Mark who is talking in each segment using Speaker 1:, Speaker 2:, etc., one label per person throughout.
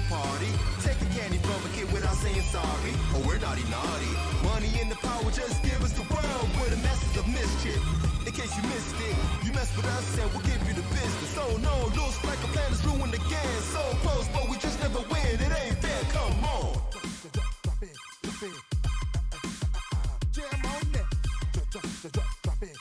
Speaker 1: party. Take the candy from a kid without saying sorry. Oh, we're naughty. Money and the power just give us the world with a message of mischief. In case you missed it, you mess with us and we'll give you the business. Oh no, looks like a plan is ruined again. So close, but we just never win. It ain't fair, come on. Drop it. Jam on that. Drop it.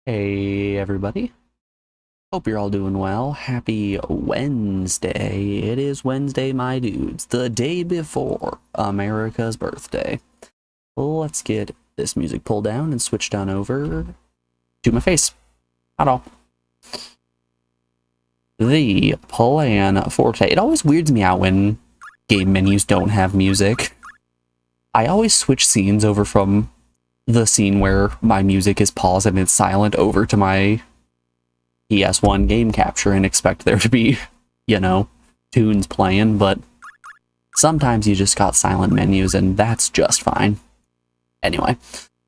Speaker 2: Hey everybody, hope you're all doing well. Happy Wednesday. It is Wednesday, my dudes, the day before America's birthday. Let's get this music pulled down and switch down over to my face. Not all. The plan for today. It always weirds me out when game menus don't have music. I always switch scenes over from the scene where my music is paused and it's silent over to my ps1 game capture and expect there to be, you know, tunes playing, but sometimes you just got silent menus and that's just fine. Anyway,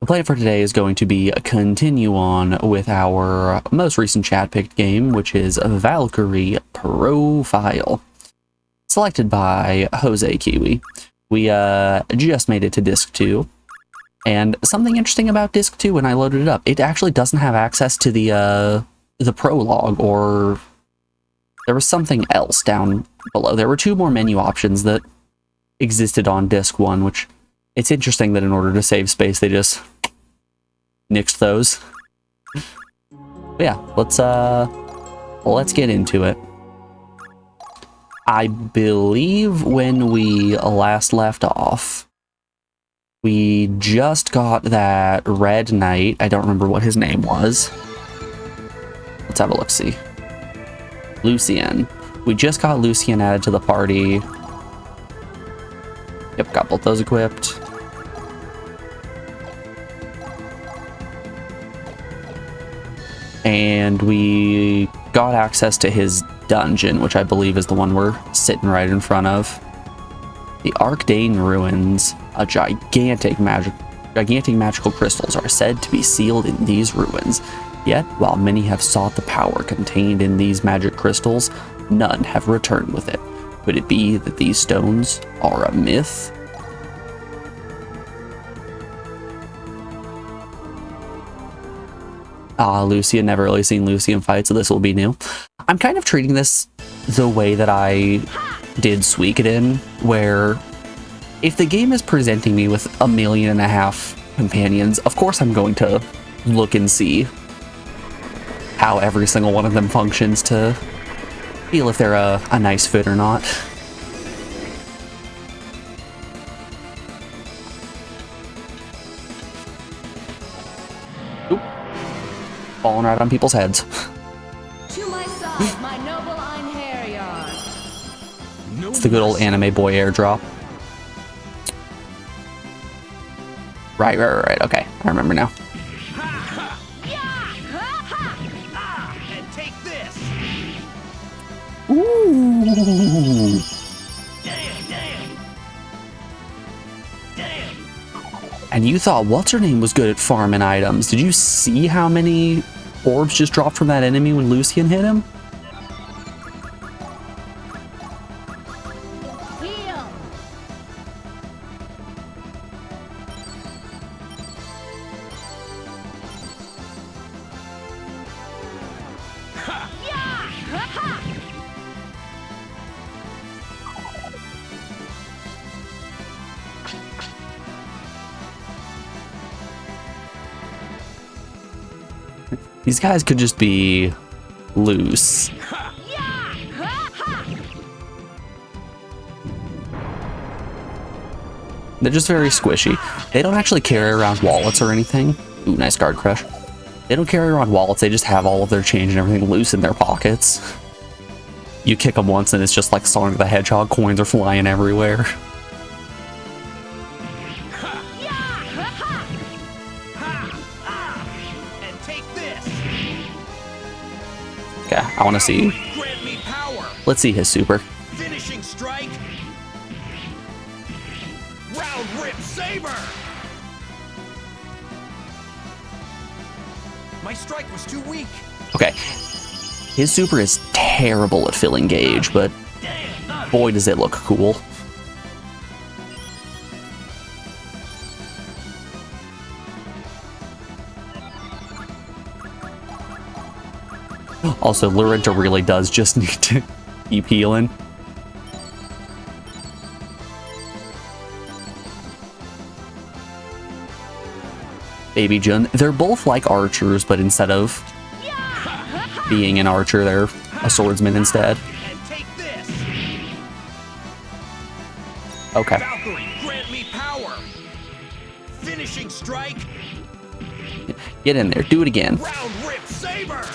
Speaker 2: the plan for today is going to be a continue on with our most recent chat picked game, which is Valkyrie Profile, selected by Jose Kiwi. We just made it to disc 2. And something interesting about disc 2 when I loaded it up, it actually doesn't have access to the prologue, or there was something else down below. There were 2 more menu options that existed on disc 1, which it's interesting that in order to save space, they just nixed those. But yeah, let's get into it. I believe when we last left off, we just got that red knight. I don't remember what his name was. Let's have a look-see. Lucien. We just got Lucien added to the party. Yep, got both those equipped. And we got access to his dungeon, which I believe is the one we're sitting right in front of. The Arcane Ruins, a gigantic magical crystals are said to be sealed in these ruins. Yet, while many have sought the power contained in these magic crystals, none have returned with it. Could it be that these stones are a myth? Lucien, never really seen Lucien fight, so this will be new. I'm kind of treating this the way that I did Suikoden, where if the game is presenting me with 1.5 million companions, of course I'm going to look and see how every single one of them functions to feel if they're a nice fit or not. Oop. Falling right on people's heads.
Speaker 3: To my side, my noble Einherjar.
Speaker 2: It's the good old anime boy airdrop. Right. Okay, I remember now.
Speaker 1: And take this.
Speaker 2: Ooh.
Speaker 1: Damn.
Speaker 2: And you thought what's-her-name was good at farming items. Did you see how many orbs just dropped from that enemy when Lucien hit him? These guys could just be loose. They're just very squishy. They don't actually carry around wallets or anything. Ooh, nice guard crush. They don't carry around wallets, they just have all of their change and everything loose in their pockets. You kick them once and it's just like Sonic the Hedgehog, coins are flying everywhere. Okay, I want to see. Let's see his super.
Speaker 1: Finishing strike. Round rip saber. My strike was too weak.
Speaker 2: Okay. His super is terrible at filling gauge, but boy does it look cool. Also, Larinta really does just need to keep healing. Baby Jun, they're both like archers, but instead of being an archer, they're a swordsman instead. Okay.
Speaker 1: Valkyrie, grant me power. Finishing strike.
Speaker 2: Get in there, do it again.
Speaker 1: Round rip saber.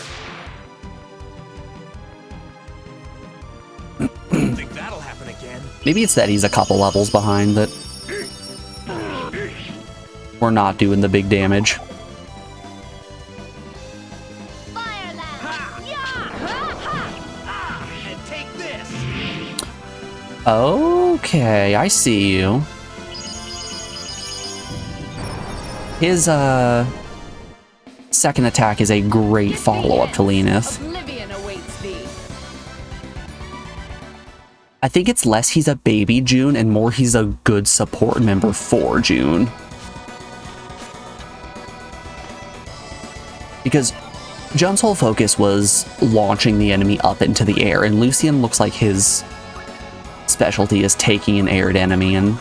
Speaker 1: Think that'll happen again.
Speaker 2: Maybe it's that he's a couple levels behind that we're not doing the big damage.
Speaker 1: And take this.
Speaker 2: Okay, I see you. His second attack is a great follow-up to Lenith.
Speaker 3: Oblivion awaits thee.
Speaker 2: I think it's less he's a baby June and more he's a good support member for June. Because Jun's whole focus was launching the enemy up into the air, and Lucian looks like his specialty is taking an aired enemy and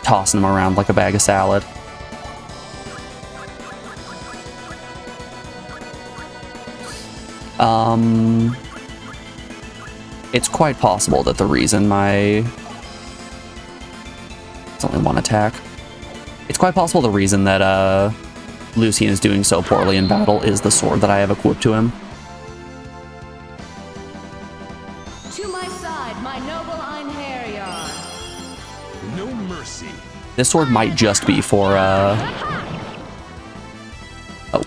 Speaker 2: tossing them around like a bag of salad. It's quite possible that the reason it's only one attack. It's quite possible the reason that Lucian is doing so poorly in battle is the sword that I have equipped to him.
Speaker 3: To my side, my noble Einherjar.
Speaker 1: No mercy.
Speaker 2: This sword might just be for oh,
Speaker 1: I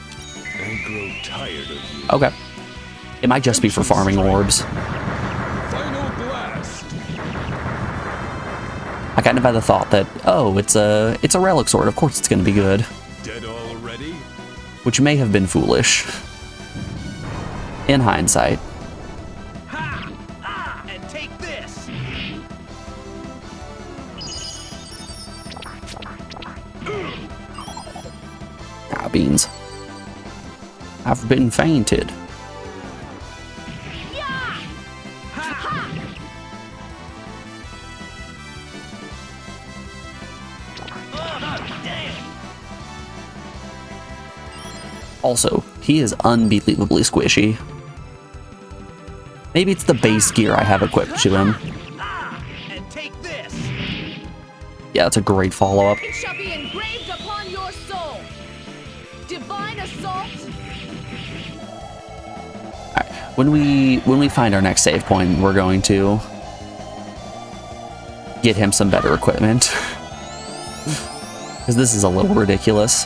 Speaker 1: grow tired of you.
Speaker 2: okay. It might just be for farming orbs.
Speaker 1: Final blast.
Speaker 2: I kind of had the thought that, oh, it's a relic sword, of course it's gonna be good.
Speaker 1: Dead already?
Speaker 2: Which may have been foolish. In hindsight.
Speaker 1: And take this.
Speaker 2: Ah, beans. I've been fainted. Also, he is unbelievably squishy. Maybe it's the base gear I have equipped to him.
Speaker 1: And take this.
Speaker 2: Yeah, it's a great follow-up.
Speaker 3: It shall be engraved upon your soul. Divine assault.
Speaker 2: Alright, when we find our next save point, we're going to get him some better equipment. Because this is a little ridiculous.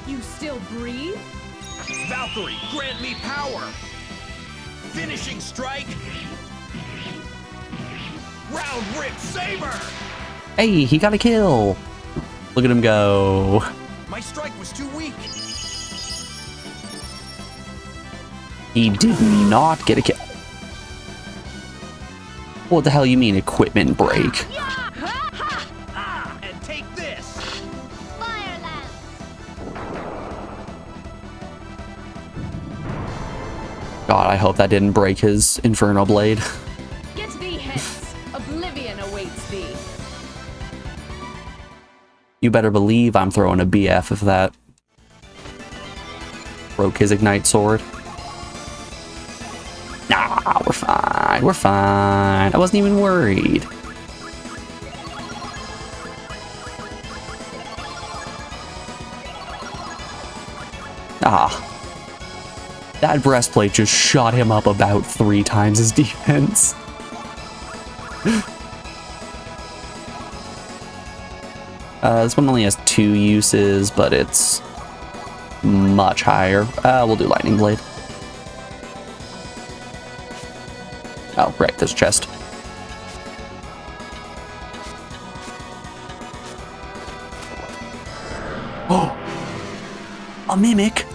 Speaker 3: You still breathe?
Speaker 1: Valkyrie, grant me power. Finishing strike. Round rip saber.
Speaker 2: Hey, he got a kill! Look at him go.
Speaker 1: My strike was too weak.
Speaker 2: He did not get a kill. What the hell you mean, equipment break?
Speaker 1: And take this.
Speaker 2: God, I hope that didn't break his Inferno Blade.
Speaker 3: Get thee hence. Oblivion awaits thee.
Speaker 2: You better believe I'm throwing a BF if that broke his Ignite Sword. Nah, we're fine. We're fine. I wasn't even worried. Ah. That breastplate just shot him up about 3 times his defense. This one only has 2 uses, but it's much higher. We'll do Lightning Blade. Oh, right, there's a chest. Oh! A mimic!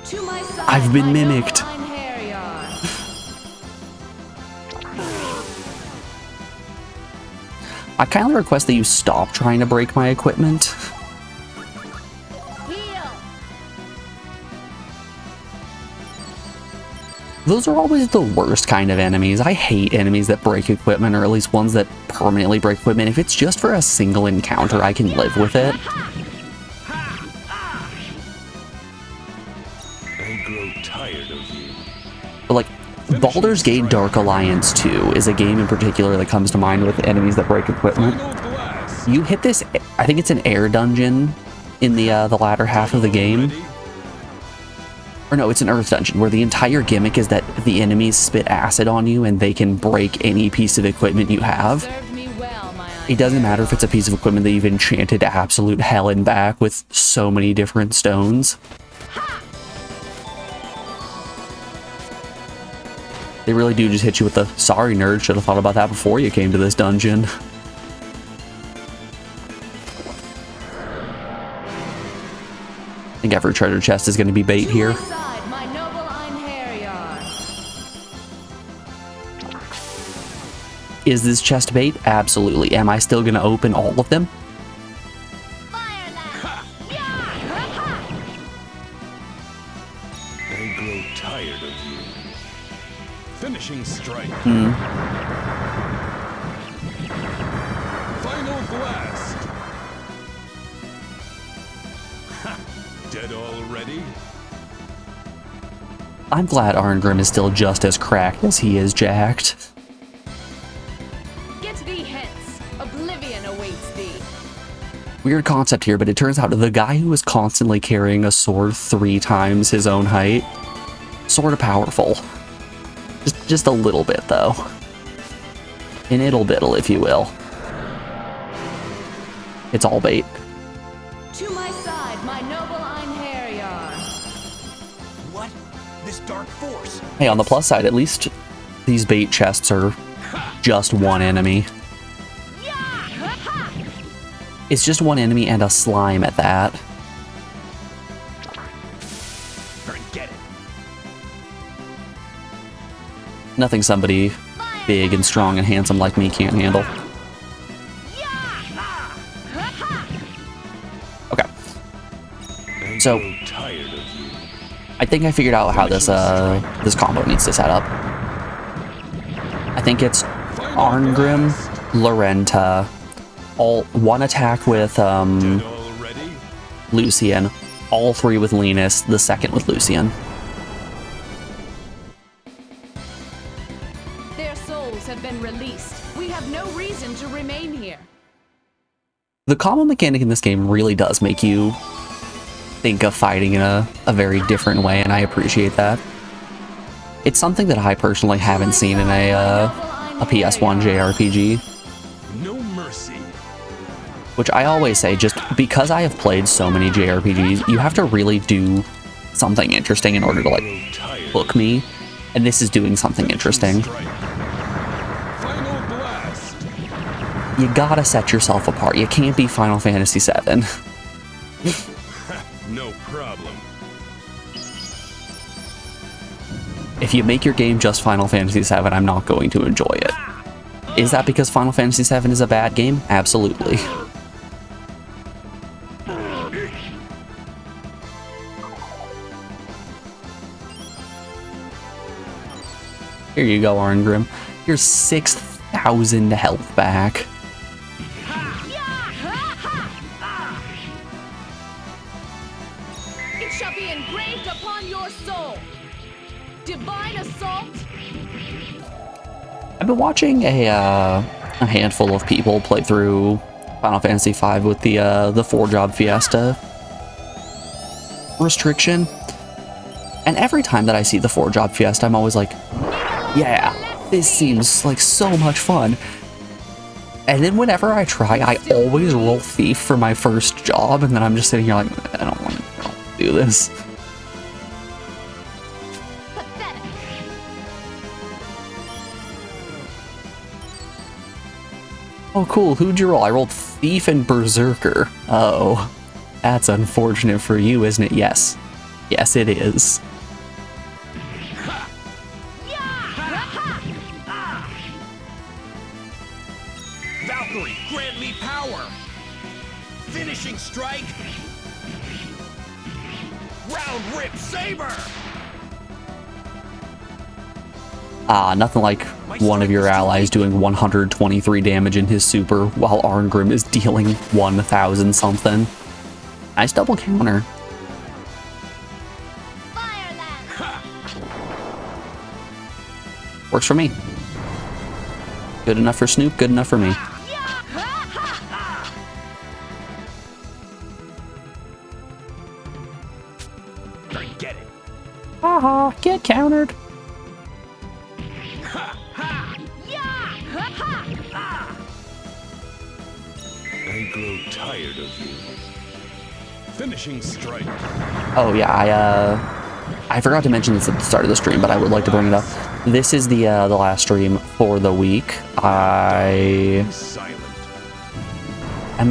Speaker 3: To my side,
Speaker 2: I've been
Speaker 3: my
Speaker 2: mimicked.
Speaker 3: noble Einherjar.
Speaker 2: I kindly request that you stop trying to break my equipment.
Speaker 3: Heal.
Speaker 2: Those are always the worst kind of enemies. I hate enemies that break equipment, or at least ones that permanently break equipment. If it's just for a single encounter, I can live with it.
Speaker 1: I grow tired of you.
Speaker 2: But like, Baldur's Gate Dark Alliance 2 is a game in particular that comes to mind with enemies that break equipment. You hit this, I think it's an air dungeon in the latter half of the game. Or no, it's an earth dungeon where the entire gimmick is that the enemies spit acid on you and they can break any piece of equipment you have.
Speaker 3: Served me well, my
Speaker 2: It doesn't matter if it's a piece of equipment that you've enchanted to absolute hell and back with so many different stones. They really do just hit you with the, sorry nerd, should have thought about that before you came to this dungeon. I think every treasure chest is going to be bait
Speaker 3: To
Speaker 2: here.
Speaker 3: my side, my noble Einherjar.
Speaker 2: Is this chest bait? Absolutely. Am I still going to open all of them?
Speaker 3: Fire that.
Speaker 1: I grow tired of you. Finishing strike. Final blast. Dead already?
Speaker 2: I'm glad Arngrim is still just as cracked as he is jacked.
Speaker 3: Get thee hence. Oblivion awaits thee.
Speaker 2: Weird concept here, but it turns out the guy who was constantly carrying a sword 3 times his own height, sort of powerful. Just a little bit, though. An ittle bittle, if you will. It's all bait.
Speaker 3: To my side, my noble Einherjar.
Speaker 1: What? This dark force?
Speaker 2: Hey, on the plus side, at least these bait chests are just one enemy. It's just one enemy and a slime at that.
Speaker 1: Forget it.
Speaker 2: Nothing somebody big and strong and handsome like me can't handle. Okay. So,
Speaker 1: I'm tired of you.
Speaker 2: I think I figured out how this this combo needs to set up. I think it's Arngrim, Lorenta, all one attack with
Speaker 1: Dead already?
Speaker 2: Lucian, all 3 with Linus, the second with Lucian.
Speaker 3: Their souls have been released. We have no reason to remain here.
Speaker 2: The combo mechanic in this game really does make you think of fighting in a very different way, and I appreciate that. It's something that I personally haven't seen in a PS1 JRPG,
Speaker 1: No mercy.
Speaker 2: which I always say, just because I have played so many JRPGs, you have to really do something interesting in order to, like,
Speaker 1: Grow tired.
Speaker 2: hook me, and this is doing something interesting.
Speaker 1: Strike. Final blast.
Speaker 2: You gotta set yourself apart. You can't be Final Fantasy VII.
Speaker 1: No problem.
Speaker 2: If you make your game just Final Fantasy VII, I'm not going to enjoy it. Is that because Final Fantasy VII is a bad game? Absolutely. Here you go, Arngrim. Here's 6,000 health back.
Speaker 3: It shall be engraved upon your soul. Divine assault.
Speaker 2: I've been watching a handful of people play through Final Fantasy V with the 4-job fiesta restriction. And every time that I see the 4-job fiesta, I'm always like, yeah, this seems like so much fun. And then whenever I try, I always roll thief for my first job, and then I'm just sitting here like, I don't want to do this.
Speaker 3: Pathetic.
Speaker 2: Oh cool, who'd you roll? I rolled thief and berserker. Oh, that's unfortunate for you, isn't it? Yes. Yes, it is.
Speaker 1: Valkyrie, grant me power! Finishing strike! Round rip saber!
Speaker 2: Ah, nothing like one of your allies doing 123 damage in his super while Arngrim is dealing 1,000 something. Nice double counter. Works for me. Good enough for Snoop, good enough for me.
Speaker 1: Forget it.
Speaker 2: Haha, get countered.
Speaker 1: I grow tired of you. Finishing strike.
Speaker 2: Oh yeah, I forgot to mention this at the start of the stream, but I would like to bring it up. This is the last stream for the week. I'm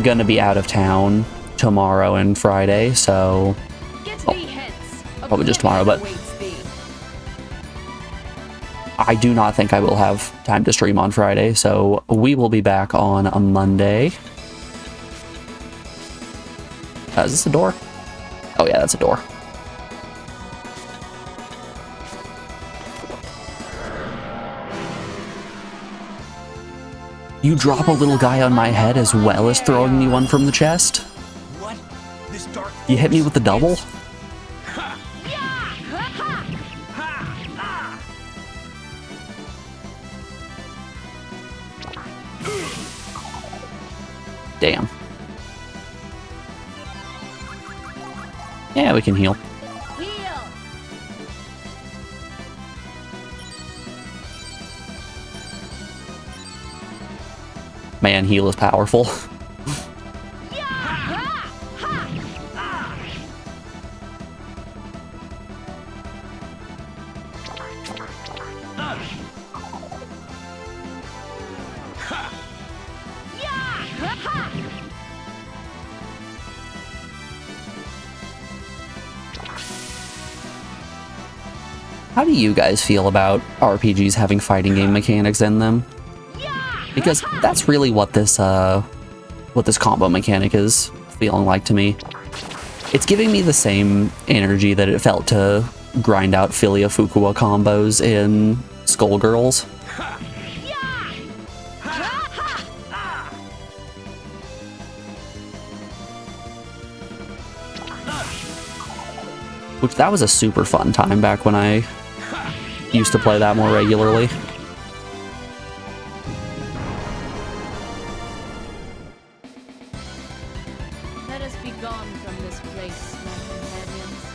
Speaker 2: gonna be out of town tomorrow and Friday, so probably just tomorrow, but I do not think I will have time to stream on Friday, so we will be back on a Monday. Is this a door? Oh yeah, that's a door. You drop a little guy on my head as well as throwing me one from the chest?
Speaker 1: What? This dark
Speaker 2: You hit me with the double? Damn. Yeah, we can heal. Man, heal is powerful. How do you guys feel about RPGs having fighting game mechanics in them? Because that's really what this combo mechanic is feeling like to me. It's giving me the same energy that it felt to grind out Filia Fukua combos in Skullgirls. Which, that was a super fun time back when I used to play that more regularly.
Speaker 3: Let us be gone from this place, my companions.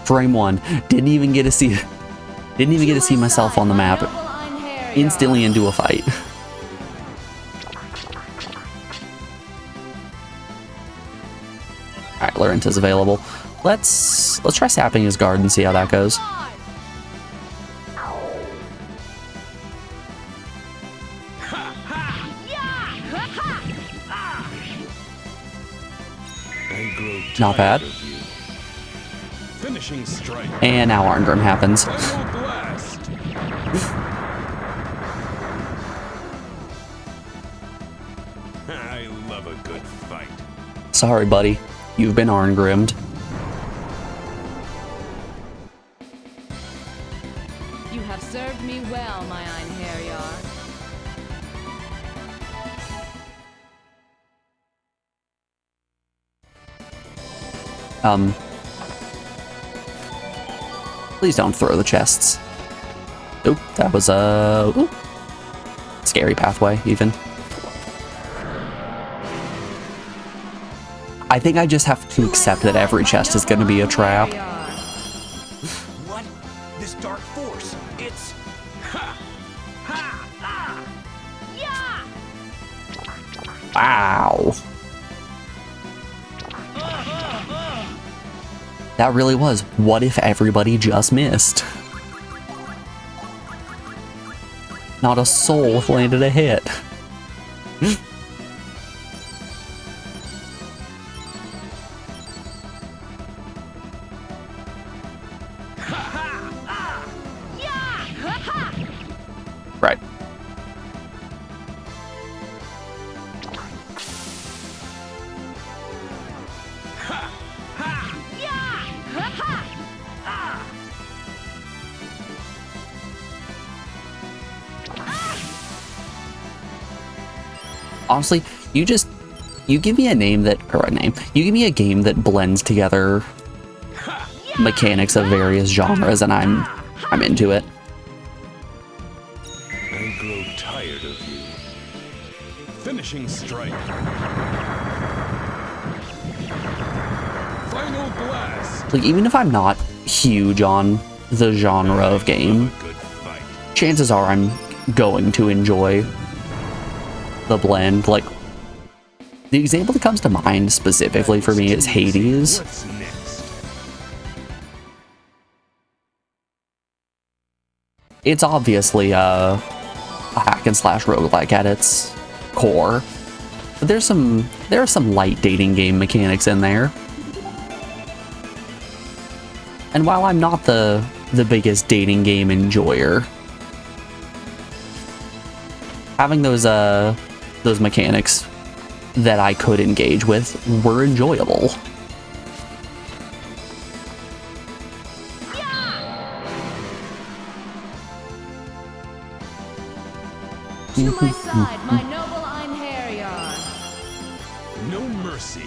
Speaker 2: Frame 1. Didn't even get to see myself on the map. Instantly into a fight. Alright, Laurenta's available. Let's try sapping his guard and see how that goes. Not bad. And now Arngrim happens.
Speaker 1: I love a good fight.
Speaker 2: Sorry, buddy. You've been Arngrimmed.
Speaker 3: You have served me well, my Einherjar.
Speaker 2: Please don't throw the chests. Oop, that was a scary pathway, even. I think I just have to accept that every chest is going to be a trap.
Speaker 4: What? This dark force, it's... Ha! Ha! Ah!
Speaker 3: Yeah!
Speaker 2: Wow. That really was. What if everybody just missed? Not a soul landed a hit. Right. Honestly, you give me a name that, or a name, you give me a game that blends together mechanics of various genres and I'm into it.
Speaker 4: I grow tired of you. Finishing strike. Final blast.
Speaker 2: Like, even if I'm not huge on the genre of game,
Speaker 4: Good fight.
Speaker 2: chances are I'm going to enjoy the blend. Like, the example that comes to mind specifically for me is Hades.
Speaker 4: What's next?
Speaker 2: It's obviously a hack and slash roguelike at its core, but there are some light dating game mechanics in there. And while I'm not the biggest dating game enjoyer, having those mechanics that I could engage with were enjoyable.
Speaker 3: To my side, my noble Einherjar.
Speaker 4: No mercy.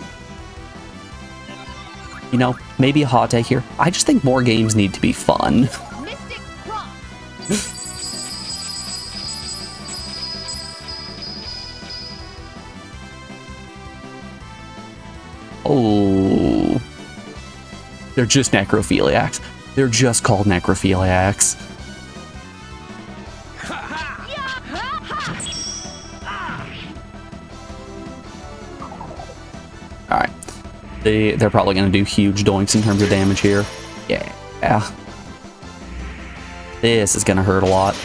Speaker 2: You know, maybe a hot take here. I just think more games need to be fun.
Speaker 3: Mystic Cross.
Speaker 2: Oh. They're just necrophiliacs. They're just called necrophiliacs. Alright. They're probably going to do huge doinks in terms of damage here. Yeah. This is going to hurt a lot.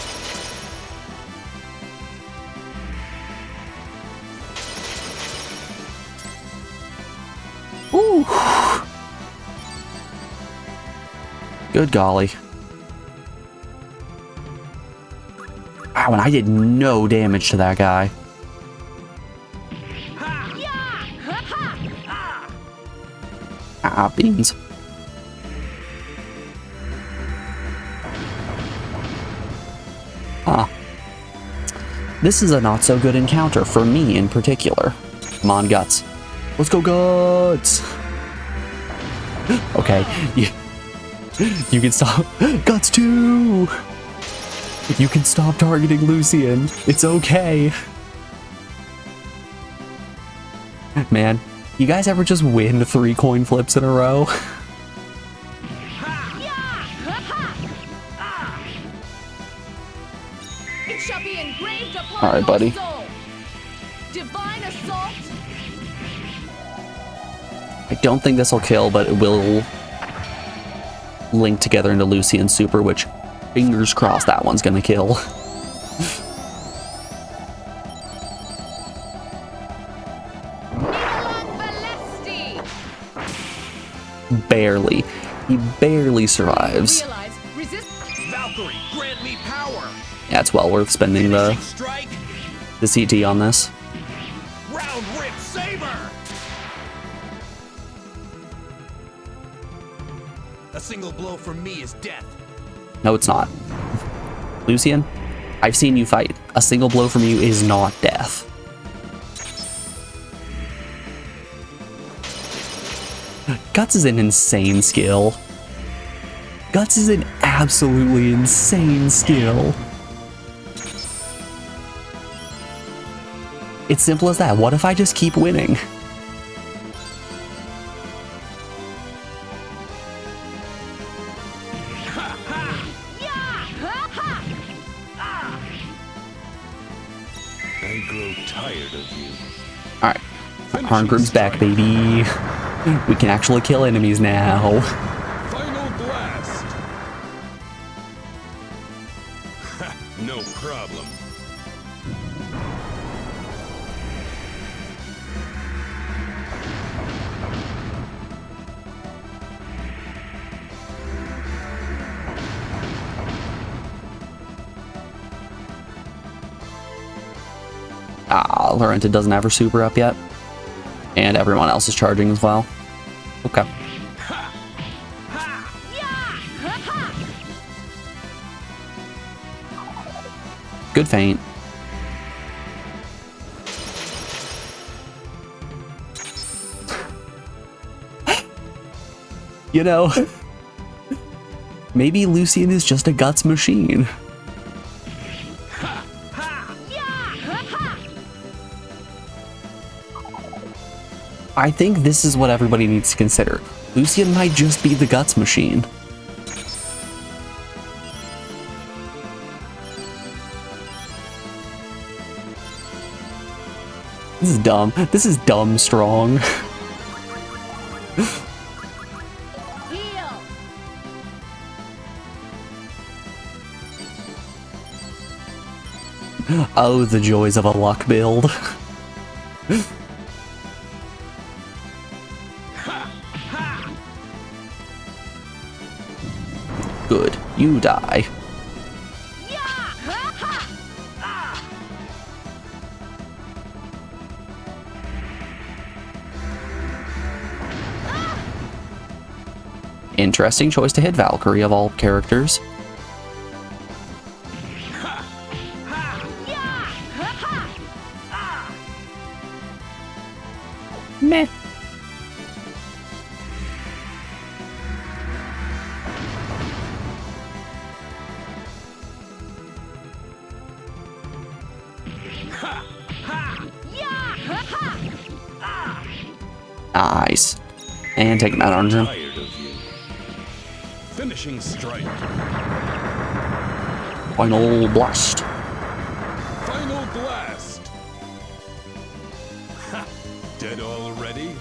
Speaker 2: Ooh. Good golly. Wow, and I did no damage to that guy. Ah, beans. Huh. This is a not so good encounter for me in particular. Come on, Guts. Let's go, Guts! Okay, you can stop. Guts 2! You can stop targeting Lucian. It's okay. Man, you guys ever just win 3 coin flips in a row?
Speaker 3: It shall be engraved upon
Speaker 2: All right,
Speaker 3: your
Speaker 2: buddy.
Speaker 3: soul. Divine assault.
Speaker 2: I don't think this will kill, but it will link together into Lucian Super, which, fingers crossed, that one's gonna kill.
Speaker 3: Valesti.
Speaker 2: Barely. He barely survives.
Speaker 3: Realize resist.
Speaker 4: Valkyrie, grant me power.
Speaker 2: Yeah, it's well worth spending
Speaker 4: Finishing strike.
Speaker 2: the CT on this.
Speaker 4: Round rip saber. A single blow from me is death.
Speaker 2: No, it's not. Lucian, I've seen you fight. A single blow from you is not death. Guts is an insane skill. Guts is an absolutely insane skill. It's simple as that. What if I just keep winning?
Speaker 4: I grow tired of you.
Speaker 2: Alright. Harngrim's back, baby. We can actually kill enemies now.
Speaker 4: Final blast. No problem.
Speaker 2: Lorenta doesn't have her super up yet. And everyone else is charging as well. Okay. Good feint. You know, maybe Lucian is just a guts machine. I think this is what everybody needs to consider. Lucian might just be the guts machine. This is dumb. This is dumb strong. Oh, the joys of a luck build. Good, you die. Interesting choice to hit Valkyrie of all characters. Meh. Nice. And take him out on him.
Speaker 4: Tired of you. Finishing strike.
Speaker 2: Final blast.
Speaker 4: Final blast. Ha! Dead already?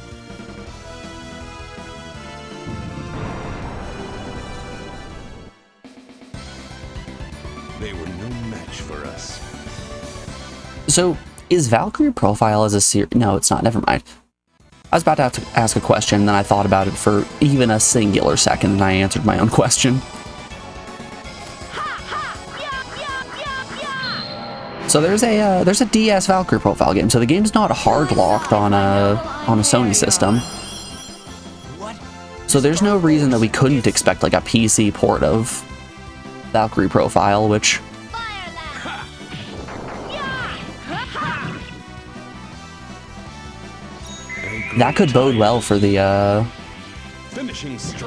Speaker 4: They were no match for us.
Speaker 2: So, is Valkyrie Profile as a series? No, it's not. Never mind. I was about to have to ask a question, then I thought about it for even a singular second, and I answered my own question. So there's a DS Valkyrie Profile game. So the game's not hard locked on a Sony system. So there's no reason that we couldn't expect like a PC port of Valkyrie Profile, which that could bode well for the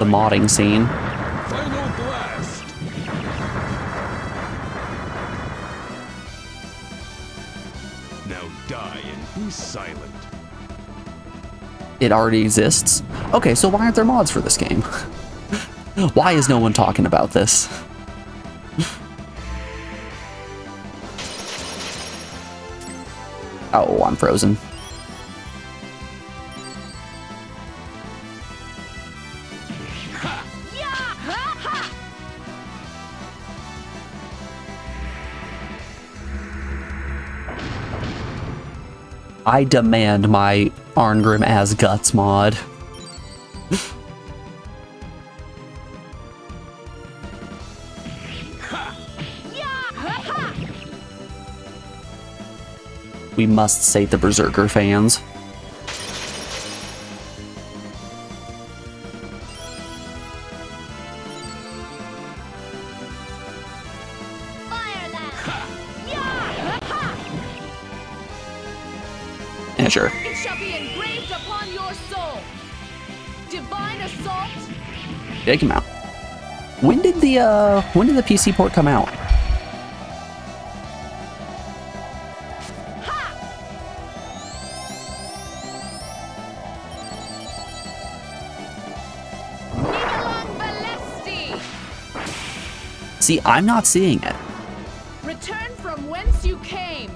Speaker 2: modding scene.
Speaker 4: Final blast. Now die and be silent.
Speaker 2: It already exists. Okay, so why aren't there mods for this game? Why is no one talking about this? Oh, I'm frozen. I demand my Arngrim as Guts mod. We must sate the Berserker fans. Yeah, sure.
Speaker 3: It shall be engraved upon your soul. Divine assault.
Speaker 2: Take him out. When did the PC port come out?
Speaker 3: Nivalang Valesti.
Speaker 2: See, I'm not seeing it.
Speaker 3: Return from whence you came.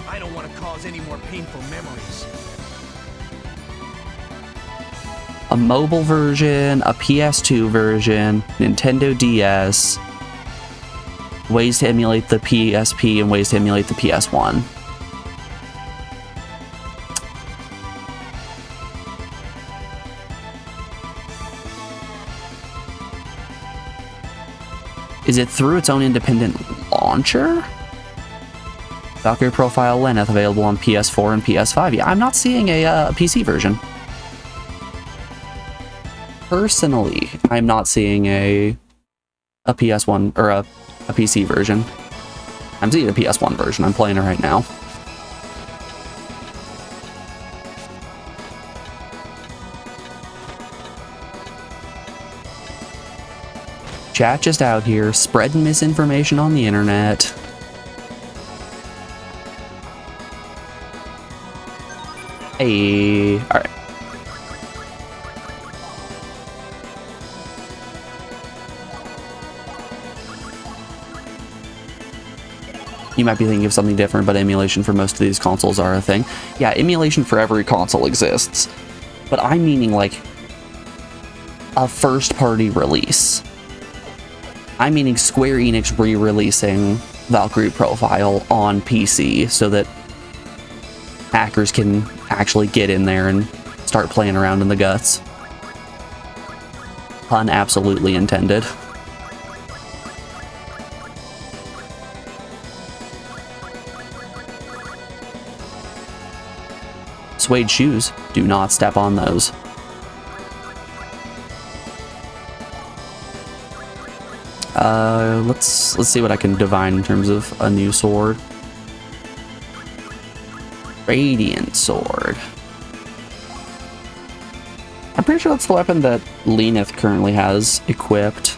Speaker 1: I don't want to cause any more painful memories.
Speaker 2: A mobile version, a PS2 version, Nintendo DS, ways to emulate the PSP, and ways to emulate the PS1. Is it through its own independent launcher? Valkyrie Profile Lenneth available on PS4 and PS5. Yeah, I'm not seeing a PC version. Personally, I'm not seeing a PS1 or a PC version. I'm seeing a PS1 version. I'm playing it right now. Chat just out here spreading misinformation on the internet. Hey, all right. You might be thinking of something different, but emulation for most of these consoles are a thing. Yeah, emulation for every console exists. But I'm meaning like a first-party release. I'm meaning Square Enix re-releasing Valkyrie Profile on PC so that hackers can actually get in there and start playing around in the guts. Pun absolutely intended. Suede shoes. Do not step on those. Let's see what I can divine in terms of a new sword. Radiant sword. I'm pretty sure that's the weapon that Lenneth currently has equipped.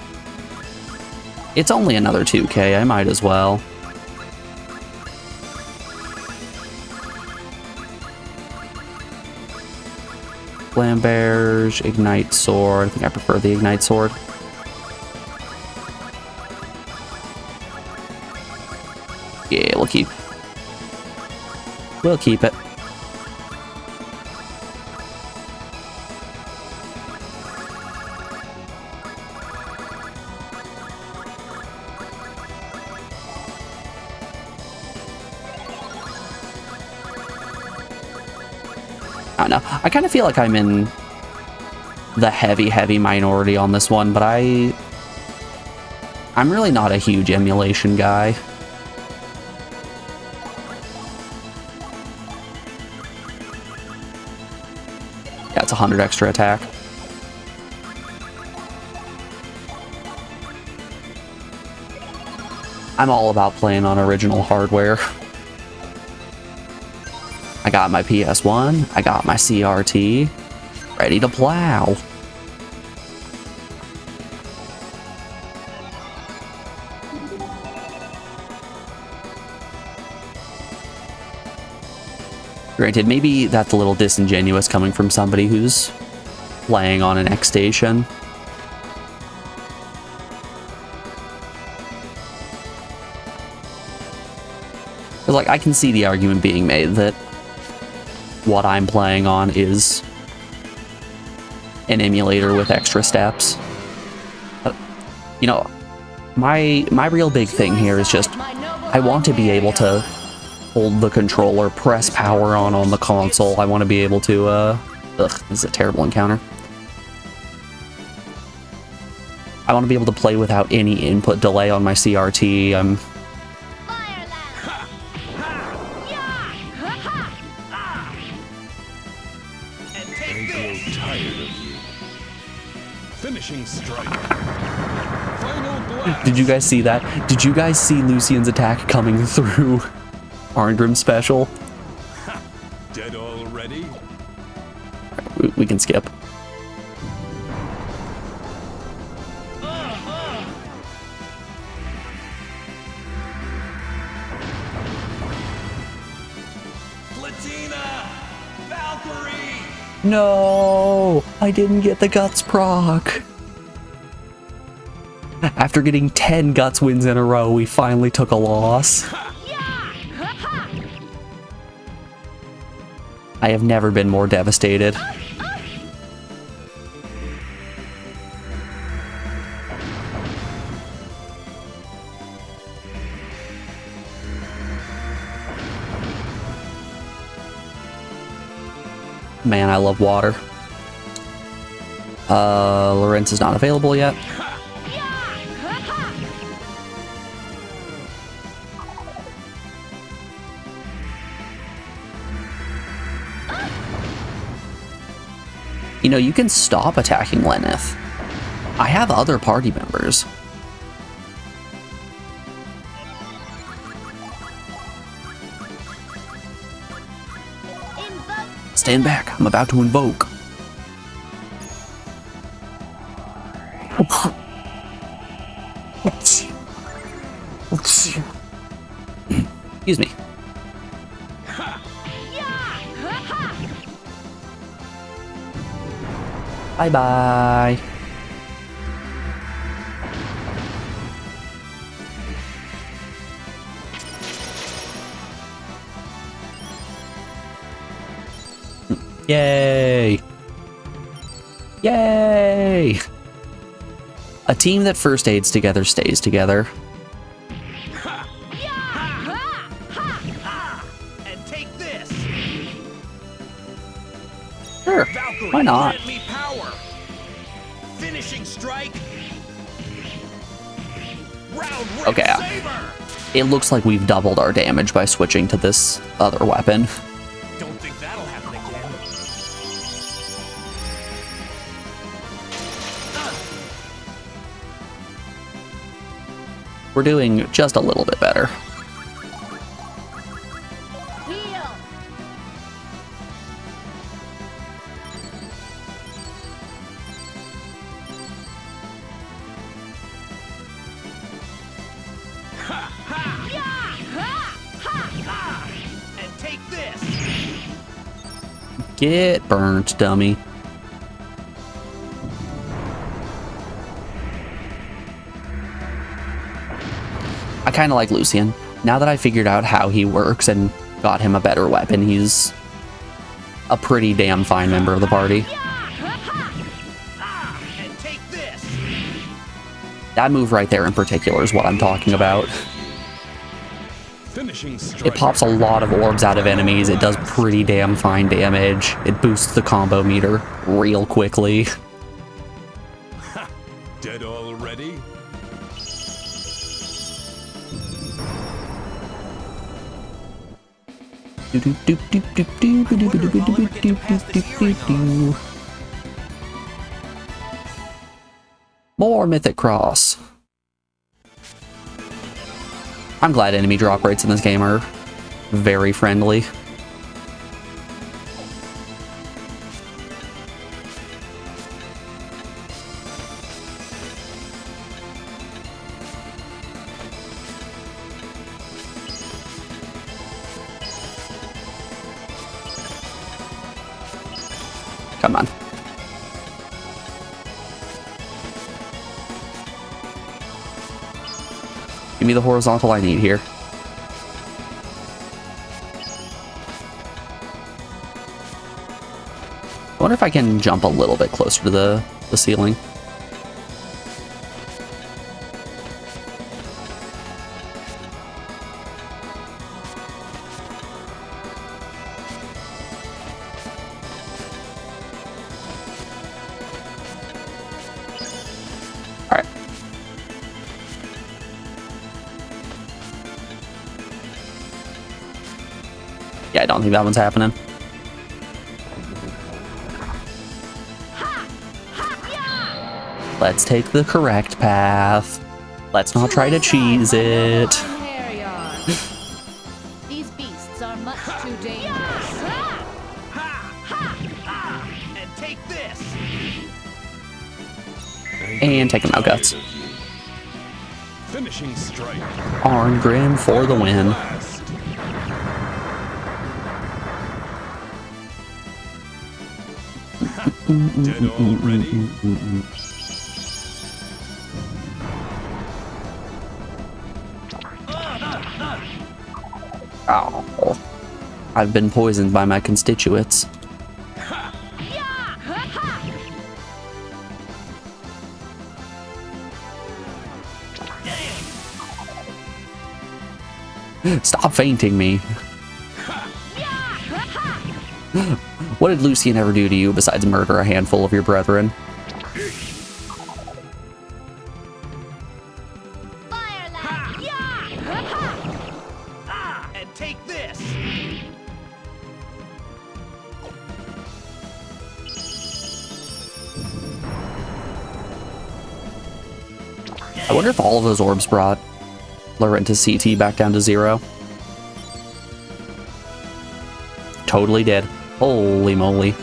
Speaker 2: It's only another 2K, I might as well. Flamberge, Ignite Sword. I think I prefer the Ignite Sword. Yeah, we'll keep it. I don't know. I kind of feel like I'm in the heavy minority on this one, but I'm really not a huge emulation guy. Yeah, it's 100 extra attack. I'm all about playing on original hardware. I got my PS1, I got my CRT, ready to plow. Granted, maybe that's a little disingenuous coming from somebody who's playing on an X station. Because, like, I can see the argument being made that what I'm playing on is an emulator with extra steps. But, you know, my real big thing here is just I want to be able to hold the controller, press power on the console. I want to be able to, ugh, this is a terrible encounter. I want to be able to play without any input delay on my CRT.
Speaker 4: Finishing strike. Final
Speaker 2: Did you guys see that? Did you guys see Lucian's attack coming through Arngrim's special?
Speaker 4: Dead already?
Speaker 2: We can skip.
Speaker 4: Valkyrie!
Speaker 2: No, I didn't get the Guts proc. After getting 10 Guts wins in a row, we finally took a loss. I have never been more devastated. Man, I love water. Lorenz is not available yet. You know, you can stop attacking Lenneth. I have other party members. Stand back, I'm about to invoke. Excuse me. Bye-bye. Yay! Yay! A team that first aids together stays together.
Speaker 4: And take this.
Speaker 2: Sure,
Speaker 4: Valkyrie,
Speaker 2: why not?
Speaker 4: grant me power. Finishing strike. Round rip
Speaker 2: Okay.
Speaker 4: saber.
Speaker 2: It looks like we've doubled our damage by switching to this other weapon.
Speaker 4: Don't think that'll happen again.
Speaker 2: We're doing just a little bit better.
Speaker 3: Heal.
Speaker 4: And take this.
Speaker 2: Get burnt, dummy. I kind of like Lucian. Now that I figured out how he works and got him a better weapon, he's a pretty damn fine member of the party.
Speaker 4: And take this.
Speaker 2: That move right there in particular is what I'm talking about.
Speaker 4: Finishing strike.
Speaker 2: It pops a lot of orbs out of enemies, it does pretty damn fine damage, it boosts the combo meter real quickly.
Speaker 4: Dead already?
Speaker 2: More Mythic Cross. I'm glad enemy drop rates in this game are very friendly. Come on. Give me the horizontal I need here. I wonder if I can jump a little bit closer to the ceiling. Alright. Yeah, I don't think that one's happening. Let's take the correct path. Let's not try to cheese it.
Speaker 3: These beasts are much too dangerous.
Speaker 5: And take this.
Speaker 2: And take him out, Guts.
Speaker 4: Finishing strike.
Speaker 2: Arngrim for the win.
Speaker 4: Blast. Dead already?
Speaker 2: Oh, I've been poisoned by my constituents. Stop fainting me. What did Lucian ever do to you besides murder a handful of your brethren?
Speaker 5: And take this.
Speaker 2: I wonder if all of those orbs brought Laurentia's CT back down to 0. Totally did. Holy moly.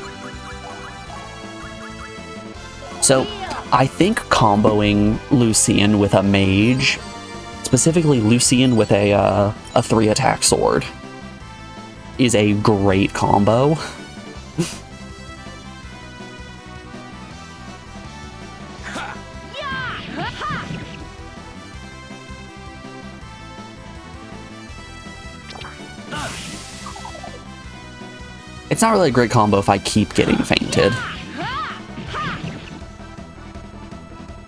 Speaker 2: So, I think comboing Lucian with a mage, specifically Lucian with a 3-attack sword, is a great combo. It's not really a great combo if I keep getting fainted.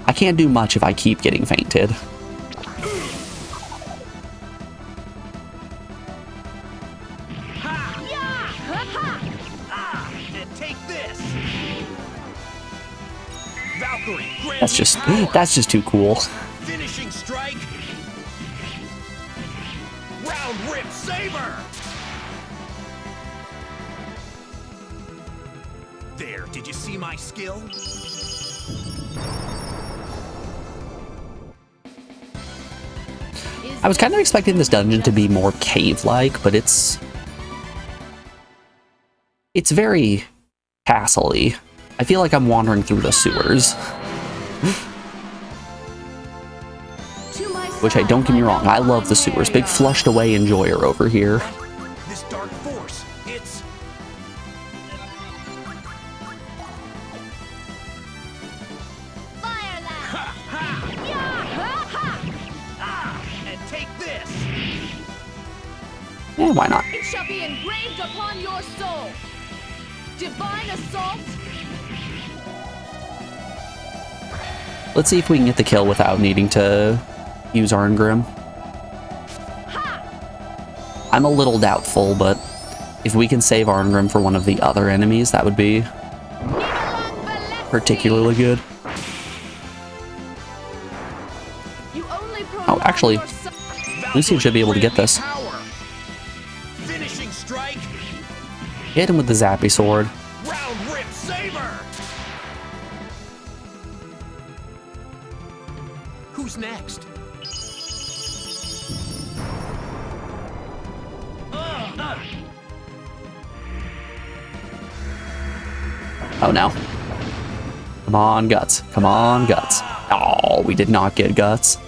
Speaker 2: I can't do much if I keep getting fainted.
Speaker 5: And take this. Valkyrie,
Speaker 2: That's just too cool.
Speaker 5: finishing strike. Round rip saber. There, did you see my skill?
Speaker 2: I was kind of expecting this dungeon to be more cave-like, but it's very castle-y. I feel like I'm wandering through the sewers. Which, don't get me wrong, I love the sewers. Big flushed away enjoyer over here.
Speaker 5: This dark force, it's... And take this.
Speaker 2: Yeah, why not?
Speaker 3: It shall be engraved upon your soul. Divine assault.
Speaker 2: Let's see if we can get the kill without needing to use Arngrim. I'm a little doubtful, but if we can save Arngrim for one of the other enemies, that would be particularly good. Oh, actually, Lucian should be able to get this.
Speaker 5: Finishing strike.
Speaker 2: Hit him with the Zappy Sword.
Speaker 5: Round rip saber. Who's next?
Speaker 2: Oh no. Come on, Guts. Come on, Guts. Oh, we did not get Guts.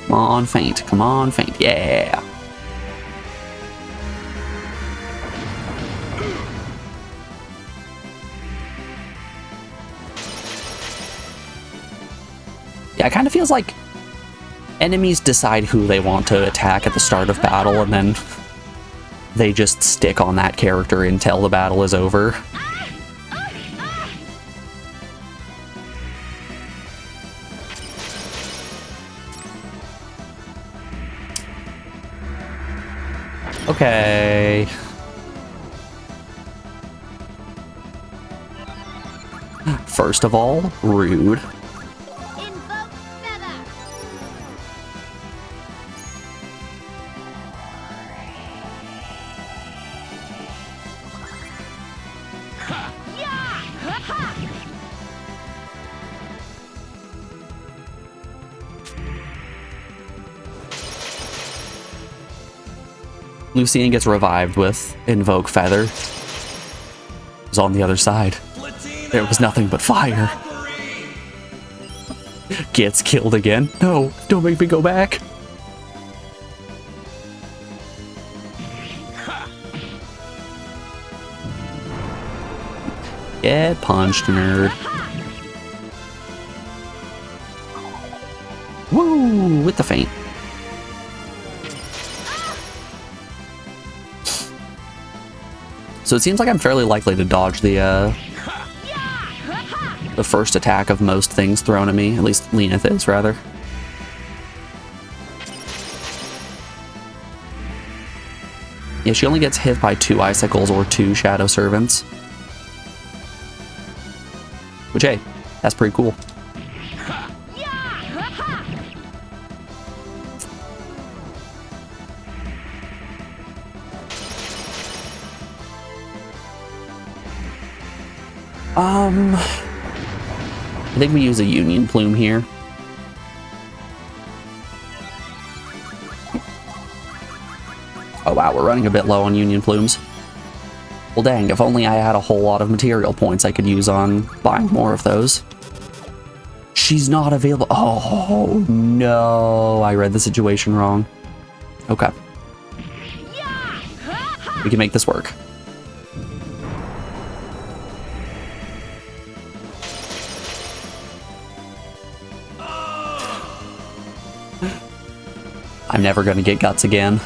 Speaker 2: Come on, faint. Come on, faint. Yeah. Yeah, it kind of feels like enemies decide who they want to attack at the start of battle, and then they just stick on that character until the battle is over. Okay. First of all, rude.
Speaker 3: Invoke feather.
Speaker 2: Lucian gets revived with Invoke Feather. It was on the other side. There was nothing but fire. Gets killed again. No, don't make me go back. Get punched, nerd. Woo! With the feint. So it seems like I'm fairly likely to dodge the first attack of most things thrown at me. At least Lenith is, rather. Yeah, she only gets hit by 2 icicles or 2 shadow servants. Which, hey, that's pretty cool. I think we use a Union Plume here. Oh wow, we're running a bit low on Union Plumes. Well dang, if only I had a whole lot of material points I could use on buying more of those. She's not available. Oh no, I read the situation wrong. Okay. We can make this work. I'm never gonna get guts again.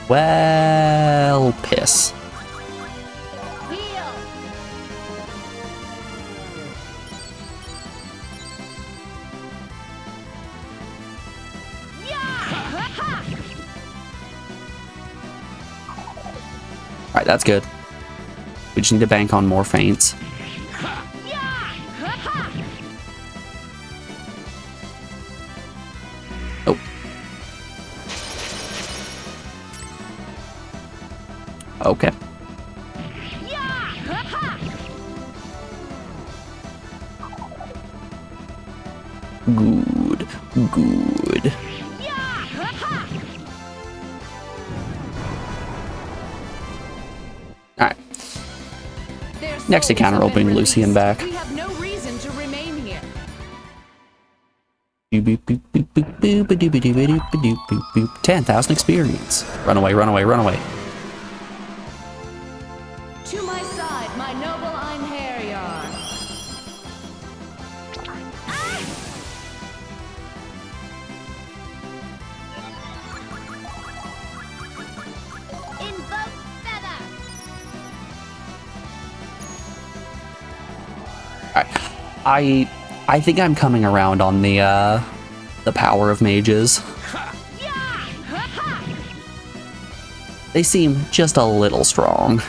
Speaker 2: Well, piss. Alright, that's good. We just need to bank on more feints. Oh. Okay. Good. Good. Alright. Next encounter will bring Lucian back.
Speaker 3: We have no reason to remain here.
Speaker 2: 10,000 experience. Run away, run away, run away.
Speaker 3: To my side, my noble Einherjar. Invoke feather.
Speaker 2: Alright. I think I'm coming around on the power of mages. They seem just a little strong.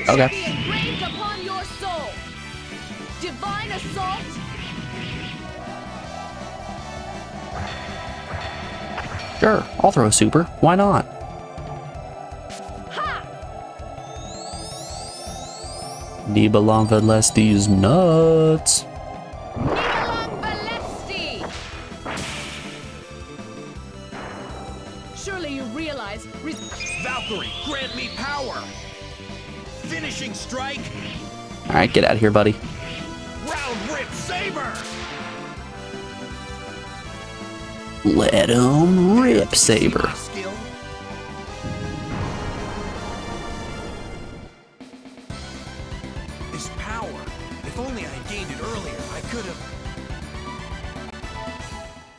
Speaker 2: Okay.
Speaker 3: Be engraved upon your soul. Divine assault.
Speaker 2: Sure, I'll throw a super. Why not? Nibalan Velesti's nuts.
Speaker 3: Nibalan Velesti. Surely you realize.
Speaker 5: Valkyrie, grant me power. Finishing strike.
Speaker 2: Alright, get out of here, buddy.
Speaker 5: Round rip saber.
Speaker 2: Let him rip, Saber.
Speaker 5: Skill. This power. If only I had gained it earlier, I could have.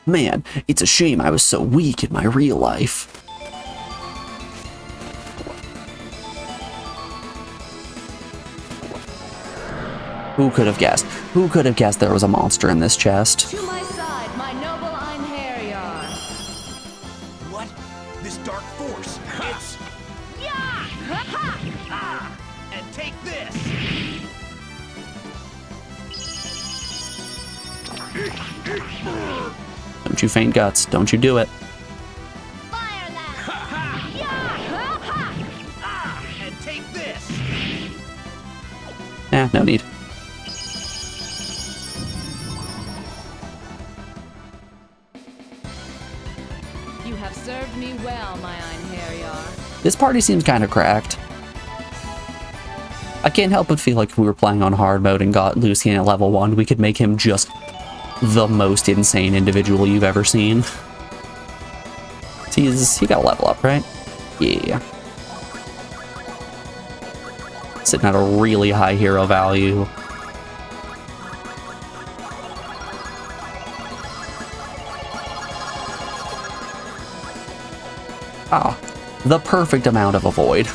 Speaker 2: Man, it's a shame I was so weak in my real life. Who could have guessed? Who could have guessed there was a monster in this chest?
Speaker 3: To my side, my noble Einherjar.
Speaker 5: What? This dark force. It's. And take this.
Speaker 2: Don't you faint guts. Don't you do it.
Speaker 3: Fire that!
Speaker 5: And take this!
Speaker 2: No need.
Speaker 3: You have served me well, my Einherjar.
Speaker 2: This party seems kind of cracked. I can't help but feel like if we were playing on hard mode and got Lucian at level 1, we could make him just the most insane individual you've ever seen. He got a level up, right? Yeah. Sitting at a really high hero value. Ah, the perfect amount of avoid.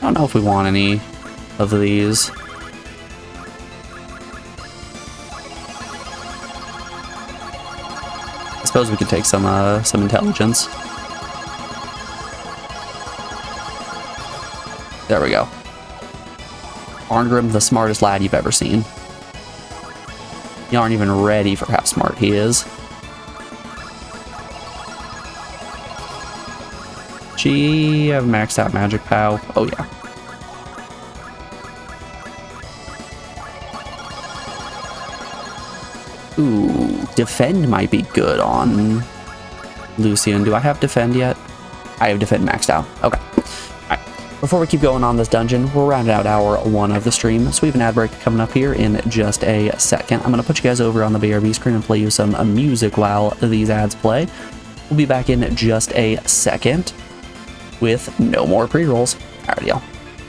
Speaker 2: I don't know if we want any of these. I suppose we could take some intelligence. There we go. Arngrim, the smartest lad you've ever seen. You aren't even ready for how smart he is. Gee, I've maxed out magic pow. Oh yeah. Ooh, defend might be good on Lucian. Do I have defend yet? I have defend maxed out. Okay. Alright. Before we keep going on this dungeon, we'll round out hour 1 of the stream. So we have an ad break coming up here in just a second. I'm going to put you guys over on the BRB screen and play you some music while these ads play. We'll be back in just a second with no more pre-rolls. Alright, y'all.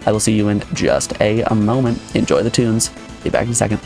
Speaker 2: I will see you in just a moment. Enjoy the tunes. Be back in a second.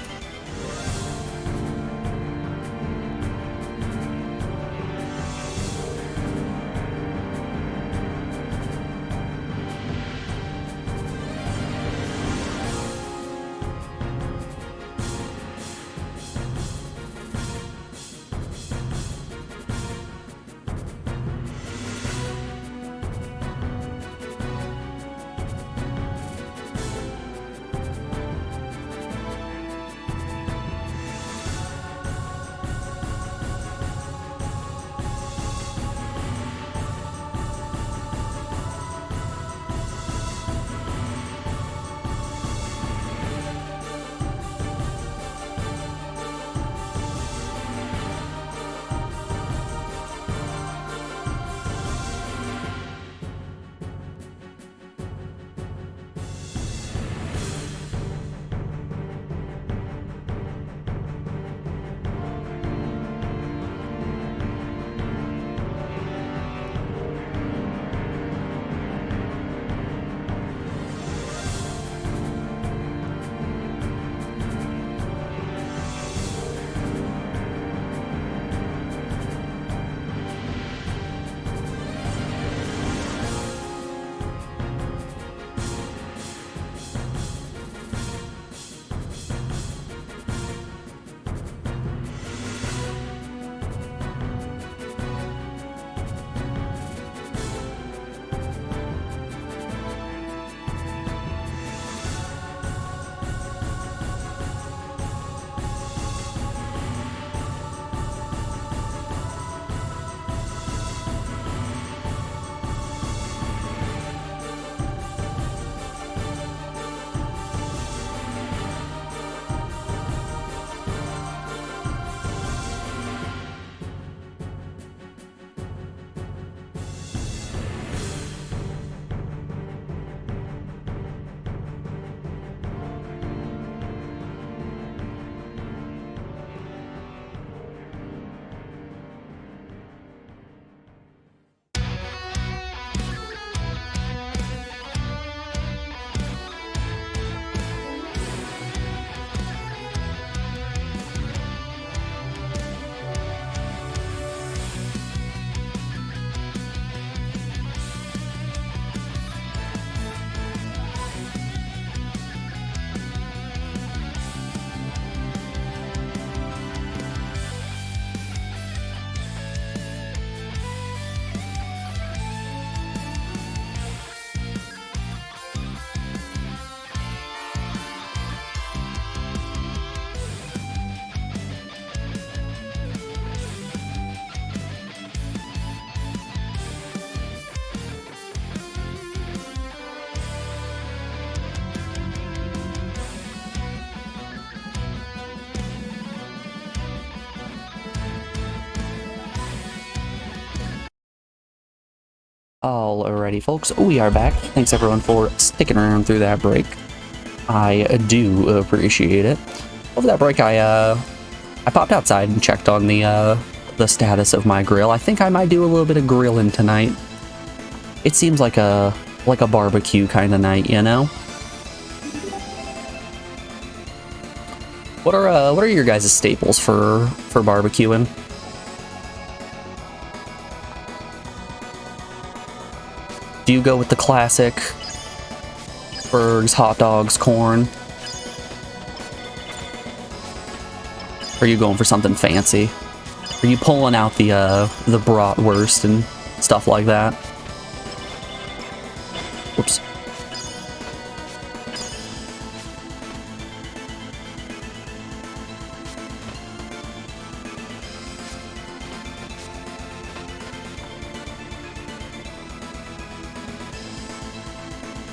Speaker 2: Alrighty, folks, we are back. Thanks everyone for sticking around through that break. I do appreciate it. Over that break, I popped outside and checked on the status of my grill. I think I might do a little bit of grilling tonight. It seems like a barbecue kind of night, you know. What are your guys' staples for barbecuing? Do you go with the classic burgers, hot dogs, corn? Or are you going for something fancy? Are you pulling out the bratwurst and stuff like that? Whoops.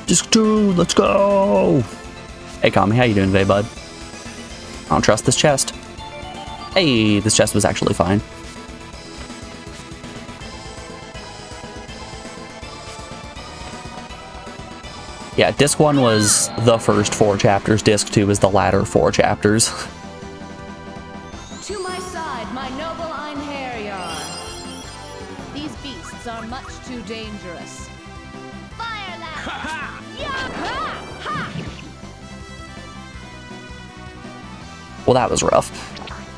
Speaker 2: Disc 2, let's go! Hey Kami, how you doing today, bud? I don't trust this chest. Hey, this chest was actually fine. Yeah, Disc 1 was the first 4 chapters, Disc 2 is the latter 4 chapters.
Speaker 3: To my side, my noble Einherjar. These beasts are much too dangerous. Fire them!
Speaker 2: Well, that was rough.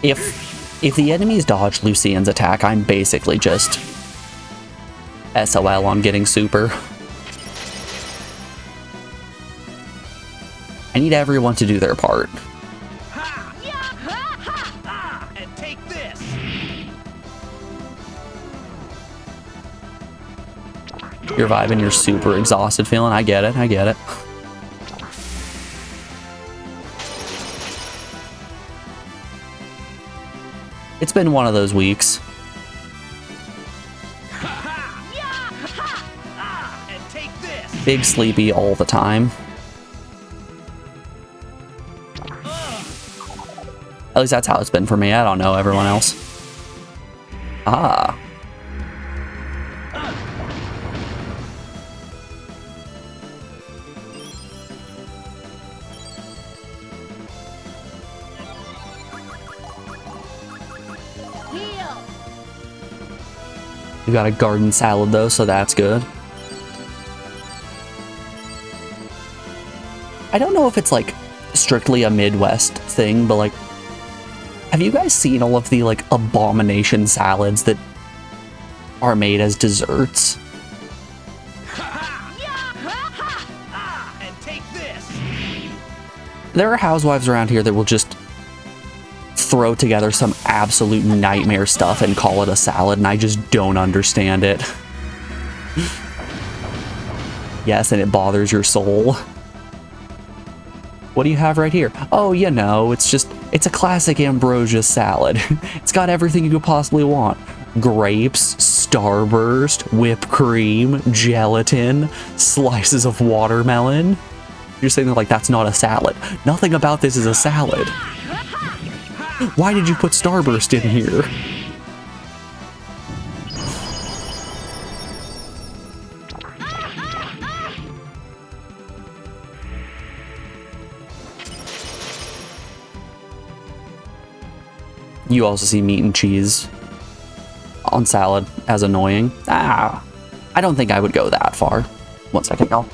Speaker 2: If the enemies dodge Lucien's attack, I'm basically just SOL on getting super. I need everyone to do their part.
Speaker 5: And take this.
Speaker 2: You're vibing, you're super exhausted feeling. I get it, I get it. It's been one of those weeks.
Speaker 5: And take this.
Speaker 2: Big sleepy all the time. At least that's how it's been for me. I don't know everyone else. Ah. You got a garden salad though, so that's good. I don't know if it's like strictly a Midwest thing, but like, have you guys seen all of the like abomination salads that are made as desserts?
Speaker 5: And take this.
Speaker 2: There are housewives around here that will just throw together some absolute nightmare stuff and call it a salad, and I just don't understand it. Yes, and it bothers your soul. What do you have right here? Oh, you know, it's a classic ambrosia salad. It's got everything you could possibly want. Grapes, starburst, whipped cream, gelatin, slices of watermelon. You're saying that like that's not a salad. Nothing about this is a salad. Why did you put starburst in here? You also see meat and cheese on salad as annoying. I don't think I would go that far. 1 second, y'all.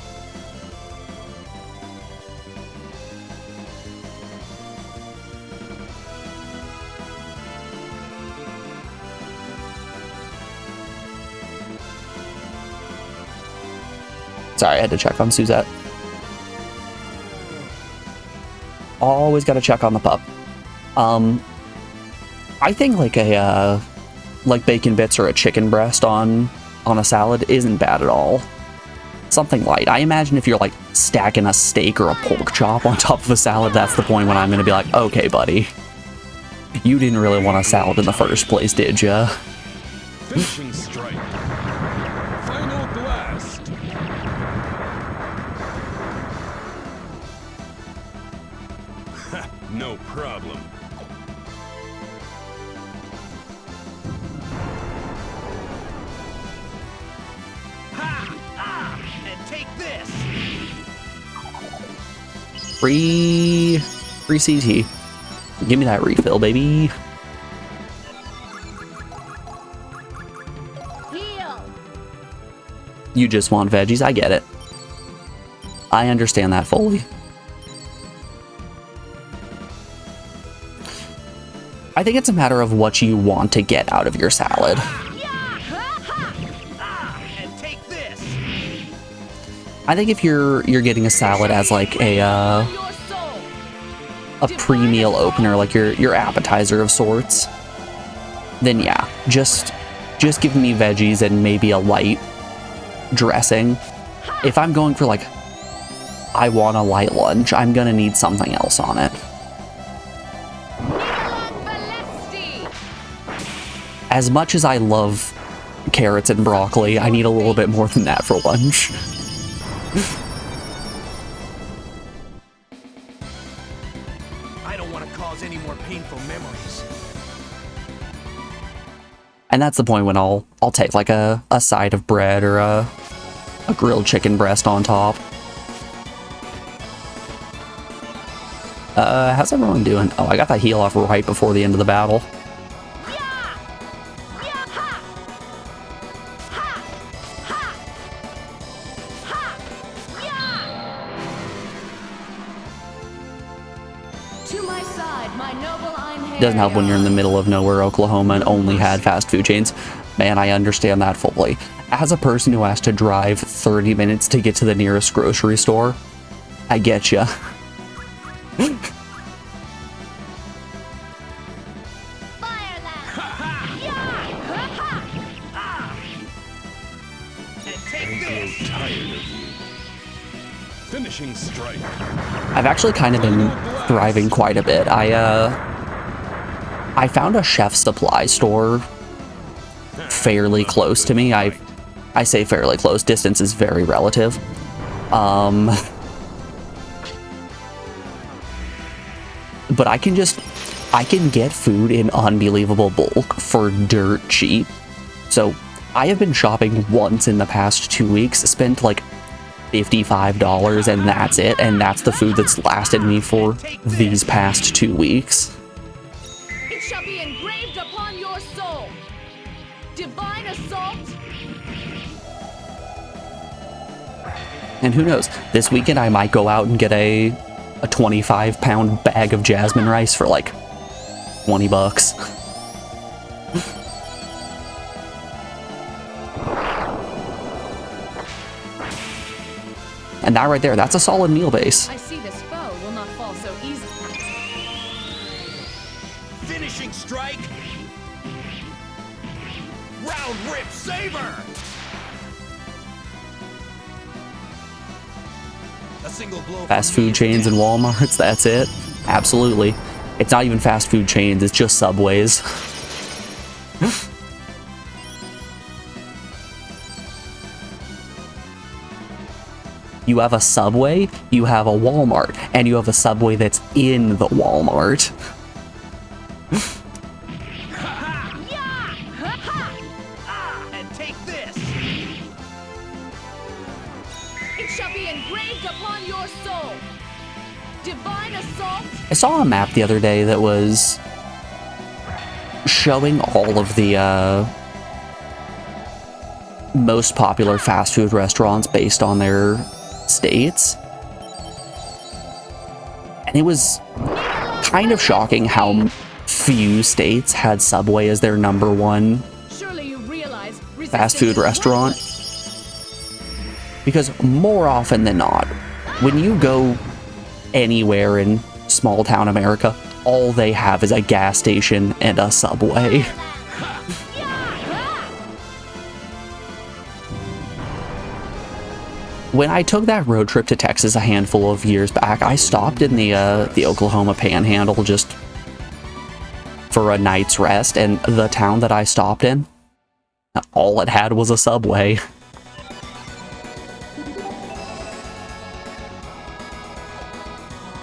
Speaker 2: Sorry, I had to check on Suzette. Always gotta check on the pup. I think like a like bacon bits or a chicken breast on a salad isn't bad at all. Something light. I imagine if you're like stacking a steak or a pork chop on top of a salad, that's the point when I'm gonna be like, okay, buddy, you didn't really want a salad in the first place, did ya?
Speaker 4: Finishing strike. Final blast. No problem.
Speaker 2: Free CT. Give me that refill, baby.
Speaker 3: Heal.
Speaker 2: You just want veggies. I get it. I understand that fully. I think it's a matter of what you want to get out of your salad.
Speaker 5: And take this.
Speaker 2: I think if you're getting a salad as like a pre-meal opener, like your appetizer of sorts, then yeah, just give me veggies and maybe a light dressing. If I'm going for like, I want a light lunch, I'm gonna need something else on it. As much as I love carrots and broccoli, I need a little bit more than that for lunch.
Speaker 5: I don't want to cause any more painful memories.
Speaker 2: And that's the point when I'll take like a side of bread or a grilled chicken breast on top. How's everyone doing? Oh, I got that heal off right before the end of the battle. Doesn't help when you're in the middle of nowhere, Oklahoma, and only had fast food chains. Man, I understand that fully. As a person who has to drive 30 minutes to get to the nearest grocery store, I get ya.
Speaker 4: Finishing strike.
Speaker 2: I've actually kind of been thriving quite a bit. I found a chef's supply store fairly close to me. I say fairly close. Distance is very relative. But I can get food in unbelievable bulk for dirt cheap. So I have been shopping once in the past 2 weeks, spent like $55 and that's it, and that's the food that's lasted me for these past 2 weeks.
Speaker 3: It shall be engraved upon your soul. Divine assault.
Speaker 2: And who knows, this weekend I might go out and get a 25-pound bag of jasmine rice for like 20 bucks. And that right there, that's a solid meal base.
Speaker 3: I see this foe will not fall so easily.
Speaker 5: Finishing strike. Round rip saber. A single blow.
Speaker 2: Fast food chains and Walmarts, that's it. Absolutely. It's not even fast food chains, it's just Subways. You have a Subway, you have a Walmart, and you have a Subway that's in the Walmart.
Speaker 5: And take this.
Speaker 3: It shall be engraved upon your soul. Divine assault.
Speaker 2: I saw a map the other day that was showing all of the most popular fast food restaurants based on their states. And it was kind of shocking how few states had Subway as their #1
Speaker 3: Surely you realize
Speaker 2: fast food restaurant. Because more often than not, when you go anywhere in small town America, all they have is a gas station and a Subway. When I took that road trip to Texas a handful of years back, I stopped in the Oklahoma Panhandle just for a night's rest, and the town that I stopped in, all it had was a Subway.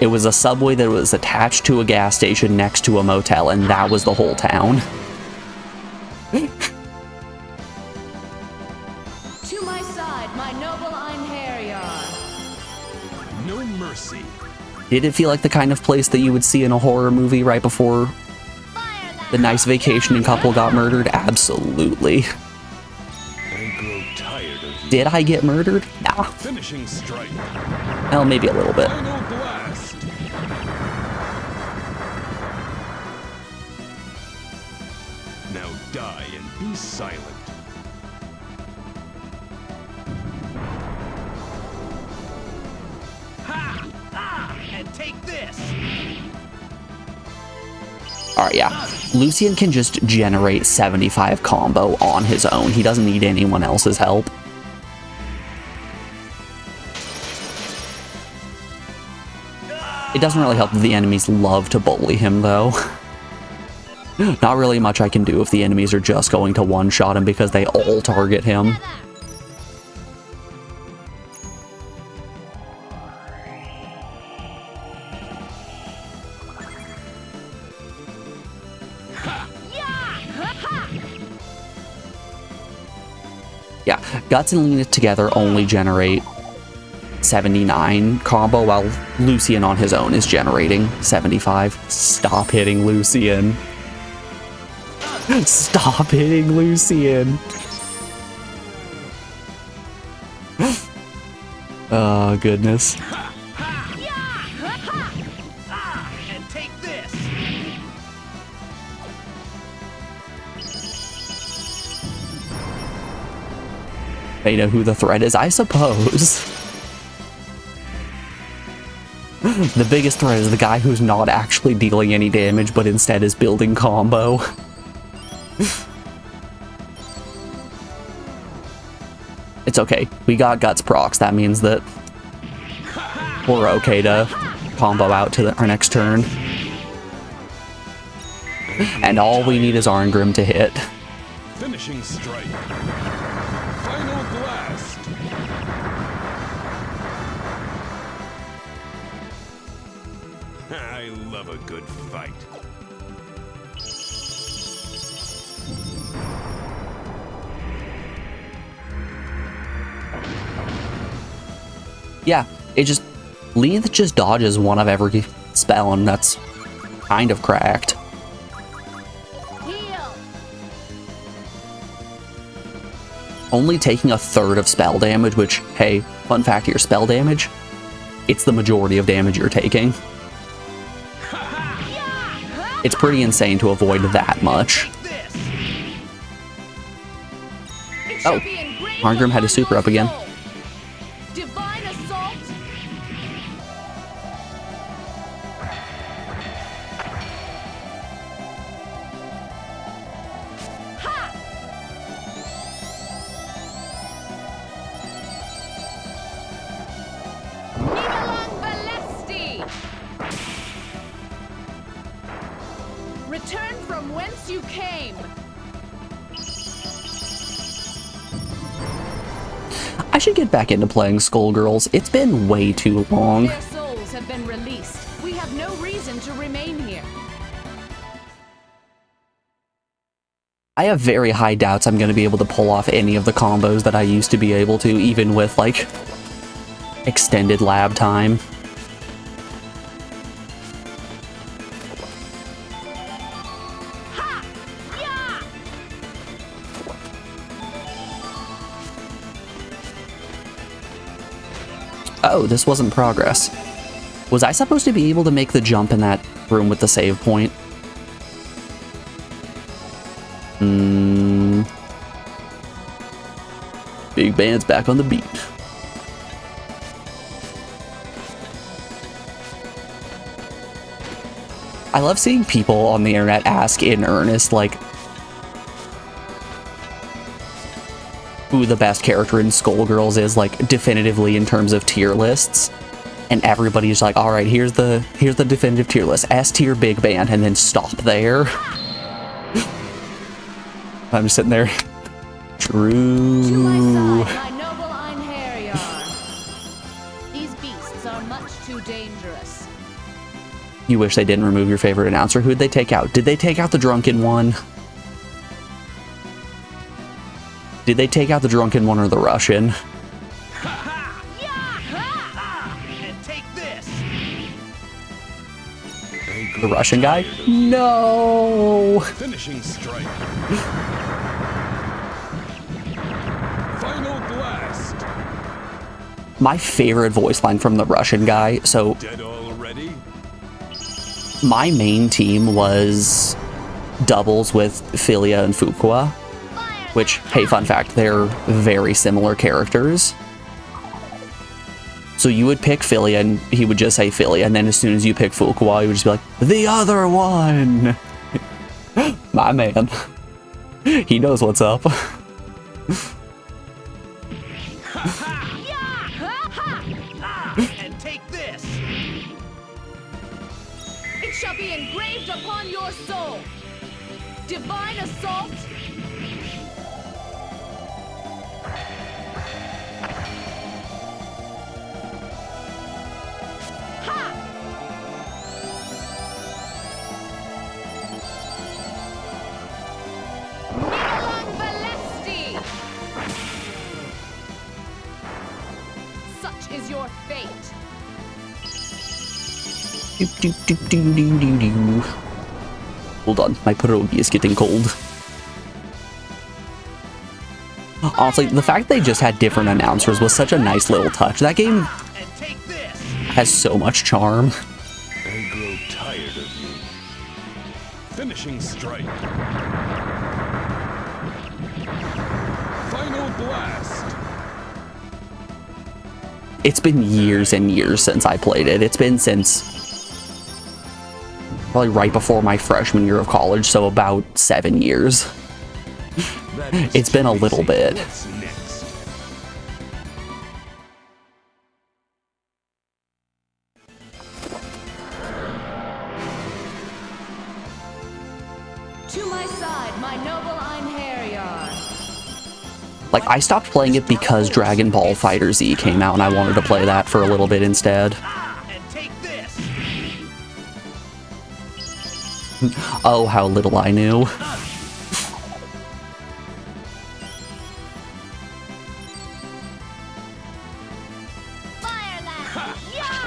Speaker 2: It was a Subway that was attached to a gas station next to a motel, and that was the whole town.
Speaker 3: To my side, my noble Einherjar.
Speaker 4: No mercy.
Speaker 2: Did it feel like the kind of place that you would see in a horror movie right before the nice vacationing couple got murdered? Absolutely.
Speaker 4: I grow tired of you.
Speaker 2: Did I get murdered? Nah.
Speaker 4: Finishing strike.
Speaker 2: Well, maybe a little bit.
Speaker 4: Final blast. Now die and be silent.
Speaker 5: Ha! Ah! And take this!
Speaker 2: Alright, yeah. Lucian can just generate 75 combo on his own. He doesn't need anyone else's help. It doesn't really help that the enemies love to bully him, though. Not really much I can do if the enemies are just going to one-shot him because they all target him. Yeah, Guts and Lena together only generate 79 combo, while Lucian on his own is generating 75. Stop hitting Lucian. Stop hitting Lucian. Oh, goodness.
Speaker 5: And take this!
Speaker 2: They know who the threat is, I suppose. The biggest threat is the guy who's not actually dealing any damage, but instead is building combo. It's okay. We got Guts procs. That means that we're okay to combo out to our next turn. And all we need is Arngrim to hit.
Speaker 4: Finishing strike. Final blast. I love a good fight.
Speaker 2: Yeah, it just... Leith just dodges one of every spell, and that's kind of cracked.
Speaker 3: Heal.
Speaker 2: Only taking a third of spell damage, which, hey, fun fact of your spell damage, it's the majority of damage you're taking. It's pretty insane to avoid that much. Oh, Arngrim had his super up again.
Speaker 3: Divine assault. Nidalang Balesti. Return from whence you came.
Speaker 2: I should get back into playing Skullgirls. It's been way too long.
Speaker 3: Their souls have been released. We have no reason to remain here.
Speaker 2: I have very high doubts I'm going to be able to pull off any of the combos that I used to be able to, even with, like, extended lab time. Oh, this wasn't progress. Was I supposed to be able to make the jump in that room with the save point? Big Band's back on the beat. I love seeing people on the internet ask in earnest, like, who the best character in Skullgirls is, like, definitively in terms of tier lists. And everybody's like, alright, here's the definitive tier list. S tier Big Band, and then stop there. I'm just sitting there.
Speaker 3: To my
Speaker 2: True.
Speaker 3: side, my noble Einherjar. These beasts are much too dangerous.
Speaker 2: You wish they didn't remove your favorite announcer. Who'd they take out? Did they take out the drunken one? Did they take out the drunken one or the Russian?
Speaker 5: And take this!
Speaker 2: The Russian guy? No!
Speaker 4: Finishing strike. Final blast.
Speaker 2: My favorite voice line from the Russian guy, so
Speaker 4: Dead already?
Speaker 2: my main team was doubles with Filia and Fuqua, which, hey, fun fact, they're very similar characters. So you would pick Filia and he would just say Filia, and then as soon as you pick Fuqua, he would just be like, the other one! My man. He knows what's up.
Speaker 5: And take this!
Speaker 3: It shall be engraved upon your soul. Divine assault. Nigalang Valesti. Such is your fate.
Speaker 2: Doop, doop, doop, doo, doo, doo, doo. Hold on, my pierogi is getting cold. Honestly, the fact they just had different announcers was such a nice little touch. That game
Speaker 5: And take this!
Speaker 2: has so much charm.
Speaker 4: I grow tired of you. Finishing strike. Final blast.
Speaker 2: It's been years and years since I played it. It's been since probably right before my freshman year of college, so about 7 years.
Speaker 4: That is
Speaker 2: It's been a
Speaker 4: too
Speaker 2: little
Speaker 4: easy.
Speaker 2: bit.
Speaker 4: What's next?
Speaker 3: To my side, my noble Einherjar.
Speaker 2: Like, I stopped playing it because Dragon Ball Fighter Z came out and I wanted to play that for a little bit instead.
Speaker 5: And take this!
Speaker 2: Oh, how little I knew.
Speaker 3: Fire last. Yeah.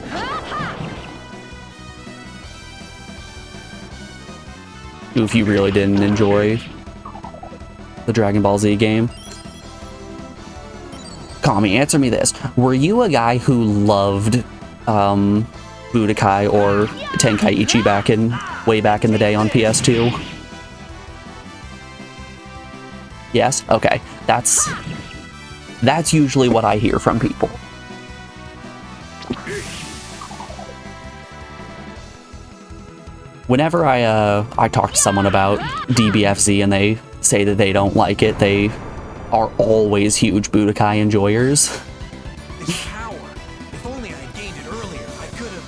Speaker 2: If you really didn't enjoy the Dragon Ball Z game. Kami, answer me this. Were you a guy who loved Budokai or Tenkaichi way back in the day on PS2? Yes? Okay. That's usually what I hear from people. Whenever I talk to someone about DBFZ and they say that they don't like it, they are always huge Budokai enjoyers.
Speaker 5: This power! If only I had gained it earlier, I could have...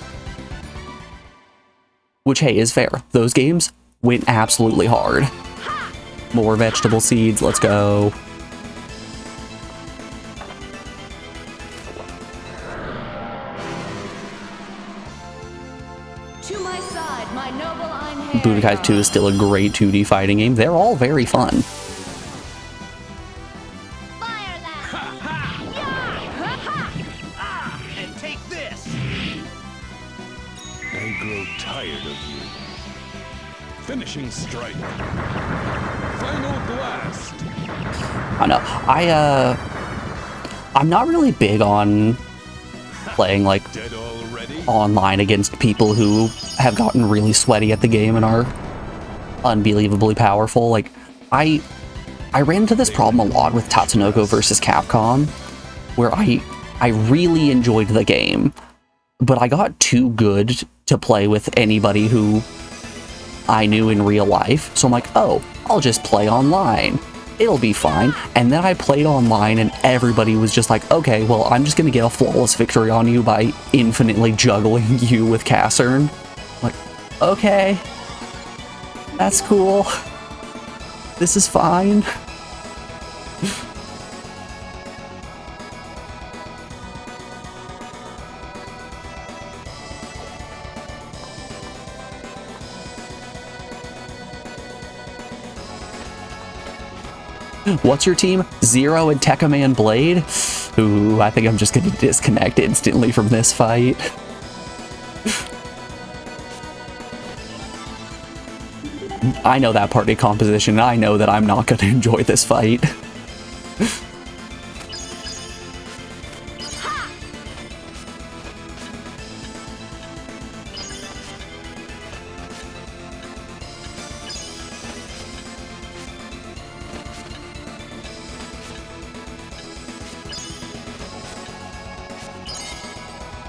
Speaker 2: Which, hey, is fair. Those games went absolutely hard. More vegetable seeds, let's go.
Speaker 3: To my side, my noble Einherjar.
Speaker 2: Budokai 2 is still a great 2D fighting game. They're all very fun.
Speaker 3: Fire last.
Speaker 5: And take this!
Speaker 4: I grow tired of you. Finishing strike. Final blast.
Speaker 2: I know. I'm not really big on playing like
Speaker 4: Dead already?
Speaker 2: online against people who have gotten really sweaty at the game and are unbelievably powerful. Like, I ran into this problem a lot with Tatsunoko versus Capcom, where I really enjoyed the game, but I got too good to play with anybody who I knew in real life. So I'm like, oh, I'll just play online. It'll be fine. And then I played online and everybody was just like, okay, well, I'm just gonna get a flawless victory on you by infinitely juggling you with Cassern. Like, okay, that's cool. This is fine. What's your team? Zero and Tekkaman Blade? Ooh, I think I'm just gonna disconnect instantly from this fight. I know that party composition. I know that I'm not going to enjoy this fight.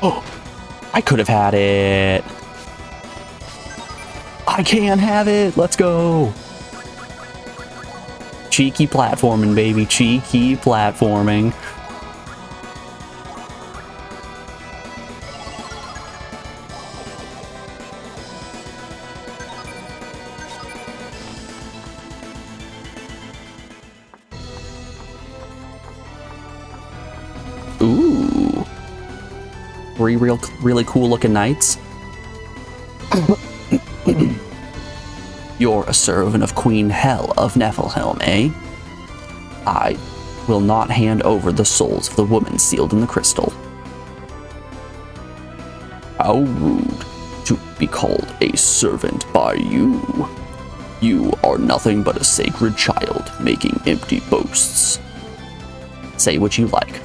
Speaker 2: Oh, I could have had it. I can have it. Let's go. Cheeky platforming, baby. Cheeky platforming. Ooh. Three really cool looking knights. You're a servant of Queen Hel of Niflheim, eh? I will not hand over the souls of the women sealed in the crystal. How rude to be called a servant by you. You are nothing but a sacred child making empty boasts. Say what you like.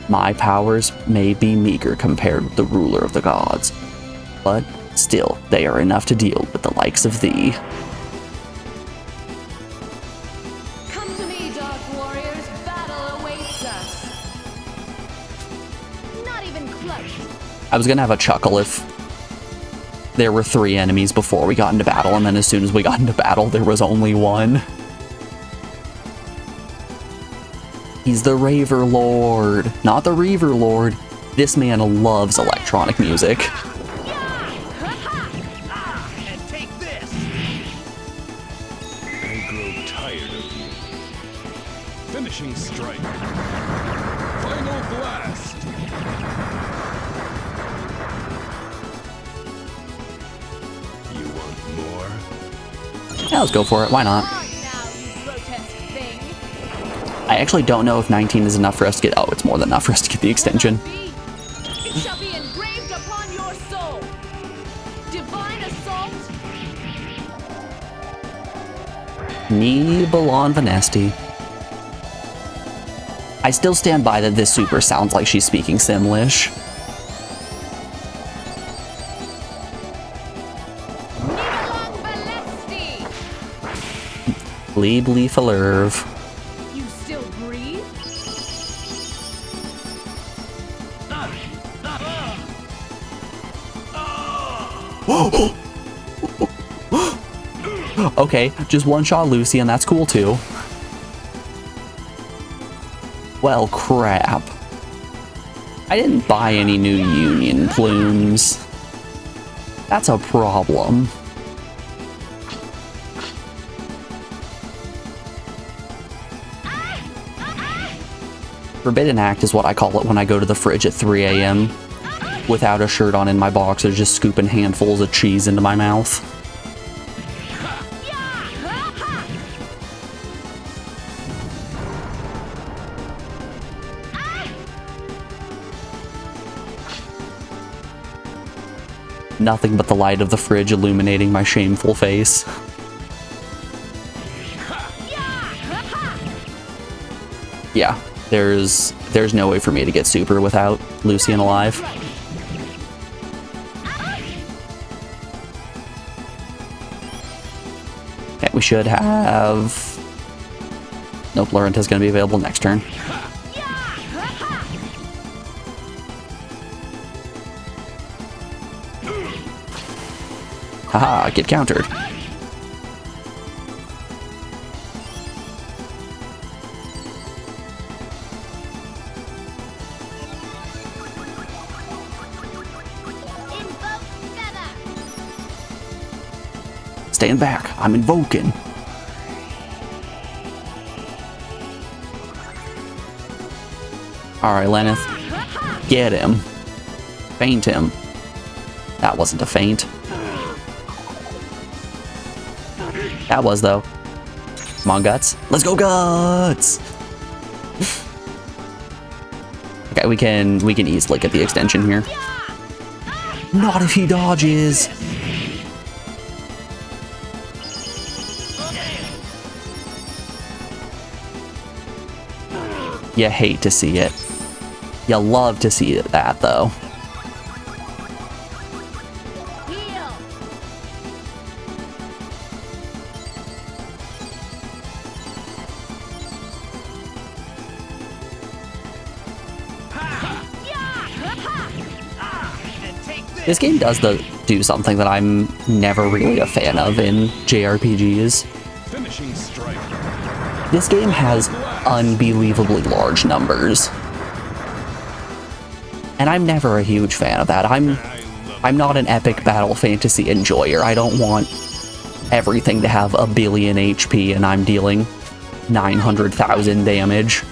Speaker 2: My powers may be meager compared with the ruler of the gods, but still they are enough to deal with the likes of thee.
Speaker 3: Come to me, Dark Warriors. Battle awaits us. Not even close.
Speaker 2: I was gonna have a chuckle if there were 3 enemies before we got into battle, and then as soon as we got into battle, there was only 1. He's the Raver Lord, not the Reaver Lord. This man loves electronic music.
Speaker 5: And take this.
Speaker 4: I grow tired of you. Finishing strike. Final blast. You want more?
Speaker 2: Yeah, let's go for it. Why not?
Speaker 3: On now, you grotesque thing.
Speaker 2: I actually don't know if 19 is enough for us to get... Oh, it's more than enough for us to get the extension.
Speaker 3: It shall be engraved upon your soul. Divine assault.
Speaker 2: Nibelon Vanesti. I still stand by that this super sounds like she's speaking Simlish.
Speaker 3: Nibelung Valesti.
Speaker 2: Liebly Verlerv.
Speaker 3: You still breathe?
Speaker 2: Okay, just one-shot Lucy, and that's cool too. Well, crap. I didn't buy any new Union plumes. That's a problem. Forbidden Act is what I call it when I go to the fridge at 3 a.m. without a shirt on in my boxers, just scooping handfuls of cheese into my mouth. Nothing but the light of the fridge illuminating my shameful face. Yeah, there's no way for me to get super without Lucian alive. Okay, we should have... Nope, Laurenta's gonna be available next turn. Haha, get countered. Stand back, I'm invoking. Alright, Lenneth. Get him. Feint him. That wasn't a feint. That was, though. Come on, Guts. Let's go, Guts! Okay, we can easily get the extension here. Not if he dodges! You hate to see it. You love to see that, though.
Speaker 3: Heal.
Speaker 2: This game does do something that I'm never really a fan of in JRPGs.
Speaker 4: Finishing strike.
Speaker 2: This game has unbelievably large numbers. And I'm never a huge fan of that. I'm not an epic battle fantasy enjoyer. I don't want everything to have a billion HP and I'm dealing 900,000 damage.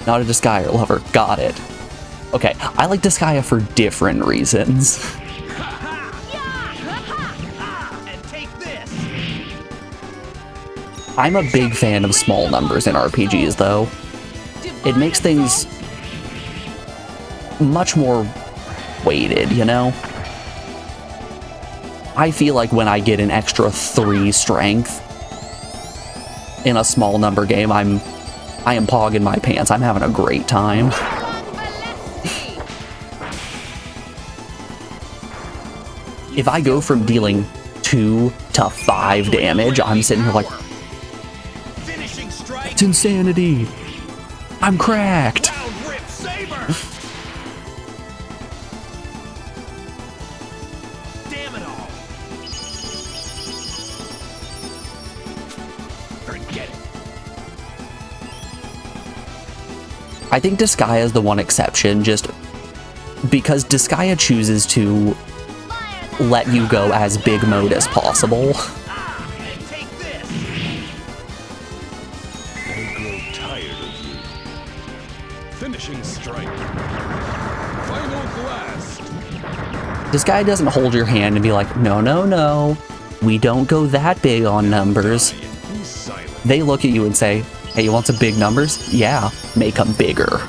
Speaker 2: Not a Disgaea lover. Got it. Okay, I like Disgaea for different reasons.
Speaker 5: And take this.
Speaker 2: I'm a big fan of small numbers in RPGs, though. It makes things much more weighted, you know? I feel like when I get an extra 3 strength in a small number game, I am pogging my pants. I'm having a great time. If I go from dealing 2 to 5 damage, I'm sitting here like,
Speaker 5: Finishing strike.
Speaker 2: it's insanity. I'm cracked.
Speaker 5: Round rip saber. Damn it all. Forget it.
Speaker 2: I think Disgaea is the one exception, just because Disgaea chooses to let you go as big mode as possible.
Speaker 5: And take this.
Speaker 4: I grow tired of you. Finishing strike. Final blast.
Speaker 2: Disgaea doesn't hold your hand and be like, no, no, no, we don't go that big on numbers.
Speaker 4: Be silent.
Speaker 2: They look at you and say, hey, you want some big numbers? Yeah, make them bigger.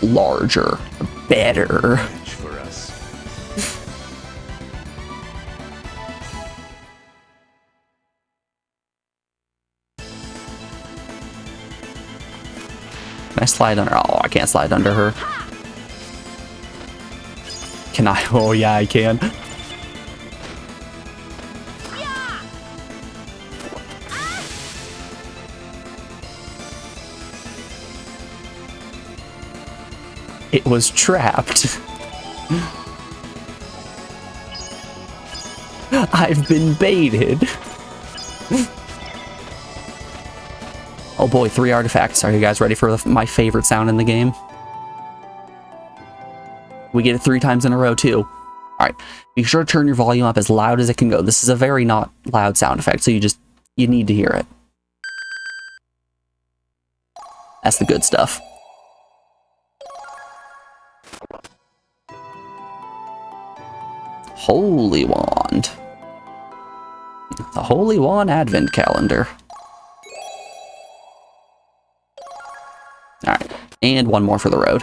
Speaker 2: Larger. Better.
Speaker 4: Match for us.
Speaker 2: Can I slide under? Oh, I can't slide under her. Can I? Oh, yeah, I can. It was trapped. I've been baited. Oh boy, 3 artifacts. Are you guys ready for my favorite sound in the game? We get it 3 times in a row too. Alright, be sure to turn your volume up as loud as it can go. This is a very not loud sound effect, so you need to hear it. That's the good stuff. Holy Wand. The Holy Wand Advent Calendar. Alright, and one more for the road.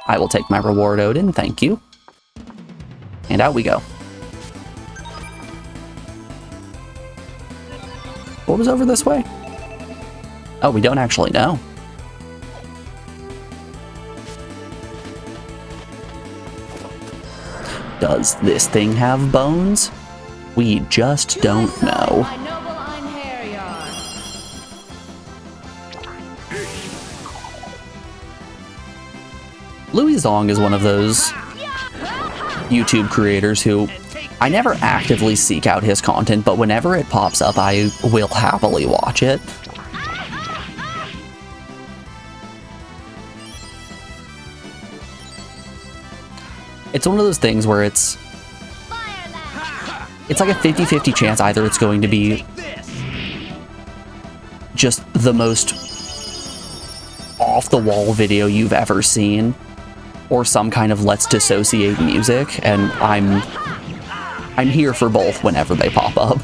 Speaker 2: I will take my reward, Odin, thank you. And out we go. What was over this way? Oh, we don't actually know. Does this thing have bones? We just don't know.
Speaker 3: My noble Einherjar.
Speaker 2: Louis Zong is one of those YouTube creators who I never actively seek out his content, but whenever it pops up, I will happily watch it. It's one of those things where it's like a 50-50 chance either it's going to be just the most off-the-wall video you've ever seen, or some kind of let's dissociate music, and I'm here for both whenever they pop up.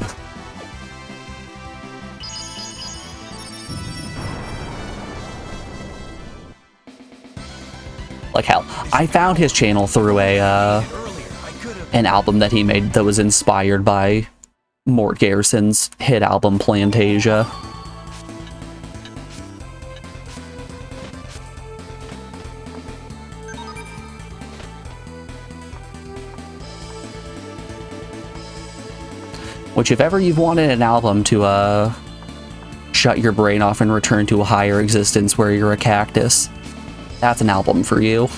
Speaker 2: Like hell. I found his channel through a an album that he made that was inspired by Mort Garrison's hit album Plantasia. Which, if ever you've wanted an album to shut your brain off and return to a higher existence where you're a cactus, that's an album for you.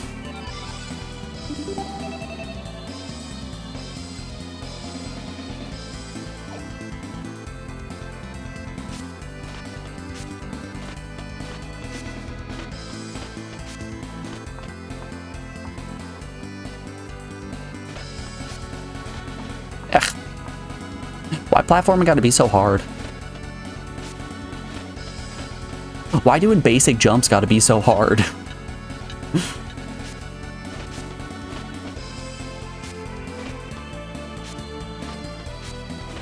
Speaker 2: Ugh. Why platforming gotta be so hard? Why doing basic jumps gotta be so hard?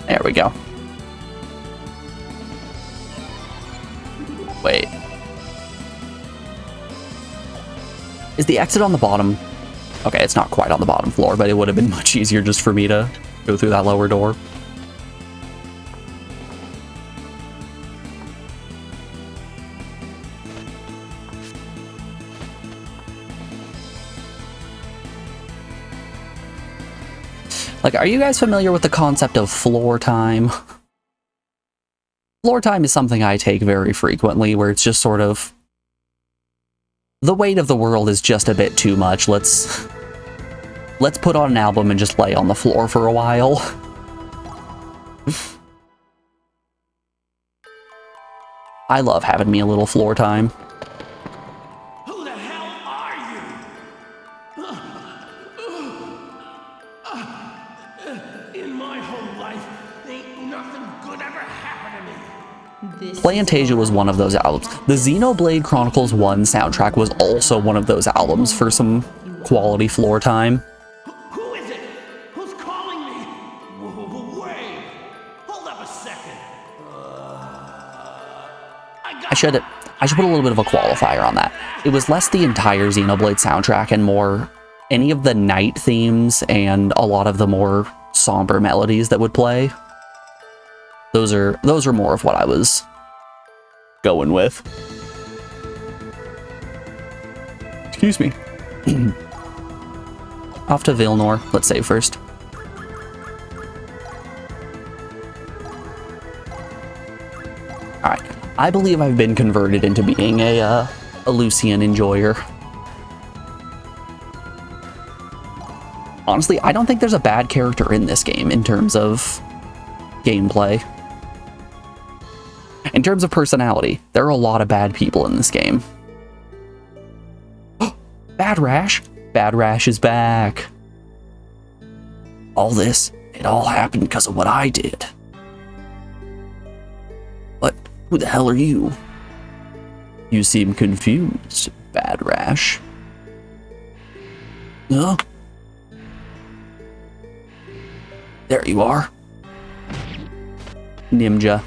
Speaker 2: There we go. Wait. Is the exit on the bottom? Okay, it's not quite on the bottom floor, but it would have been much easier just for me to go through that lower door. Like, are you guys familiar with the concept of floor time? Floor time is something I take very frequently, where it's just sort of... the weight of the world is just a bit too much. Let's put on an album and just lay on the floor for a while. I love having me a little floor time.
Speaker 5: Who the hell are you? In my whole life, ain't nothing good ever happened to me.
Speaker 2: Plantasia was one of those albums. The Xenoblade Chronicles 1 soundtrack was also one of those albums for some quality floor time.
Speaker 5: Who is it? Who's calling me? Wait. Hold up a second.
Speaker 2: I should put a little bit of a qualifier on that. It was less the entire Xenoblade soundtrack and more any of the night themes and a lot of the more somber melodies that would play. Those are more of what I was going with. Excuse me. Off to Vilnor. Let's save first. Alright. I believe I've been converted into being a Lucian enjoyer. Honestly, I don't think there's a bad character in this game in terms of gameplay. In terms of personality, there are a lot of bad people in this game. Bad Rash? Bad Rash is back. All this, it all happened because of what I did. But who the hell are you? You seem confused, Bad Rash. Huh? There you are. Ninja.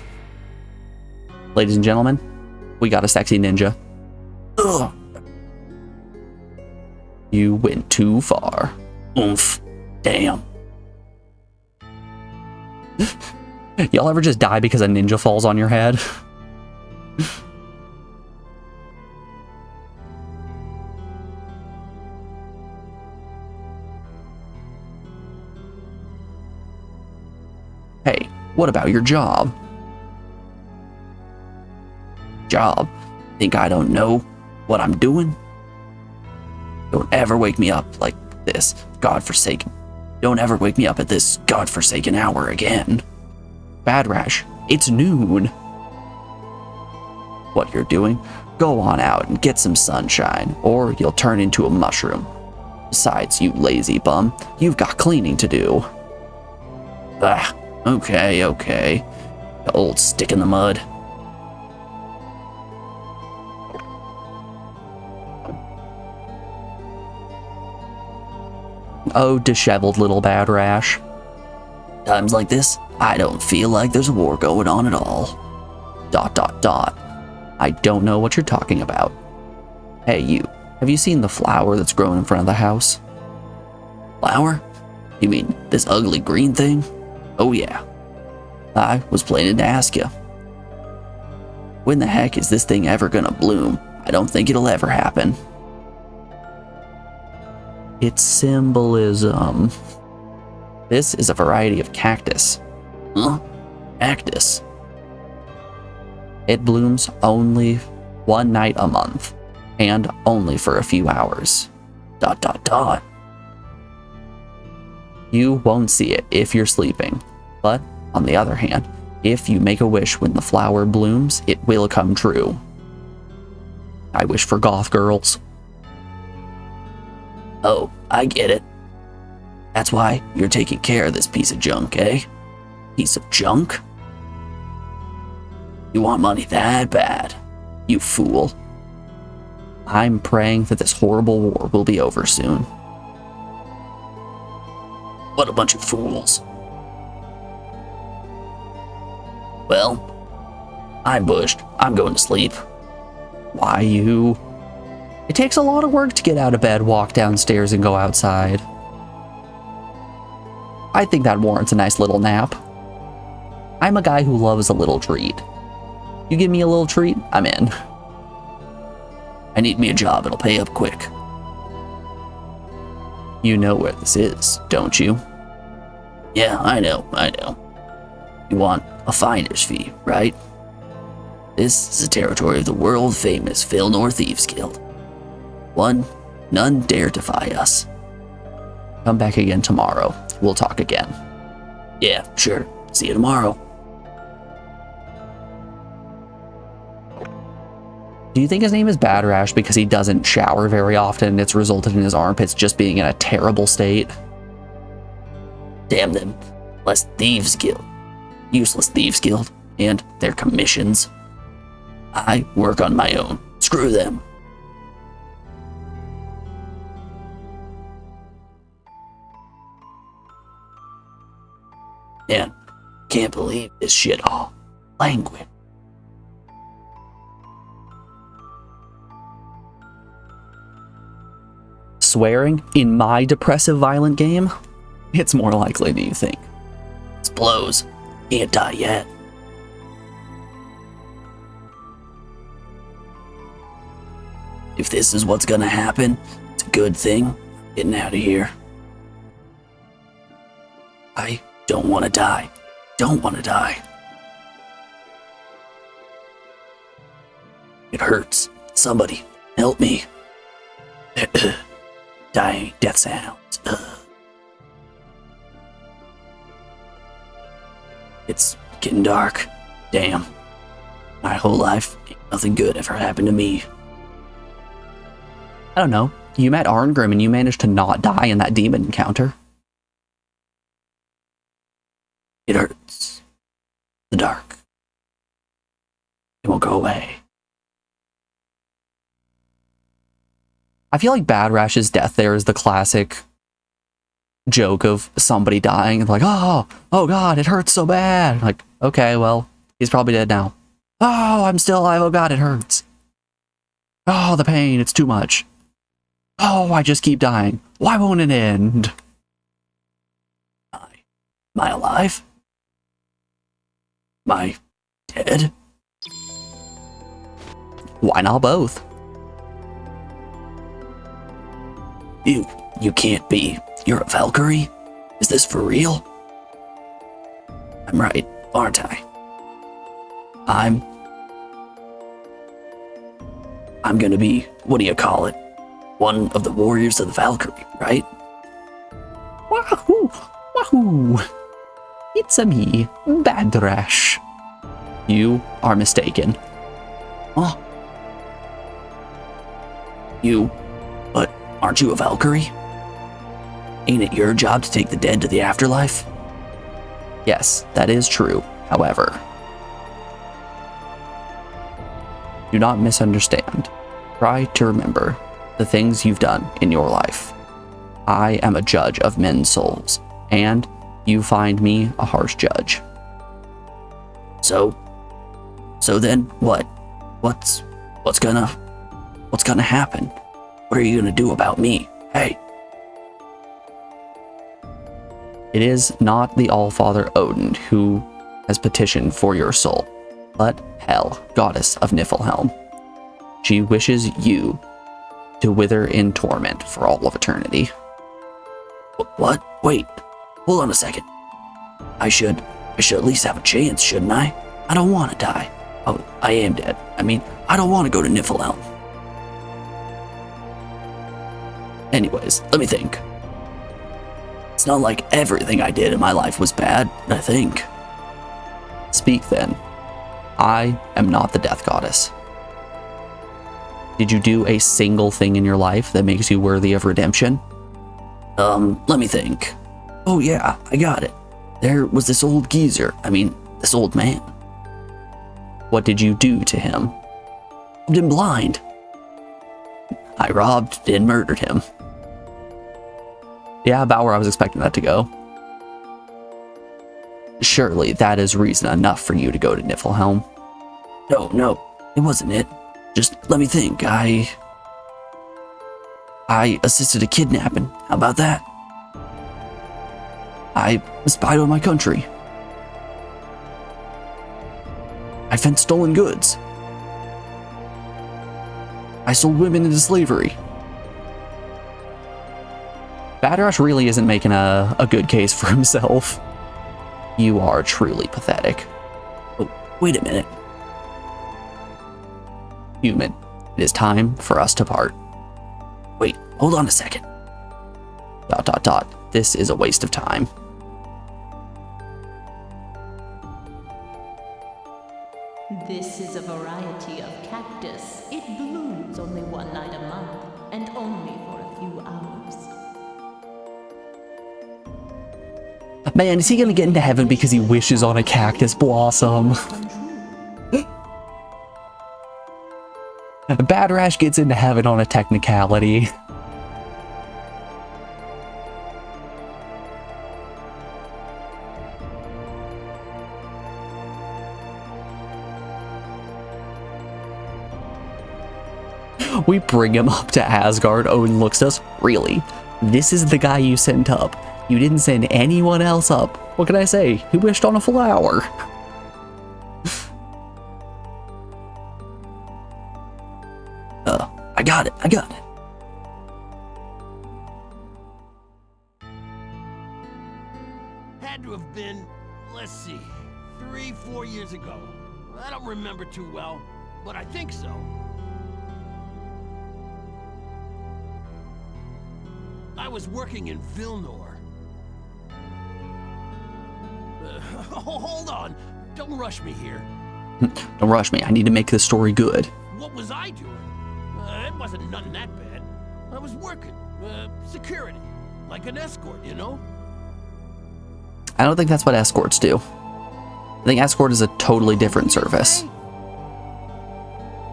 Speaker 2: Ladies and gentlemen, we got a sexy ninja. Ugh. You went too far. Oomph. Damn. Y'all ever just die because a ninja falls on your head? Hey, what about your job? Job? Think I don't know what I'm doing? Don't ever wake me up like this, godforsaken. Don't ever wake me up at this godforsaken hour again. Bad Rash, it's noon. What you're doing? Go on out and get some sunshine, or you'll turn into a mushroom. Besides, you lazy bum, you've got cleaning to do. Ah, okay. The old stick in the mud. Oh, disheveled little Bad Rash. Times like this, I don't feel like there's a war going on at all. ... I don't know what you're talking about. Hey, you. Have you seen the flower that's grown in front of the house? Flower? You mean this ugly green thing? Oh yeah. I was planning to ask you. When the heck is this thing ever gonna bloom? I don't think it'll ever happen. It's symbolism. This is a variety of cactus. Huh? Cactus. It blooms only one night a month, and only for a few hours. ... You won't see it if you're sleeping, but on the other hand, if you make a wish when the flower blooms, it will come true. I wish for goth girls. Oh, I get it. That's why you're taking care of this piece of junk, eh? Piece of junk? You want money that bad, you fool. I'm praying that this horrible war will be over soon. What a bunch of fools. Well, I'm bushed. I'm going to sleep. Why you? It takes a lot of work to get out of bed, walk downstairs, and go outside. I think that warrants a nice little nap. I'm a guy who loves a little treat. You give me a little treat, I'm in. I need me a job, it'll pay up quick. You know where this is, don't you? Yeah, I know. You want a finder's fee, right? This is the territory of the world-famous Failnor Thieves Guild. None dare defy us. Come back again tomorrow. We'll talk again. Yeah, sure. See you tomorrow. Do you think his name is Bad Rash because he doesn't shower very often and it's resulted in his armpits just being in a terrible state? Damn them. Less Thieves Guild. Useless Thieves Guild. And their commissions. I work on my own. Screw them. Man, can't believe this shit all. Language. Swearing in my depressive violent game? It's more likely than you think. This blows. Can't die yet. If this is what's gonna happen, it's a good thing. Getting out of here. I don't want to die. Don't want to die. It hurts. Somebody, help me. Dying death sounds. It's getting dark. Damn. My whole life, nothing good ever happened to me. I don't know. You met Arngrim and you managed to not die in that demon encounter. It hurts. The dark. It won't go away. I feel like Bad Rash's death there is the classic joke of somebody dying and like, oh god, it hurts so bad. Like, okay, well, he's probably dead now. Oh, I'm still alive. Oh god, it hurts. Oh, the pain, it's too much. Oh, I just keep dying. Why won't it end? Am I alive? Am I dead? Why not both? You can't be. You're a Valkyrie? Is this for real? I'm right, aren't I? I'm gonna be, what do you call it? One of the warriors of the Valkyrie, right? Wahoo! Wahoo! It's a me, Bad Rash. You are mistaken. Huh? But aren't you a Valkyrie? Ain't it your job to take the dead to the afterlife? Yes, that is true. However, do not misunderstand. Try to remember the things you've done in your life. I am a judge of men's souls, and you find me a harsh judge. So then what? What's gonna happen? What are you gonna do about me? Hey. It is not the Allfather Odin who has petitioned for your soul, but Hel, goddess of Niflheim. She wishes you to wither in torment for all of eternity. What? Wait. Hold on a second. I should at least have a chance, shouldn't I? I don't want to die. Oh, I am dead. I mean, I don't want to go to Niflheim. Anyways, let me think. It's not like everything I did in my life was bad, I think. Speak then. I am not the death goddess. Did you do a single thing in your life that makes you worthy of redemption? Let me think. Oh yeah, I got it. There was this old geezer. I mean, this old man. What did you do to him? Robbed him blind. I robbed and murdered him. Yeah, about where I was expecting that to go. Surely that is reason enough for you to go to Niflheim. No, it wasn't it. Just let me think. I assisted a kidnapping. How about that? I spied on my country. I fenced stolen goods. I sold women into slavery. Badrash really isn't making a good case for himself. You are truly pathetic. Oh, wait a minute. Human, it is time for us to part. Wait, hold on a second. ... This is a waste of time.
Speaker 6: This is a variety of cactus. It blooms only one night a month, and only for a few hours.
Speaker 2: Man, is he gonna get into heaven because he wishes on a cactus blossom? Badrash gets into heaven on a technicality. We bring him up to Asgard. Odin looks at us. Really? This is the guy you sent up. You didn't send anyone else up. What can I say? He wished on a flower. I got it.
Speaker 5: Had to have been, let's see, 3-4 years ago. I don't remember too well, but I think so. I was working in Vilnor. Hold on. Don't rush me here.
Speaker 2: Don't rush me. I need to make this story good.
Speaker 5: What was I doing? It wasn't nothing that bad. I was working. Security. Like an escort, you know?
Speaker 2: I don't think that's what escorts do. I think escort is a totally different service.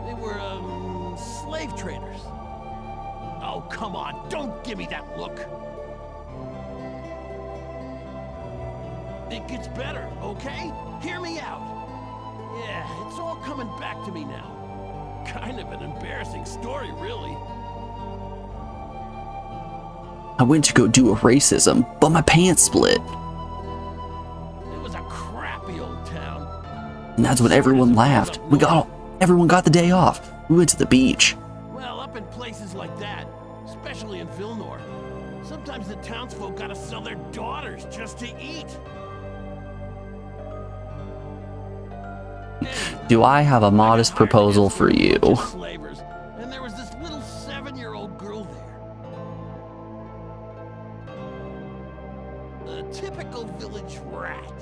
Speaker 5: They were, slave traders. Oh, come on. Don't give me that look. It gets better, okay? Hear me out. Yeah, it's all coming back to me now. Kind of an embarrassing story, really.
Speaker 2: I went to go do a racism, but my pants split.
Speaker 5: It was a crappy old town.
Speaker 2: And that's when everyone laughed. Everyone got the day off. We went to the beach.
Speaker 5: Well, up in places like that, especially in Vilnor, sometimes the townsfolk gotta sell their daughters just to eat.
Speaker 2: Do I have a modest proposal for you?
Speaker 5: Slavers, and there was this little 7-year-old girl there. A typical village rat,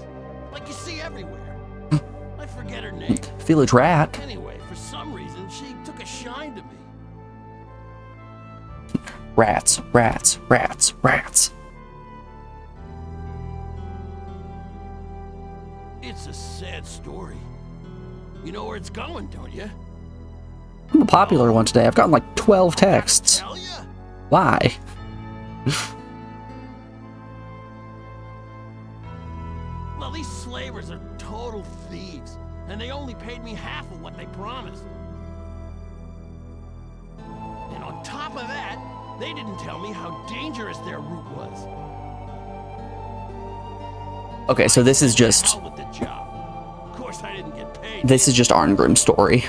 Speaker 5: like you see everywhere. I forget her name.
Speaker 2: Village rat?
Speaker 5: Anyway, for some reason, she took a shine to me.
Speaker 2: Rats, rats, rats, rats.
Speaker 5: It's a sad story. You know where it's going, don't you?
Speaker 2: I'm a popular one today. I've gotten like 12 texts.
Speaker 5: Tell ya?
Speaker 2: Why?
Speaker 5: Well, these slavers are total thieves, and they only paid me half of what they promised. And on on top of that, they didn't tell me how dangerous their route was.
Speaker 2: Okay, so this is just...
Speaker 5: Hell with the job. Of course, I didn't get paid.
Speaker 2: This is just Arngrim's story.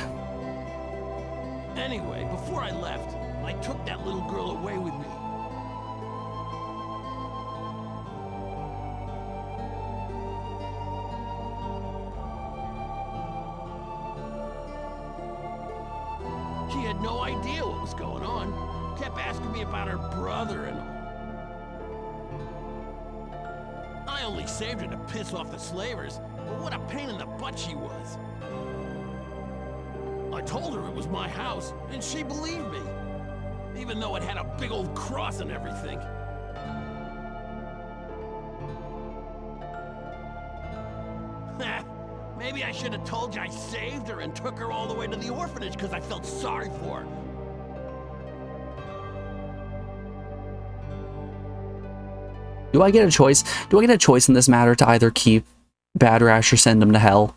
Speaker 5: Anyway, before I left, I took that little girl away with me. She had no idea what was going on. Kept asking me about her brother and all. I only saved her to piss off the slavers, but what a pain in the butt she was. I told her it was my house, and she believed me. Even though it had a big old cross and everything. Maybe I should have told you I saved her and took her all the way to the orphanage because I felt sorry for her.
Speaker 2: Do I get a choice? Do I get a choice in this matter to either keep Bad Rash or send him to hell?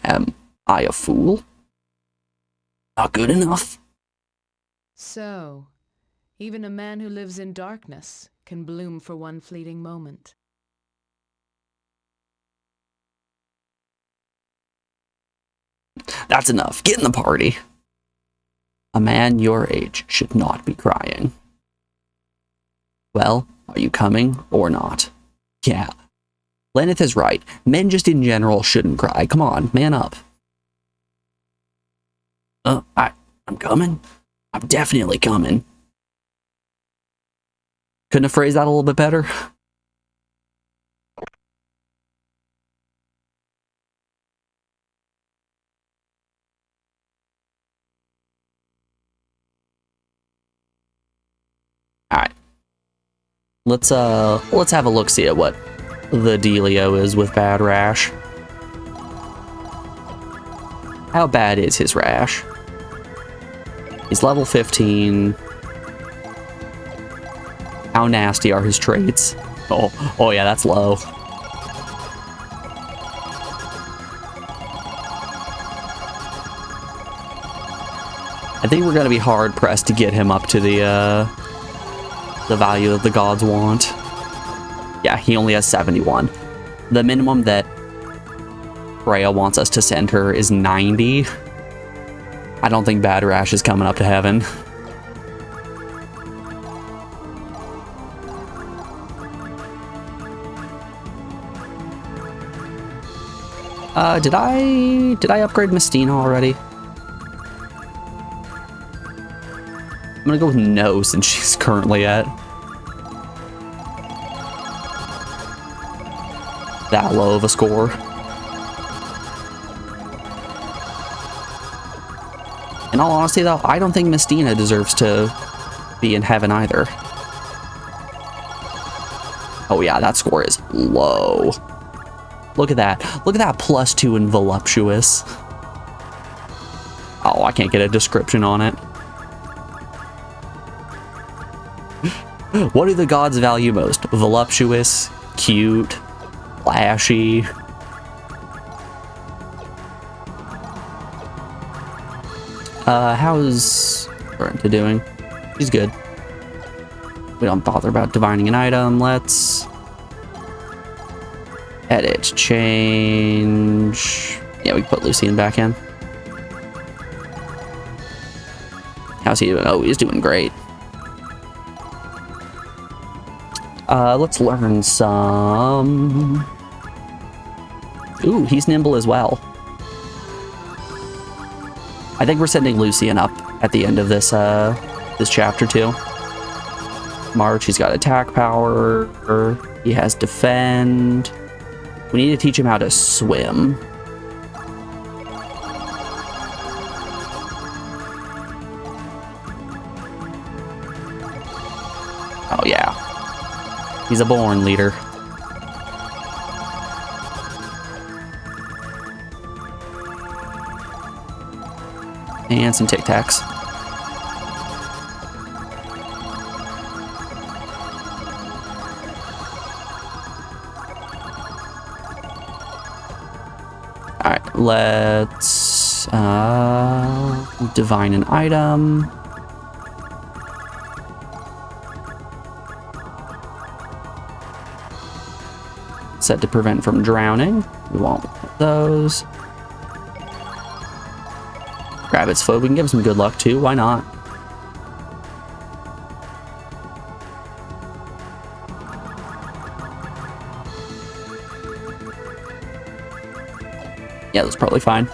Speaker 2: Am I a fool? Not good enough?
Speaker 3: So, even a man who lives in darkness can bloom for one fleeting moment.
Speaker 2: That's enough. Get in the party. A man your age should not be crying. Well, are you coming or not? Yeah. Lenneth is right. Men just in general shouldn't cry. Come on, man up. I'm coming. I'm definitely coming. Couldn't have phrased that a little bit better? Alright. Let's have a look-see at what the dealio is with Bad Rash. How bad is his rash? He's level 15. How nasty are his traits? Oh yeah, that's low. I think we're gonna be hard pressed to get him up to the value that the gods want. Yeah, he only has 71. The minimum that Freya wants us to send her is 90. I don't think Bad Rash is coming up to heaven. Did I upgrade Mystina already? I'm gonna go with no, since she's currently at that low of a score. In all honesty, though, I don't think Mystina deserves to be in heaven either. Oh yeah, that score is low. Look at that. Look at that +2 in voluptuous. Oh, I can't get a description on it. What do the gods value most? Voluptuous, cute, flashy. How's Brenta doing? She's good. We don't bother about divining an item. Let's edit, change. Yeah, we can put Lucien back in. How's he doing? Oh, he's doing great. Let's learn some... Ooh, he's nimble as well. I think we're sending Lucien up at the end of this, this chapter too. March, he's got attack power. He has defend. We need to teach him how to swim. Oh yeah. He's a born leader. And some Tic Tacs. Alright, let's Divine an item. Set to prevent from drowning. We want those. Grab its foot. We can give him some good luck too. Why not? Yeah, that's probably fine.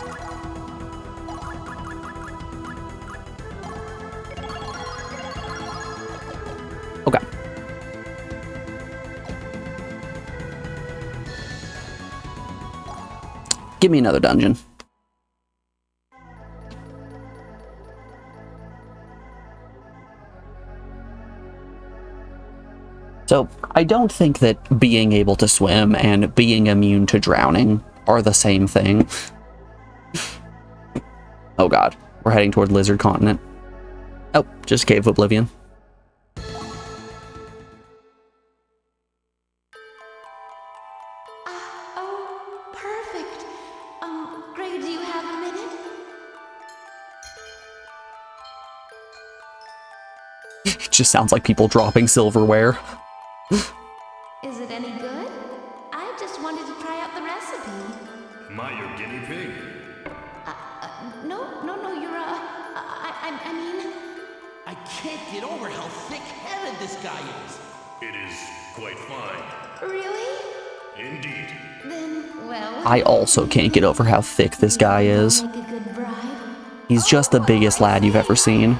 Speaker 2: Okay. Give me another dungeon. So, I don't think that being able to swim and being immune to drowning are the same thing. Oh god, we're heading toward Lizard Continent. Oh, just Cave of Oblivion.
Speaker 6: Oh, perfect. Gray, do you have a minute?
Speaker 2: It just sounds like people dropping silverware.
Speaker 6: Is it any good? I just wanted to try out the recipe.
Speaker 4: Am I your guinea pig?
Speaker 6: No, you're, I mean...
Speaker 5: I can't get over how thick-headed this guy is.
Speaker 4: It is quite fine.
Speaker 6: Really?
Speaker 4: Indeed.
Speaker 6: Then, well...
Speaker 2: I also can't get over how thick this guy is.
Speaker 6: Make a good bride.
Speaker 2: He's just the biggest lad you've ever seen.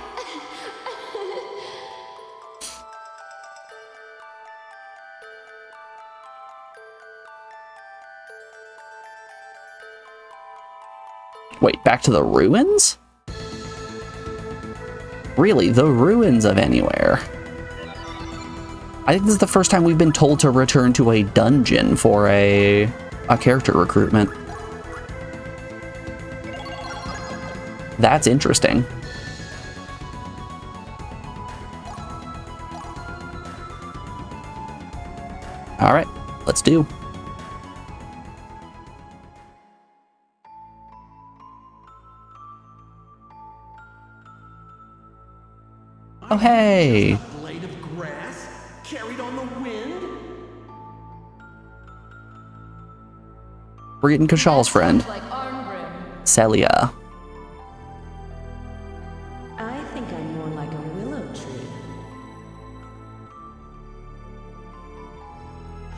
Speaker 2: Wait, back to the ruins? Really, the ruins of anywhere. I think this is the first time we've been told to return to a dungeon for a character recruitment. That's interesting. All right, let's do. Oh, hey.
Speaker 5: A blade of grass carried on the wind.
Speaker 2: We're getting Kashal's friend,
Speaker 3: Like Arngrim.
Speaker 2: Celia.
Speaker 6: I think I'm more like a willow tree.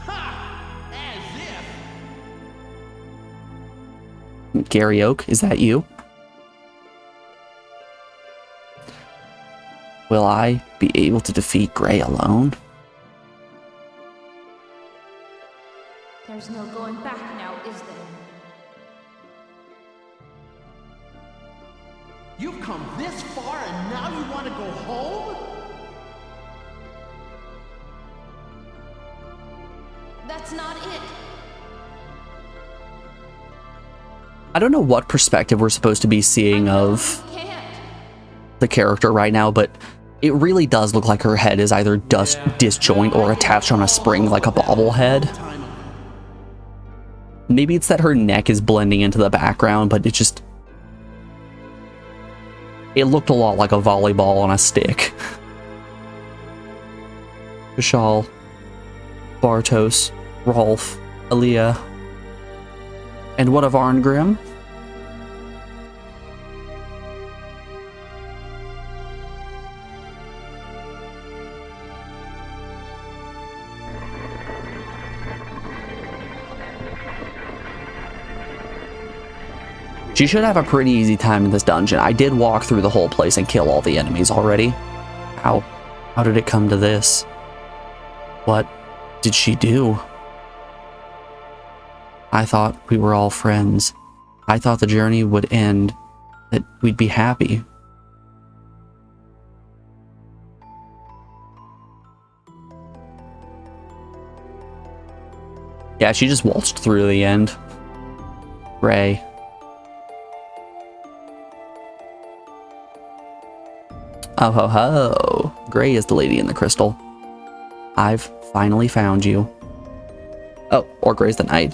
Speaker 5: Ha! As if.
Speaker 2: Gary Oak, is that you? Will I be able to defeat Gray alone?
Speaker 3: There's no going back now, is there?
Speaker 5: You've come this far and now you want to go home?
Speaker 3: That's not it.
Speaker 2: I don't know what perspective we're supposed to be seeing of
Speaker 3: You can't.
Speaker 2: the character right now, but it really does look like her head is either disjoint or attached on a spring like a bobblehead. Maybe it's that her neck is blending into the background, but it looked a lot like a volleyball on a stick. Vishal, Bartos, Rolf, Aaliyah, and what of Arngrim? She should have a pretty easy time in this dungeon. I did walk through the whole place and kill all the enemies already. How did it come to this? What did she do? I thought we were all friends. I thought the journey would end, that we'd be happy. Yeah, she just waltzed through to the end. Ray. Oh ho ho! Gray is the lady in the crystal. I've finally found you. Oh, or Gray's the knight.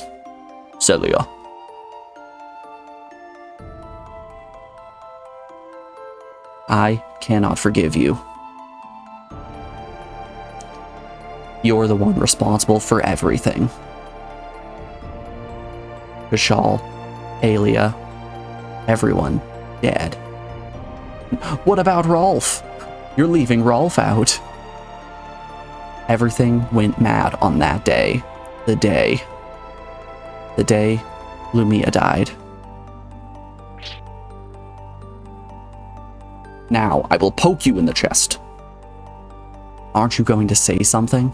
Speaker 2: Celia. I cannot forgive you. You're the one responsible for everything. Vishal, Alia, everyone dead. What about Rolf? You're leaving Rolf out. Everything went mad on that day. The day Lumia died. Now, I will poke you in the chest. Aren't you going to say something?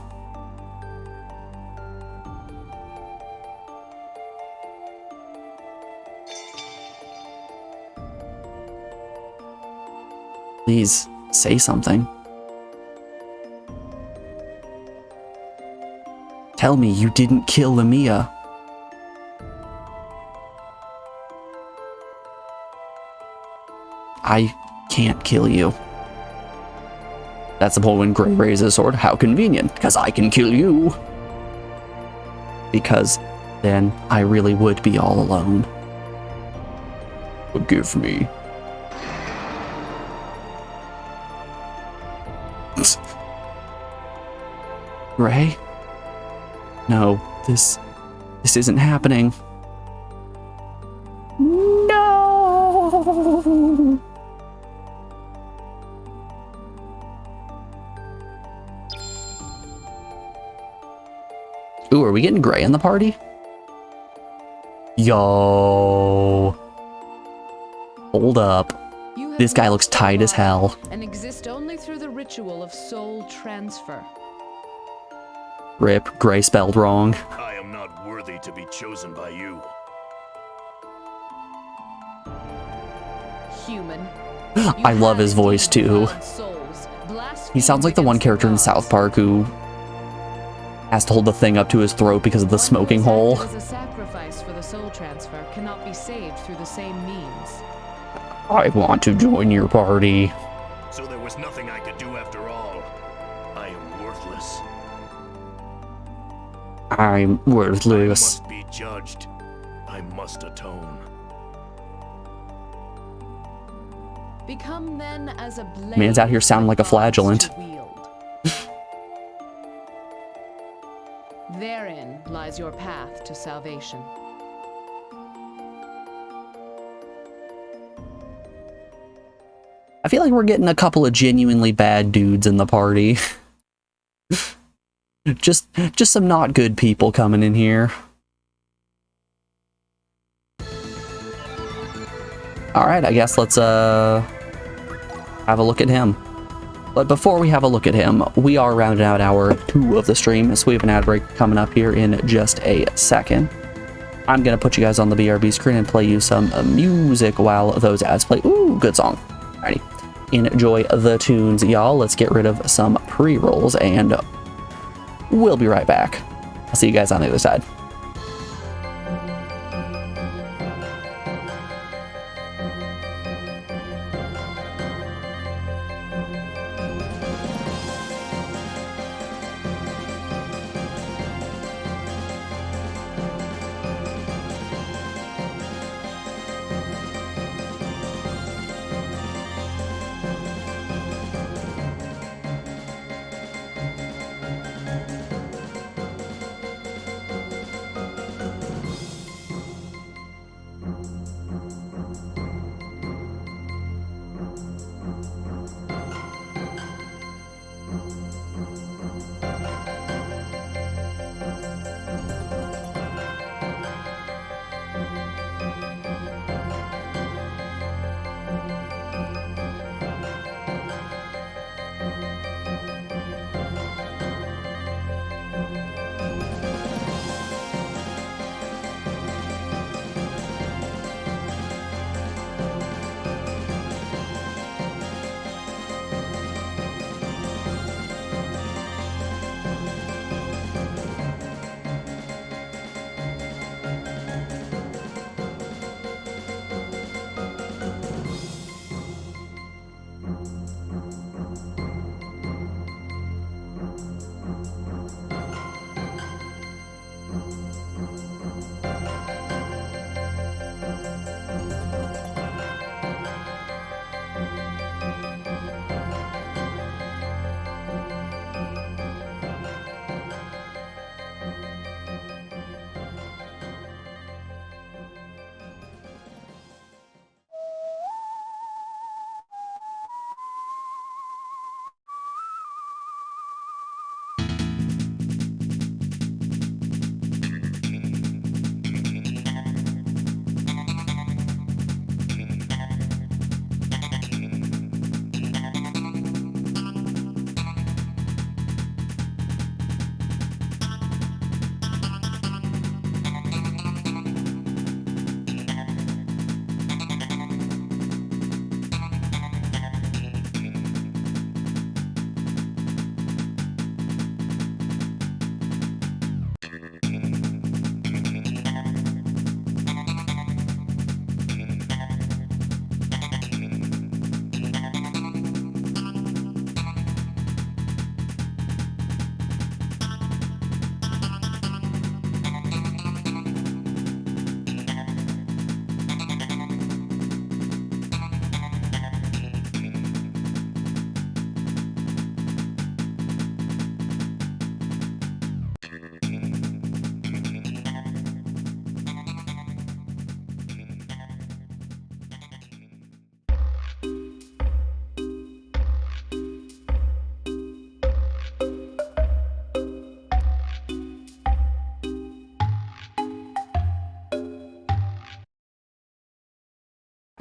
Speaker 2: Please, say something. Tell me you didn't kill Lumia. I can't kill you. That's the point when Gray raises his sword. How convenient, because I can kill you. Because then I really would be all alone. Forgive me. Gray? No, this isn't happening. No! Ooh, are we getting Gray in the party? Yo. Hold up. This guy looks tight as hell.
Speaker 3: And exist only through the ritual of soul transfer.
Speaker 2: Rip, Gray spelled wrong.
Speaker 4: I am not worthy to be chosen by you.
Speaker 3: Human.
Speaker 2: I love his voice too. He sounds like the one character in South Park who has to hold the thing up to his throat because of the smoking hole.
Speaker 3: As a sacrifice for the soul transfer cannot be saved through the same means.
Speaker 2: I want to join your party.
Speaker 4: So there was nothing I could do after all. I am worthless.
Speaker 2: I'm
Speaker 4: I
Speaker 2: worthless.
Speaker 4: must be judged. I must atone.
Speaker 3: Become then as a blade.
Speaker 2: Man's out here sounding like a flagellant.
Speaker 3: to wield. Therein lies your path to salvation.
Speaker 2: I feel like we're getting a couple of genuinely bad dudes in the party. just some not good people coming in here. Alright, I guess let's have a look at him. But before we have a look at him, we are rounding out hour 2 of the stream, so we have an ad break coming up here in just a second. I'm gonna put you guys on the BRB screen and play you some music while those ads play. Ooh, good song. Alrighty. Enjoy the tunes, y'all. Let's get rid of some pre-rolls, and we'll be right back. I'll see you guys on the other side.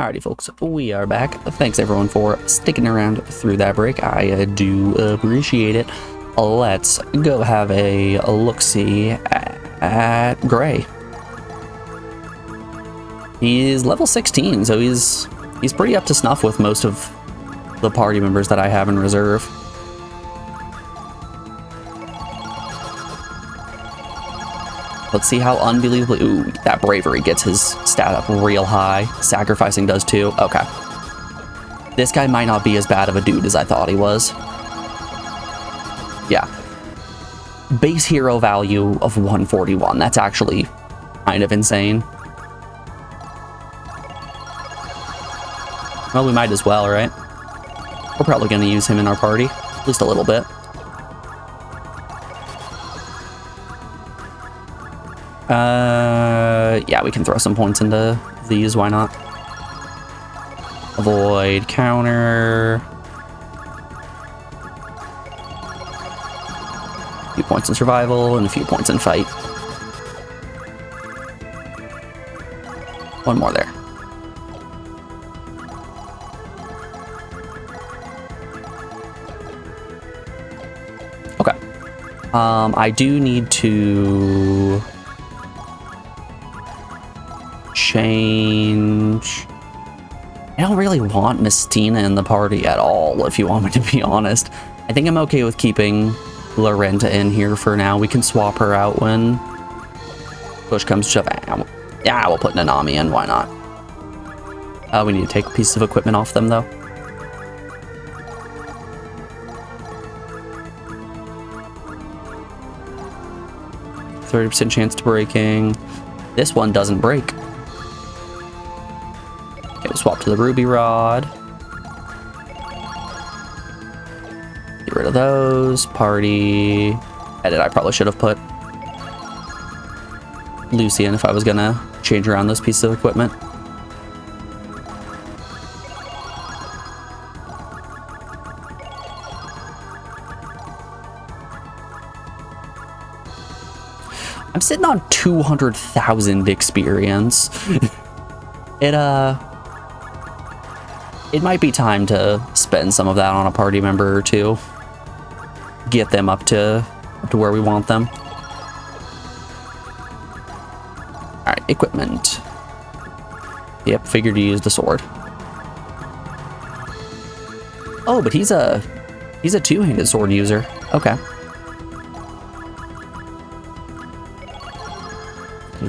Speaker 2: Alrighty, folks, we are back. Thanks everyone for sticking around through that break. I do appreciate it. Let's go have a look-see at Gray. He's level 16, so he's pretty up to snuff with most of the party members that I have in reserve. Let's see how unbelievably... Ooh, that bravery gets his stat up real high. Sacrificing does too. Okay. This guy might not be as bad of a dude as I thought he was. Yeah. Base hero value of 141. That's actually kind of insane. Well, we might as well, right? We're probably going to use him in our party. At least a little bit. Yeah, we can throw some points into these, why not? Avoid counter. A few points in survival and a few points in fight. One more there. Okay. I do need to change. I don't really want Miss Tina in the party at all, if you want me to be honest. I think I'm okay with keeping Lorenta in here for now. We can swap her out when push comes to shove. Yeah, we'll put Nanami in, why not? We need to take a piece of equipment off them, though. %30 chance to breaking. This one doesn't break. Okay, we'll swap to the Ruby Rod. Get rid of those. Party. Edit, I probably should have put Lucy in if I was gonna change around those pieces of equipment. I'm sitting on 200,000 experience. It might be time to spend some of that on a party member or two. Get them up to where we want them. Alright, equipment. Yep, figured he used a sword. Oh, but he's a two-handed sword user. Okay.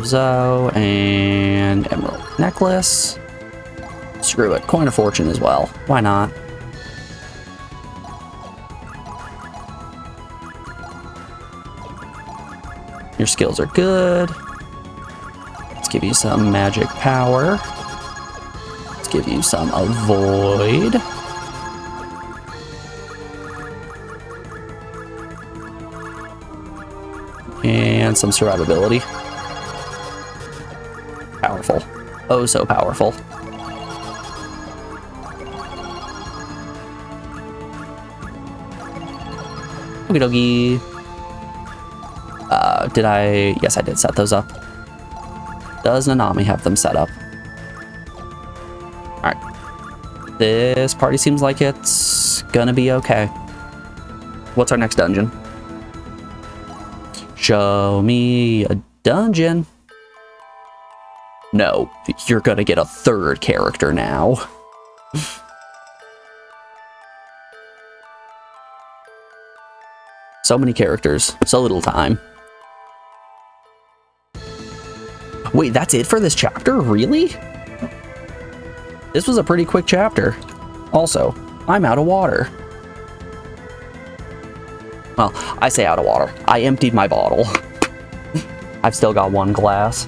Speaker 2: Zo and emerald necklace. Screw it, coin of fortune as well. Why not? Your skills are good. Let's give you some magic power. Let's give you some avoid. And some survivability. Powerful. Oh, so powerful. Okie dokie. Did I? Yes, I did set those up. Does Nanami have them set up? Alright. This party seems like it's gonna be okay. What's our next dungeon? Show me a dungeon. No, you're gonna get a third character now. So many characters, so little time. Wait, that's it for this chapter? Really? This was a pretty quick chapter. Also, I'm out of water. Well, I say out of water. I emptied my bottle. I've still got one glass.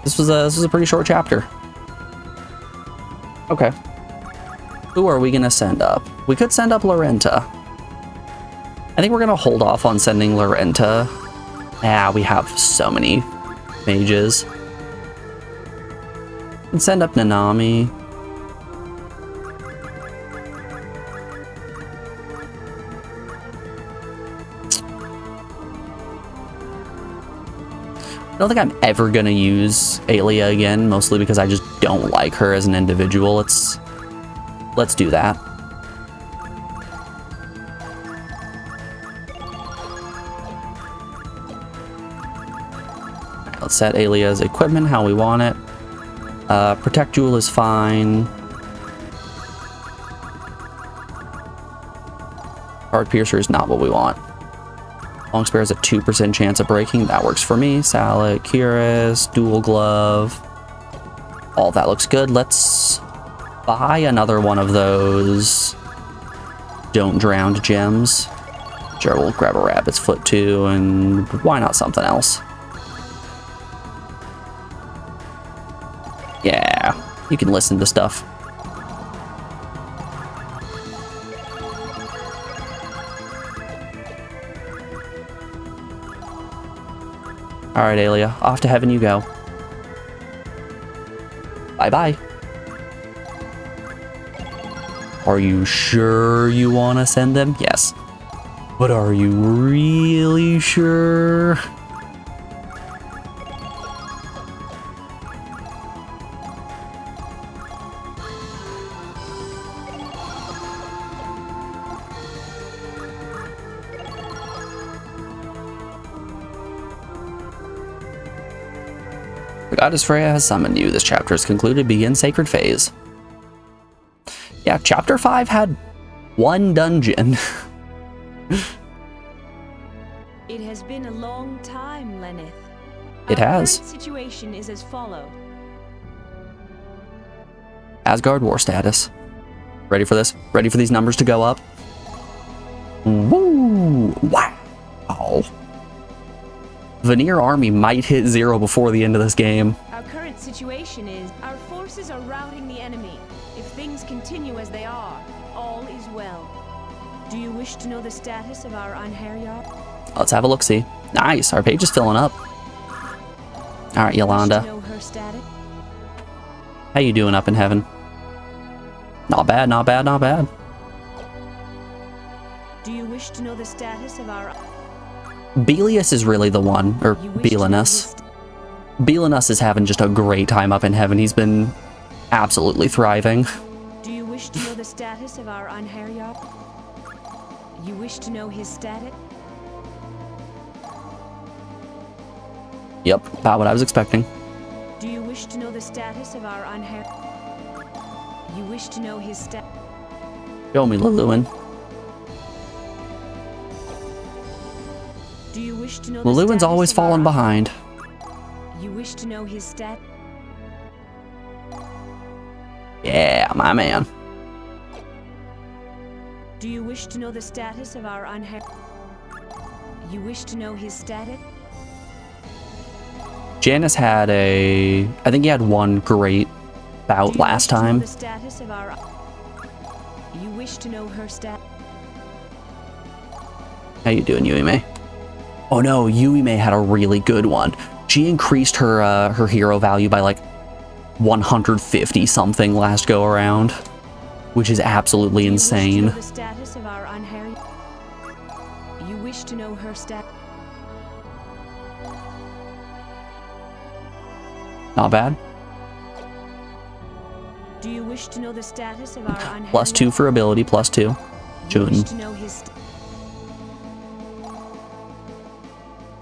Speaker 2: This was a pretty short chapter. Okay. Who are we gonna send up? We could send up Lorenta. I think we're gonna hold off on sending Lorenta. Yeah, we have so many mages. And send up Nanami. I don't think I'm ever gonna use Aelia again, mostly because I just don't like her as an individual. Let's do that. Alright, let's set Aelia's equipment how we want it. Protect Jewel is fine. Heart Piercer is not what we want. Long Spear has a 2% chance of breaking. That works for me. Salad, Cuirass, Dual Glove. All that looks good. Let's buy another one of those Don't Drown gems. Sure, we'll grab a Rabbit's Foot too, and why not something else? Yeah, you can listen to stuff. Alright, Aelia, off to heaven you go. Bye-bye. Are you sure you want to send them? Yes. But are you really sure? The goddess Freya has summoned you. This chapter is concluded. Begin Sacred Phase. Yeah, chapter 5 had one dungeon.
Speaker 3: It has been a long time, Lenneth.
Speaker 2: It has.
Speaker 3: Our current situation is as follows.
Speaker 2: Asgard war status. Ready for this? Ready for these numbers to go up? Woo! Wow. Veneer army might hit 0 before the end of this game.
Speaker 3: Our current situation is our forces are routing the enemy. If things continue as they are, all is well. Do you wish to know the status of our Einherjar?
Speaker 2: Let's have a look-see. Nice, our page is filling up. Alright, Yolanda.
Speaker 3: Wish to know her status?
Speaker 2: How you doing up in heaven? Not bad, not bad, not bad.
Speaker 3: Do you wish to know the status of our...
Speaker 2: Belius is really the one, or Belinus. Belinus is having just a great time up in heaven. He's been absolutely thriving.
Speaker 3: Do you wish to know the status of our Einherjar? You wish to know his status?
Speaker 2: Yep, about what I was expecting.
Speaker 3: Do you wish to know the status of our Einherjar? You wish to know his status?
Speaker 2: Show me, Luluin.
Speaker 3: Do you wish to know the
Speaker 2: Luluin's
Speaker 3: status
Speaker 2: always
Speaker 3: of our
Speaker 2: falling behind.
Speaker 3: You wish to know his stat?
Speaker 2: Yeah, my man.
Speaker 3: Do you wish to know the status of our Einherjar? You wish to know his status?
Speaker 2: Janice had a... I think he had one great bout last time.
Speaker 3: The status of our... You wish to know her stat?
Speaker 2: How you doing, Yuime? Oh no, Yuime had a really good one. She increased her her hero value by like 150 something last go around, which is absolutely insane.
Speaker 3: Do you wish to know the status of our Einherjar? You wish to know her stat?
Speaker 2: Not bad.
Speaker 3: Do you wish to know the status of our Einherjar?
Speaker 2: +2 for ability, +2.
Speaker 3: You
Speaker 2: June.
Speaker 3: wish to know his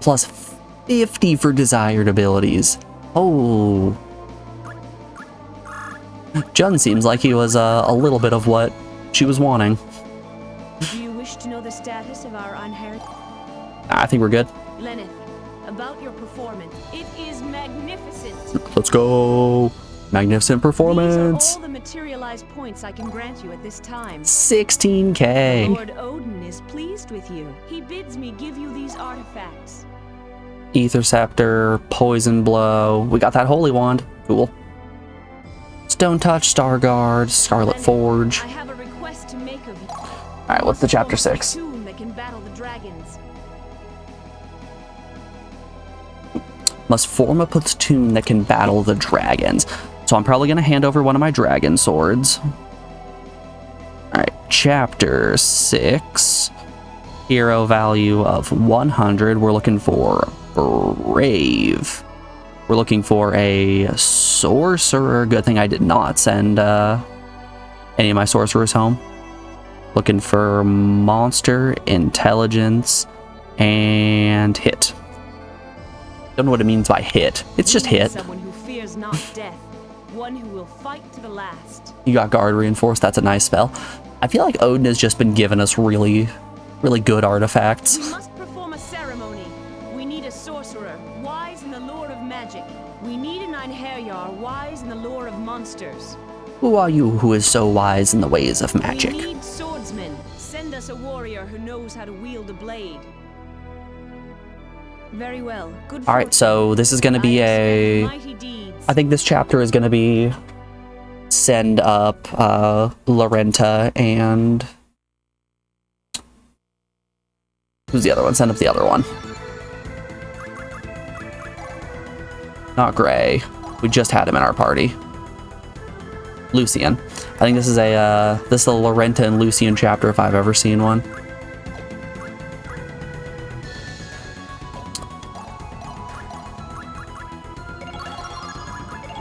Speaker 2: +50 for desired abilities. Oh. Jun seems like he was a little bit of what she was wanting.
Speaker 3: Do you wish to know the status of our Einherjar?
Speaker 2: I think we're good.
Speaker 3: Lenneth, about your performance. It is magnificent.
Speaker 2: Let's go. Magnificent performance.
Speaker 3: These are all the materialized points I can grant you at this time.
Speaker 2: 16K.
Speaker 3: Lord Odin is pleased with you. He bids me give you these artifacts.
Speaker 2: Ether Scepter, Poison Blow. We got that Holy Wand. Cool. Stone Touch, Star Guard, Scarlet
Speaker 3: Lenneth,
Speaker 2: Forge.
Speaker 3: I have a request to make of you.
Speaker 2: Alright, what's the chapter 6?
Speaker 3: Platoon that can battle the dragons.
Speaker 2: Must form a platoon that can battle the dragons. So I'm probably going to hand over one of my dragon swords. Alright, chapter 6. Hero value of 100. We're looking for brave. We're looking for a sorcerer. Good thing I did not send any of my sorcerers home. Looking for monster, intelligence, and hit. Don't know what it means by hit. It's just hit.
Speaker 3: Someone who fears not death, one who will fight to the last.
Speaker 2: You got guard reinforced. That's a nice spell. I feel like Odin has just been giving us really good artifacts.
Speaker 3: We must perform a ceremony. We need a sorcerer, wise in the lore of magic. We need an Einherjar, wise in the lore of monsters.
Speaker 2: Who are you who is so wise in the ways of magic?
Speaker 3: We need swordsmen. Send us a warrior who knows how to wield a blade. Very well. Good.
Speaker 2: All right, so this is going to be I think this chapter is going to be send up Lorenta and who's the other one? Send up the other one. Not Gray. We just had him in our party. Lucian. I think this is a Lorenta and Lucian chapter if I've ever seen one.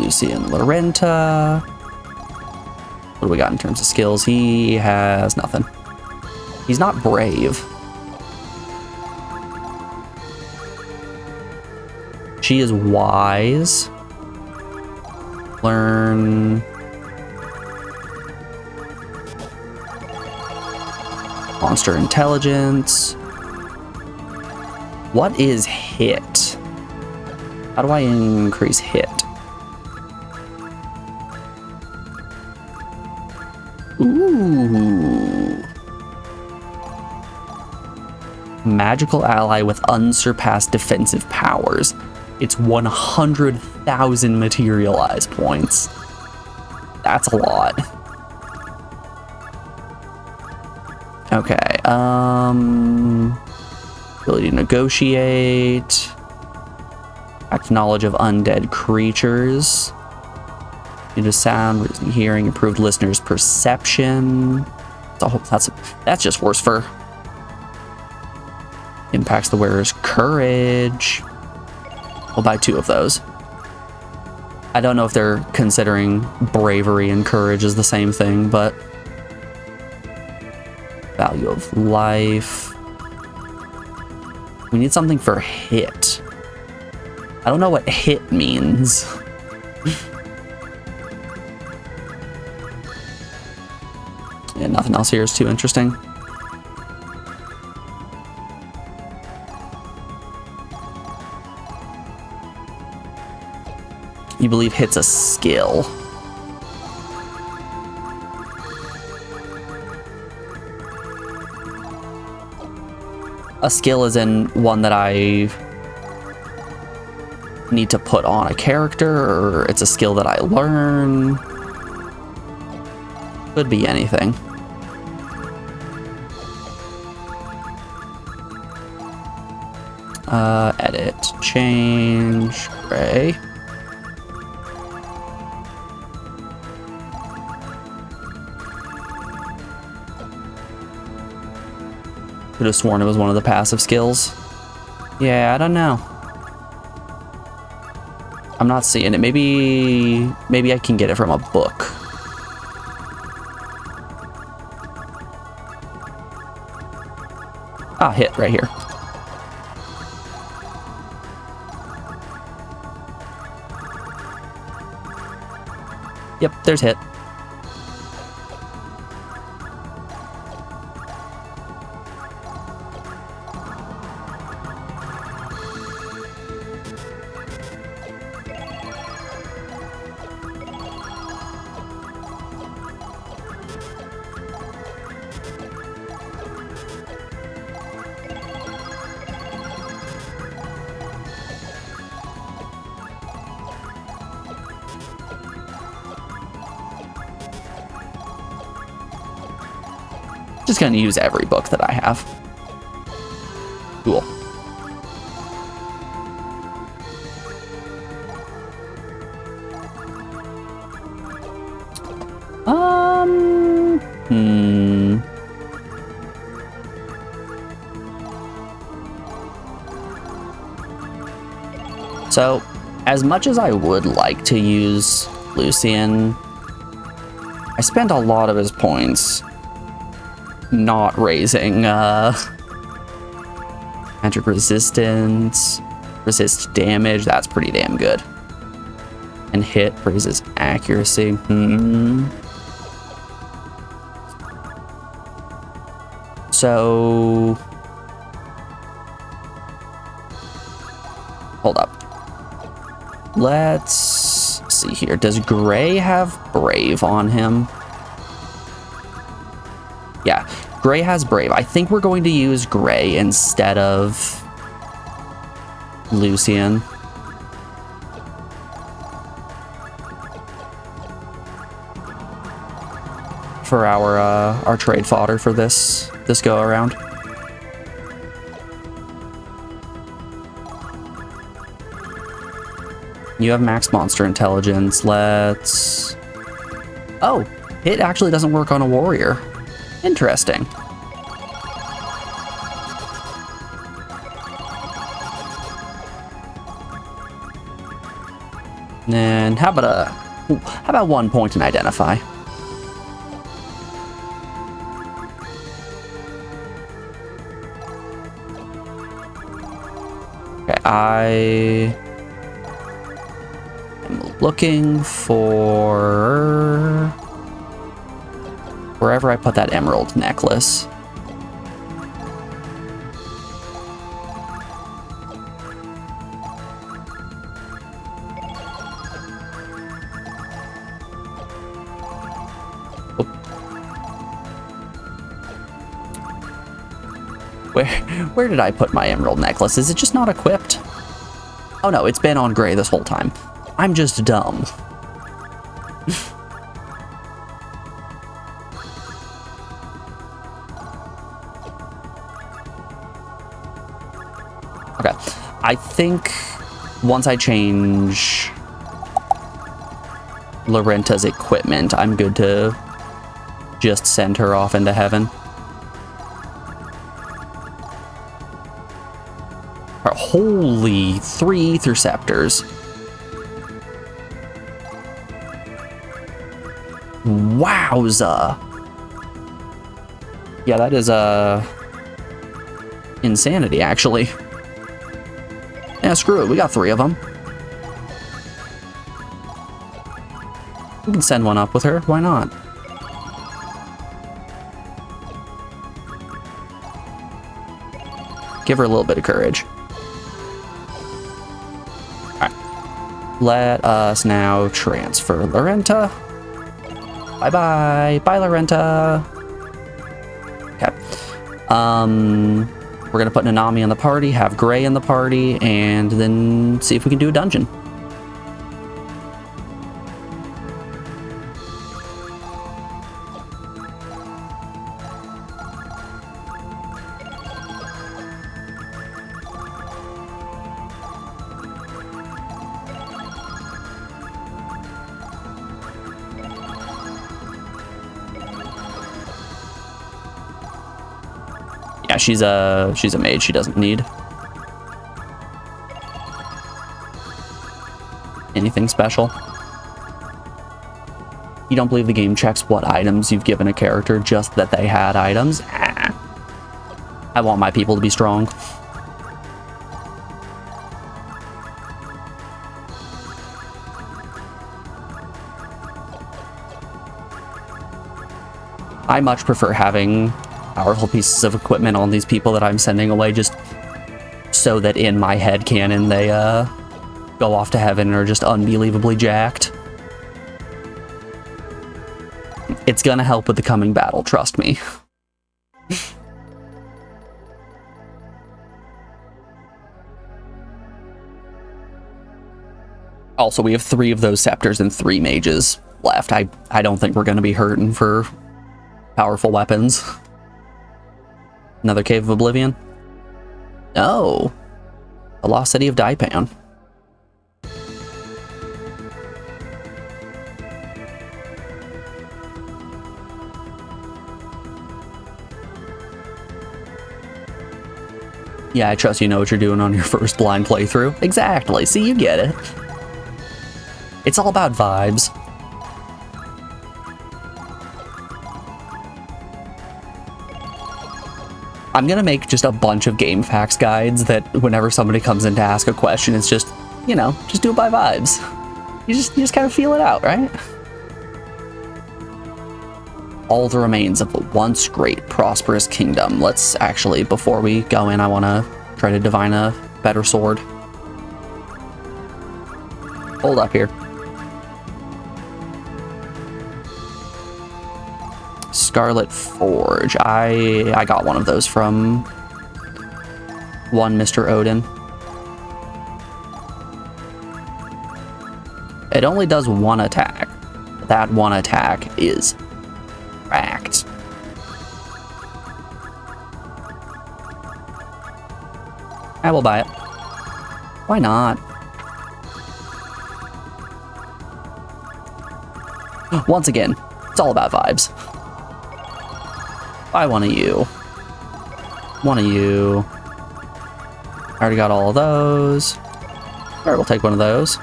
Speaker 2: Lucian Lorenta. What do we got in terms of skills? He has nothing. He's not brave. She is wise. Learn. Monster intelligence. What is hit? How do I increase hit? Ooh. Magical ally with unsurpassed defensive powers. It's 100,000 materialize points. That's a lot. Okay, ability to negotiate. Act knowledge of undead creatures. Into sound, reason hearing, improved listeners' perception. That's just worse for. Impacts the wearer's courage. We'll buy 2 of those. I don't know if they're considering bravery and courage as the same thing, but value of life. We need something for hit. I don't know what hit means. Yeah, nothing else here is too interesting. You believe hit's a skill. A skill is in one that I need to put on a character, or it's a skill that I learn. Could be anything. Edit, change, gray. Could have sworn it was one of the passive skills. Yeah, I don't know. I'm not seeing it. Maybe I can get it from a book. Ah, hit right here. Yep, there's hit. Just gonna use every book that I have. Cool. So, as much as I would like to use Lucian, I spent a lot of his points not raising magic resistance, resist damage. That's pretty damn good. And hit raises accuracy. So, hold up. Let's see here. Does Gray have Brave on him? Yeah, Gray has Brave. I think we're going to use Gray instead of Lucian. For our trade fodder for this go around. You have max monster intelligence. Let's... Oh, it actually doesn't work on a warrior. Interesting. And how about 1 point in identify? Okay, I am looking for wherever I put that emerald necklace. Where did I put my emerald necklace? Is it just not equipped? Oh no, it's been on Gray this whole time. I'm just dumb. Okay, I think once I change Lorenta's equipment, I'm good to just send her off into heaven. Holy, 3 Aether Scepters. Wowza. Yeah, that is insanity, actually. Yeah, screw it, we got 3 of them. We can send one up with her, why not? Give her a little bit of courage. Let us now transfer Lorenta. Bye-bye. Bye, Lorenta. Okay. We're going to put Nanami in the party, have Gray in the party, and then see if we can do a dungeon. Yeah, she's a mage. She doesn't need anything special. You don't believe the game checks what items you've given a character, just that they had items? Ah. I want my people to be strong. I much prefer having powerful pieces of equipment on these people that I'm sending away, just so that in my head canon they go off to heaven and are just unbelievably jacked. It's gonna help with the coming battle, trust me. Also, we have 3 of those scepters and 3 mages left. I don't think we're gonna be hurting for powerful weapons. Another Cave of Oblivion? No. The Lost City of Daipan. Yeah, I trust you know what you're doing on your first blind playthrough. Exactly. See, you get it. It's all about vibes. I'm gonna make just a bunch of game facts guides that whenever somebody comes in to ask a question, it's just, you know, just do it by vibes. You just kind of feel it out, right? All the remains of a once great, prosperous kingdom. Let's actually, before we go in, I want to try to divine a better sword. Hold up here. Scarlet Forge. I got one of those from one Mr. Odin. It only does one attack. That one attack is cracked. I will buy it. Why not? Once again, it's all about vibes. Buy one of you. One of you. I already got all of those. Alright, we'll take one of those.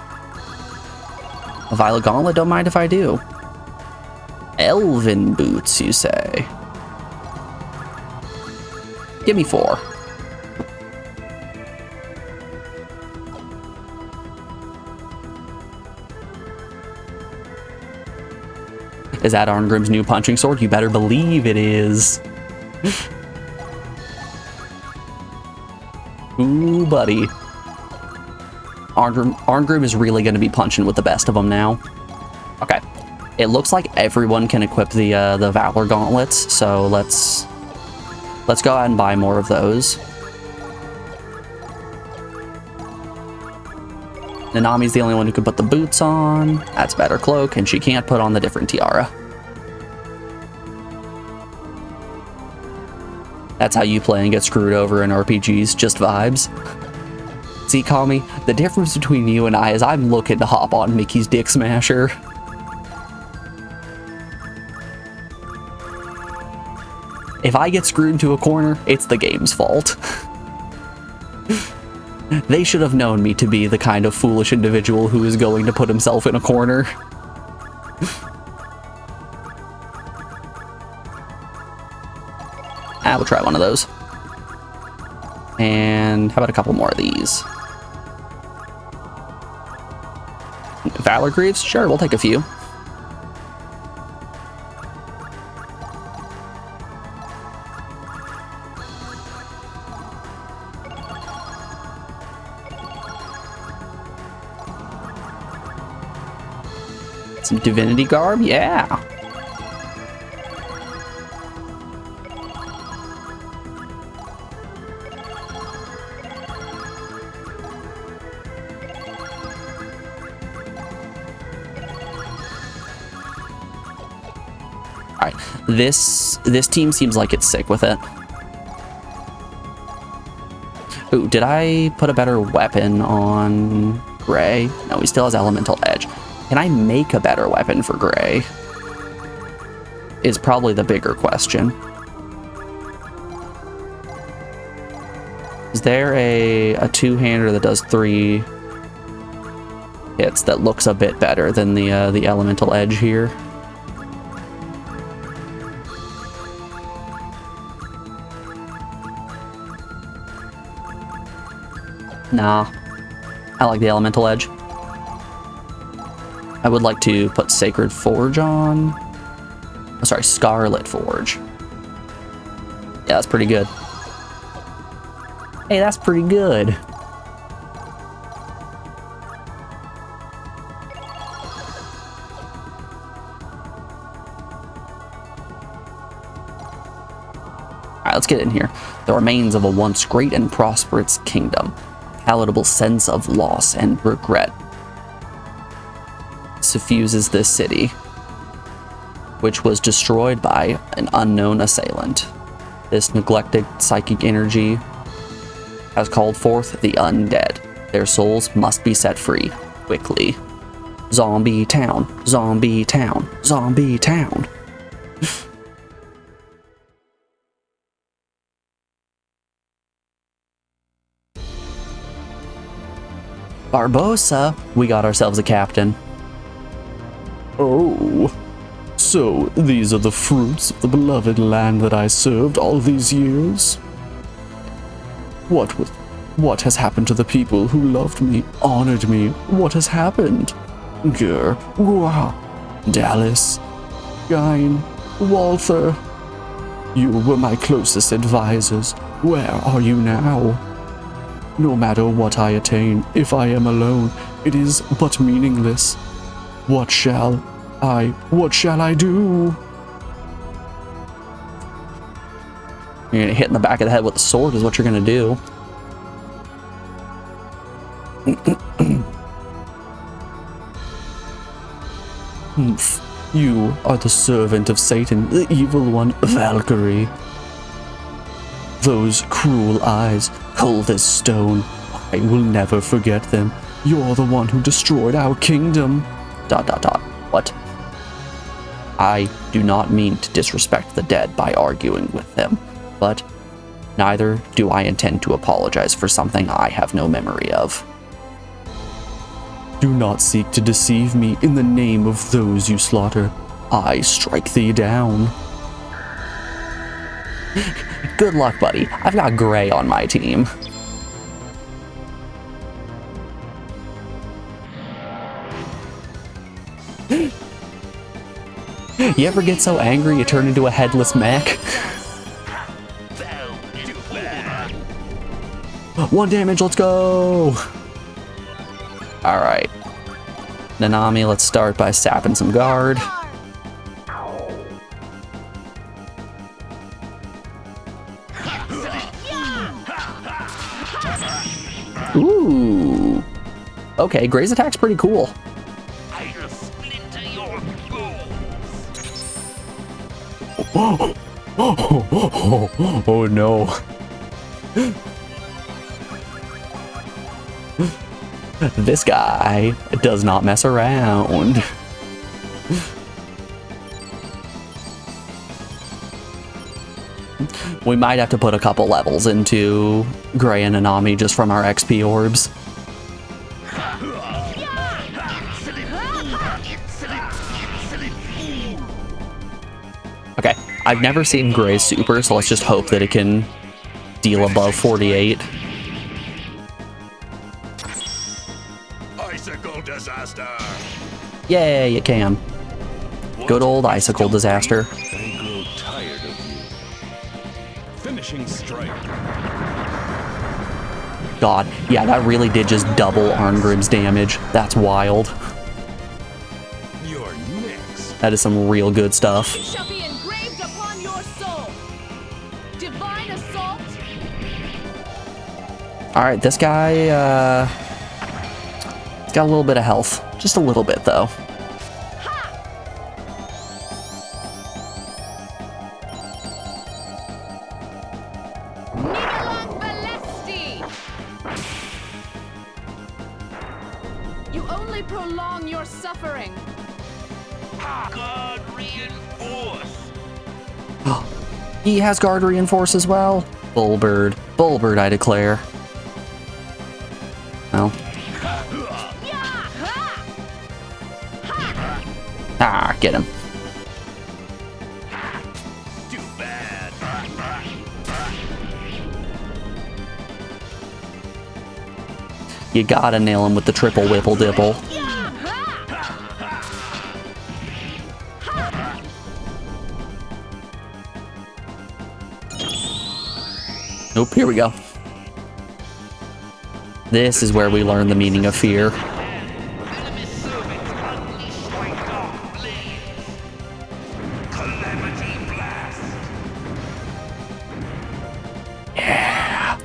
Speaker 2: A Violet Gauntlet, don't mind if I do. Elven boots, you say? Give me 4. Is that Arngrim's new punching sword? You better believe it is. Ooh, buddy. Arngrim is really going to be punching with the best of them now. Okay. It looks like everyone can equip the Valor Gauntlets, so let's go ahead and buy more of those. Nanami's the only one who can put the boots on. That's better cloak, and she can't put on the different tiara. That's how you play and get screwed over in RPGs, just vibes. See, Kami, the difference between you and I is I'm looking to hop on Mickey's Dick Smasher. If I get screwed into a corner, it's the game's fault. They should have known me to be the kind of foolish individual who is going to put himself in a corner. We'll try one of those. And how about a couple more of these? Valor Greaves? Sure, we'll take a few. Some Divinity Garb? Yeah! Alright, this team seems like it's sick with it. Ooh, did I put a better weapon on Gray? No, he still has Elemental Edge. Can I make a better weapon for Gray? Is probably the bigger question. Is there a two-hander that does 3 hits that looks a bit better than the Elemental Edge here? Nah. I like the Elemental Edge. I would like to put Sacred Forge on. Oh, sorry, Scarlet Forge. Yeah, that's pretty good. Hey, that's pretty good. Alright, let's get in here. The remains of a once great and prosperous kingdom. Palatable sense of loss and regret suffuses this city, which was destroyed by an unknown assailant. This neglected psychic energy has called forth the undead. Their souls must be set free, quickly. Zombie town, zombie town, zombie town. Barbossa, we got ourselves a captain. Oh, so these are the fruits of the beloved land that I served all these years? What has happened to the people who loved me, honored me? What has happened? Gur, Gua, Dallas, Gain, Walther. You were my closest advisors. Where are you now? No matter what I attain, if I am alone, it is but meaningless. What shall I do? You're gonna hit in the back of the head with a sword is what you're gonna do. You are the servant of Satan, the evil one, Valkyrie. Those cruel eyes, cold as stone. I will never forget them. You're the one who destroyed our kingdom. ... What? I do not mean to disrespect the dead by arguing with them, but neither do I intend to apologize for something I have no memory of. Do not seek to deceive me in the name of those you slaughter. I strike thee down. Good luck, buddy. I've got Gray on my team. You ever get so angry you turn into a headless mech? 1 damage, let's go! Alright. Nanami, let's start by sapping some guard. Ooh. Okay, Gray's attack's pretty cool. Oh no. This guy does not mess around. We might have to put a couple levels into Gray and Nanami just from our XP orbs. Okay, I've never seen Gray's super, so let's just hope that it can deal above 48.
Speaker 4: Icicle disaster.
Speaker 2: Yay, it can. Good old icicle disaster.
Speaker 4: I grow tired of you. Finishing strike.
Speaker 2: God, yeah, that really did just double Arngrim's damage. That's wild.
Speaker 4: You're next.
Speaker 2: That is some real good stuff.
Speaker 3: It shall be engraved upon your soul. Divine assault.
Speaker 2: Alright, this guy, he's got a little bit of health. Just a little bit, though.
Speaker 3: You only prolong your suffering.
Speaker 5: God reinforce.
Speaker 2: He has guard reinforce as well. Bullbird. Bullbird, I declare. Well. Ah, get him.
Speaker 5: Too bad.
Speaker 2: You gotta nail him with the triple whipple dipple. Nope, here we go. This is where we learn the meaning of fear.
Speaker 5: Enemy servants unleash my dark blaze. Calamity blast.
Speaker 2: Yeah.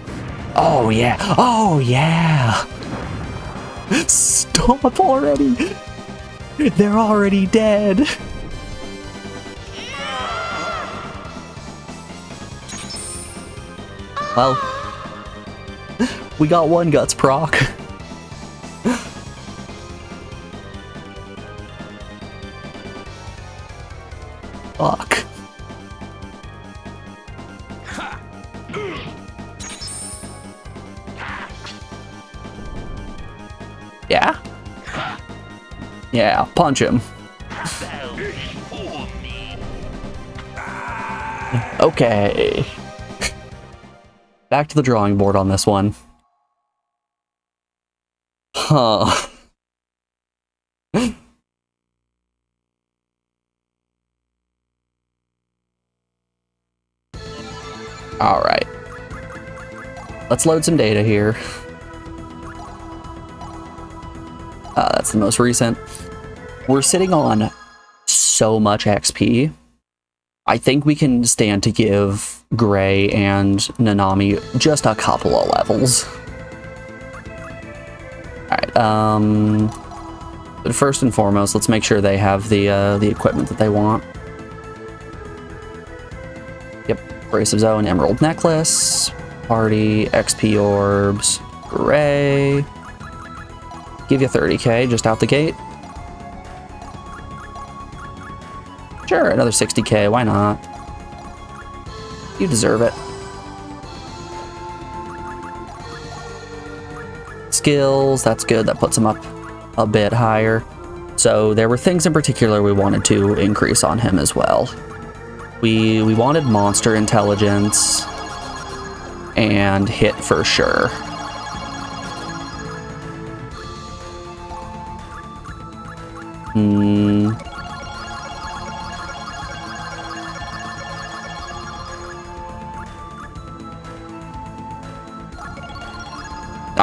Speaker 2: Oh yeah. Oh yeah. Stop already. They're already dead. Well, we got one guts proc. Fuck. Yeah? Yeah, punch him. Okay. Back to the drawing board on this one. Huh. Alright. Let's load some data here. That's the most recent. We're sitting on so much XP. I think we can stand to give Gray and Nanami just a couple of levels. Alright, but first and foremost, let's make sure they have the equipment that they want. Yep, Brace of Zoe and Emerald Necklace, Party, XP Orbs, Gray. Give you 30k just out the gate. Sure, another 60k, why not? You deserve it. Skills, that's good, that puts him up a bit higher. So there were things in particular we wanted to increase on him as well. We wanted monster intelligence and hit for sure.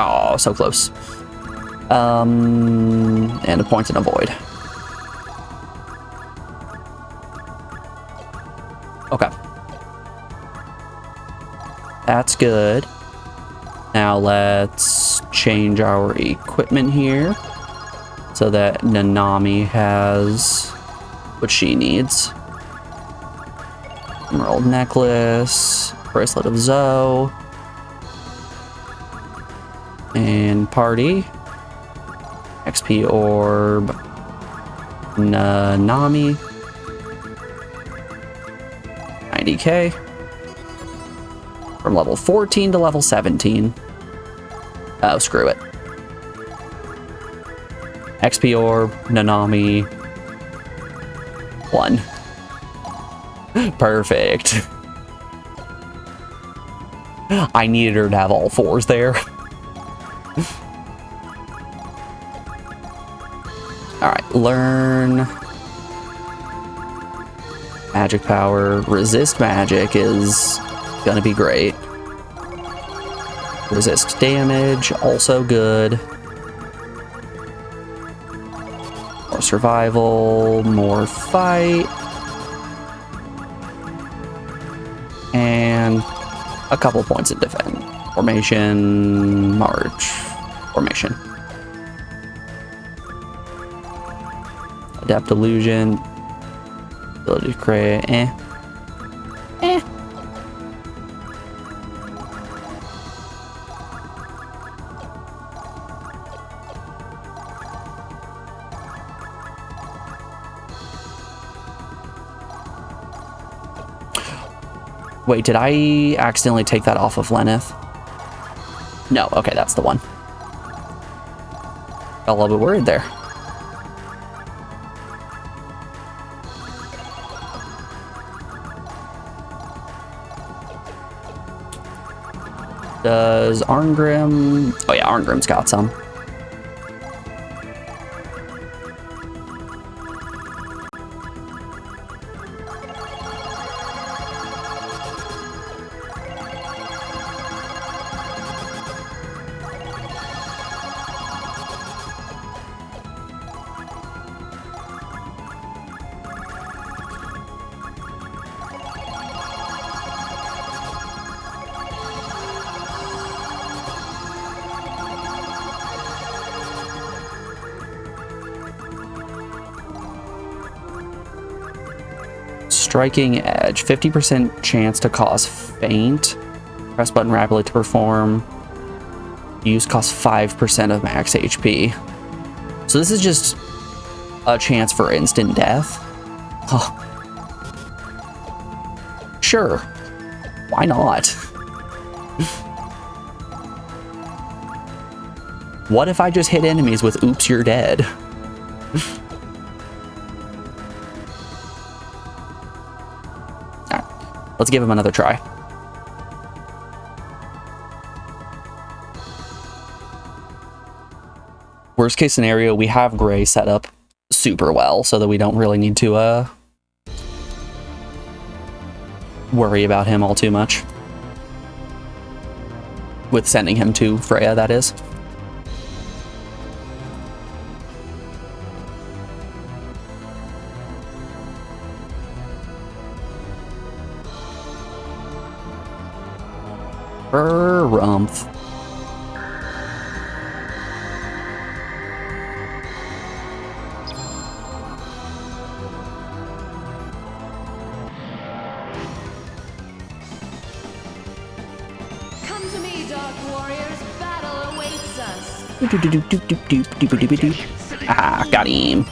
Speaker 2: Oh, so close. And a point and a void. Okay. That's good. Now let's change our equipment here so that Nanami has what she needs. Emerald Necklace, Bracelet of Zoe, and Party. XP Orb, Nanami, 90k, from level 14 to level 17. Oh, screw it. XP Orb, Nanami, 1. Perfect. I needed her to have all 4s there. Alright, learn magic power. Resist magic is gonna be great. Resist damage, also good. More survival, more fight. And a couple points in defense. Formation, march, formation. Adept illusion, ability to create, Wait, did I accidentally take that off of Lenneth? No, okay, that's the one. Got a little bit worried there. Does Arngrim... Oh yeah, Arngrim's got some. Striking Edge, 50% chance to cause faint. Press button rapidly to perform. Use costs 5% of max HP. So this is just a chance for instant death. Huh. Sure. Why not? What if I just hit enemies with oops, you're dead? Alright, let's give him another try. Worst case scenario, we have Gray set up super well so that we don't really need to worry about him all too much. With sending him to Freya, that is. Rumph.
Speaker 3: Come to me, Dark Warriors. Battle awaits us.
Speaker 2: Ah, got him.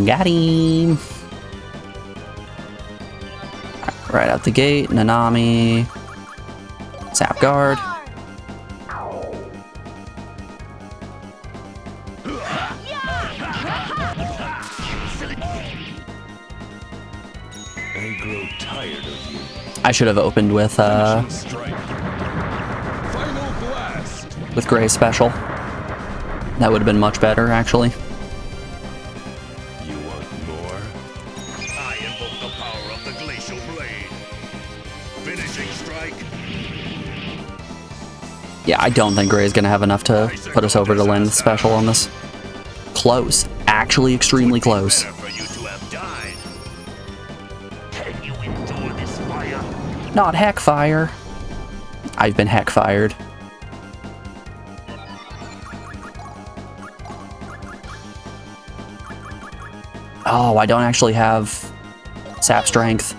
Speaker 2: Got him. Right out the gate, Nanami. Sap guard.
Speaker 4: I grow tired of you.
Speaker 2: I should have opened with
Speaker 4: Finishing strike. Final blast.
Speaker 2: with Gray's special. That would have been much better, actually.
Speaker 4: You want more? I invoke the power of the glacial blade. Finishing strike.
Speaker 2: Yeah, I don't think Gray's gonna have enough to put us over to land the special on this. Close. Actually extremely close.
Speaker 4: Better for you to have died. Can you endure this fire?
Speaker 2: Not heck fire. I've been heck fired. Oh, I don't actually have sap strength.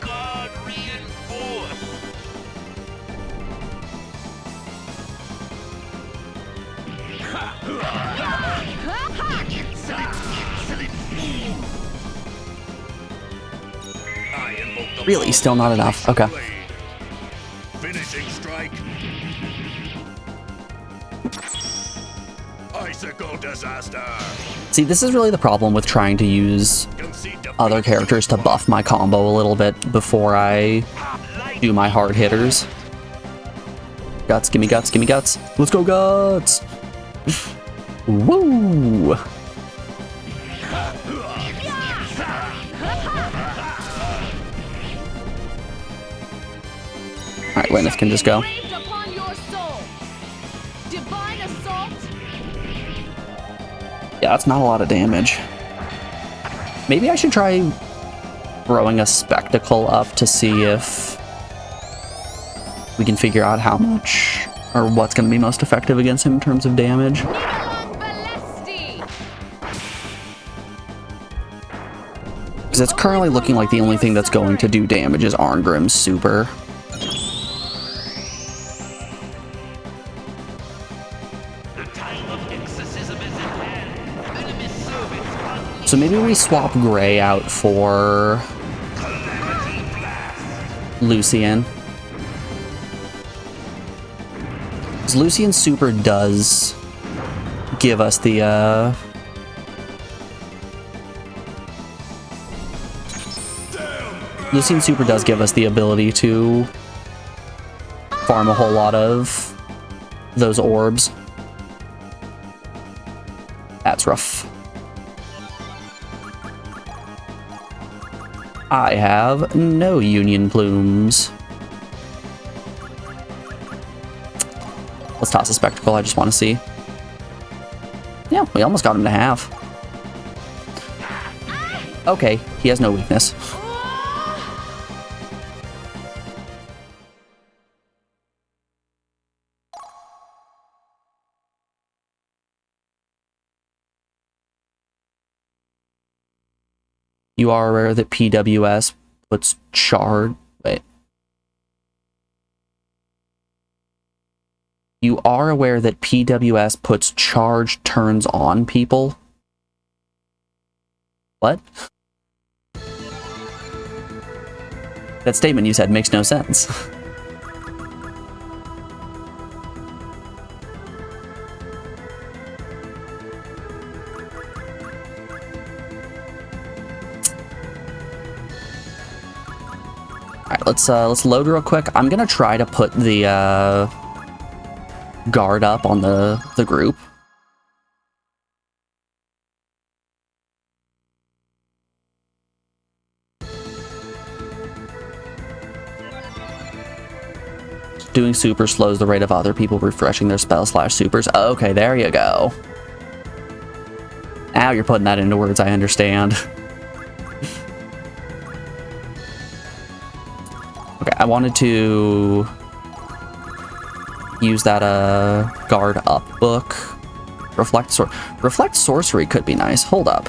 Speaker 4: God reinforced. I invoke the
Speaker 2: Really,
Speaker 4: power
Speaker 2: still
Speaker 4: of
Speaker 2: not
Speaker 4: the
Speaker 2: enough.
Speaker 4: glacial
Speaker 2: Okay.
Speaker 4: blade. Finishing strike. Icicle disaster.
Speaker 2: See, this is really the problem with trying to use
Speaker 4: Concede defeat.
Speaker 2: other characters to buff my combo a little bit before I do my hard hitters. Guts, gimme guts, gimme guts. Let's go guts! Woo! Alright, Lyneth can just go.
Speaker 3: Engraved upon your soul. Divine assault.
Speaker 2: Yeah, that's not a lot of damage. Maybe I should try throwing a spectacle up to see if we can figure out how much or what's going to be most effective against him in terms of damage.
Speaker 3: Nigalon Balesti.
Speaker 2: Because it's currently looking like the only thing that's going to do damage is Arngrim's super.
Speaker 5: The time of exorcism is at hand. Enemy servants
Speaker 2: So maybe we swap Gray out for Lucian. Because Lucian's super does give us the Lucian's super does give us the ability to farm a whole lot of those orbs. That's rough. I have no union plumes. Let's toss a spectacle, I just want to see. Yeah, we almost got him to half. Okay, he has no weakness. You are aware that PWS puts shard. Wait. You are aware that PWS puts charge turns on people? What? That statement you said makes no sense. Alright, let's load real quick. I'm gonna try to put the guard up on the group. Doing super slows the rate of other people refreshing their spell/supers. Okay, there you go. Now you're putting that into words I understand. Okay, I wanted to use that guard up book. Reflect sorcery could be nice. Hold up.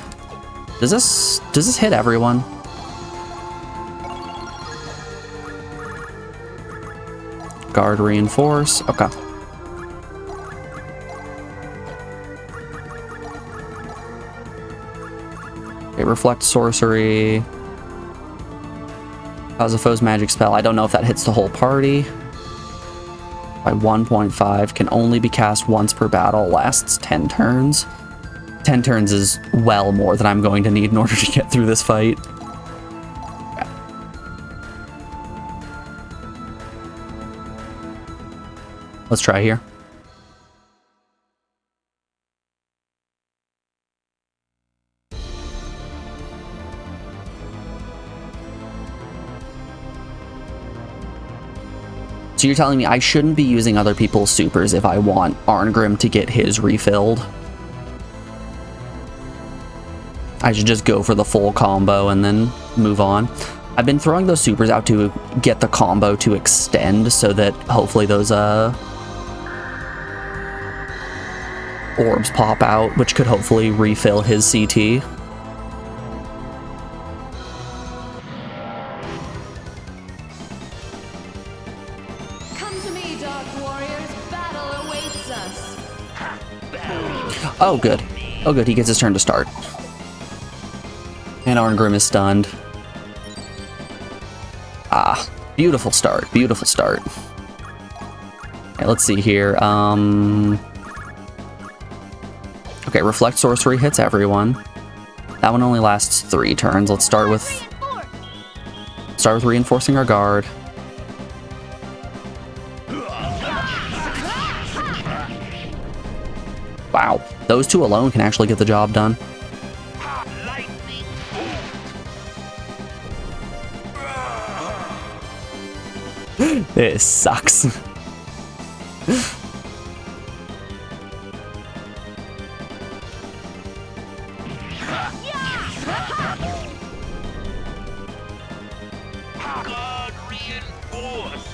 Speaker 2: Does this hit everyone? Guard reinforce. Okay. Okay, reflect sorcery. Cause a foe's magic spell. I don't know if that hits the whole party. By 1.5. Can only be cast once per battle. Lasts 10 turns. 10 turns is well more than I'm going to need in order to get through this fight. Let's try here. So you're telling me I shouldn't be using other people's supers if I want Arngrim to get his refilled? I should just go for the full combo and then move on. I've been throwing those supers out to get the combo to extend so that hopefully those orbs pop out, which could hopefully refill his CT.
Speaker 3: Come to me, Dark Warriors. Battle awaits us.
Speaker 2: Oh, good. Oh, good. He gets his turn to start. And Arngrim is stunned. Ah, beautiful start. Beautiful start. Okay, let's see here. Okay, Reflect Sorcery hits everyone. That one only lasts 3 turns. Let's start with reinforcing our guard. Wow, those 2 alone can actually get the job done. This sucks.
Speaker 4: God reinforce.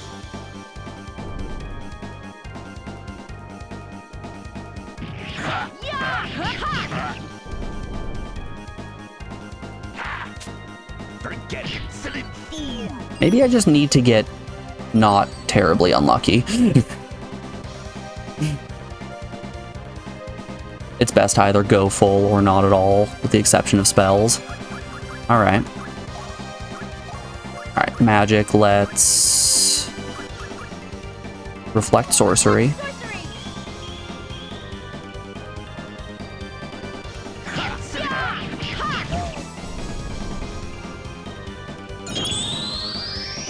Speaker 4: Forget it, silly fool.
Speaker 2: Maybe I just need to get not terribly unlucky. It's best to either go full or not at all, with the exception of spells. Alright. Alright, magic, let's reflect sorcery.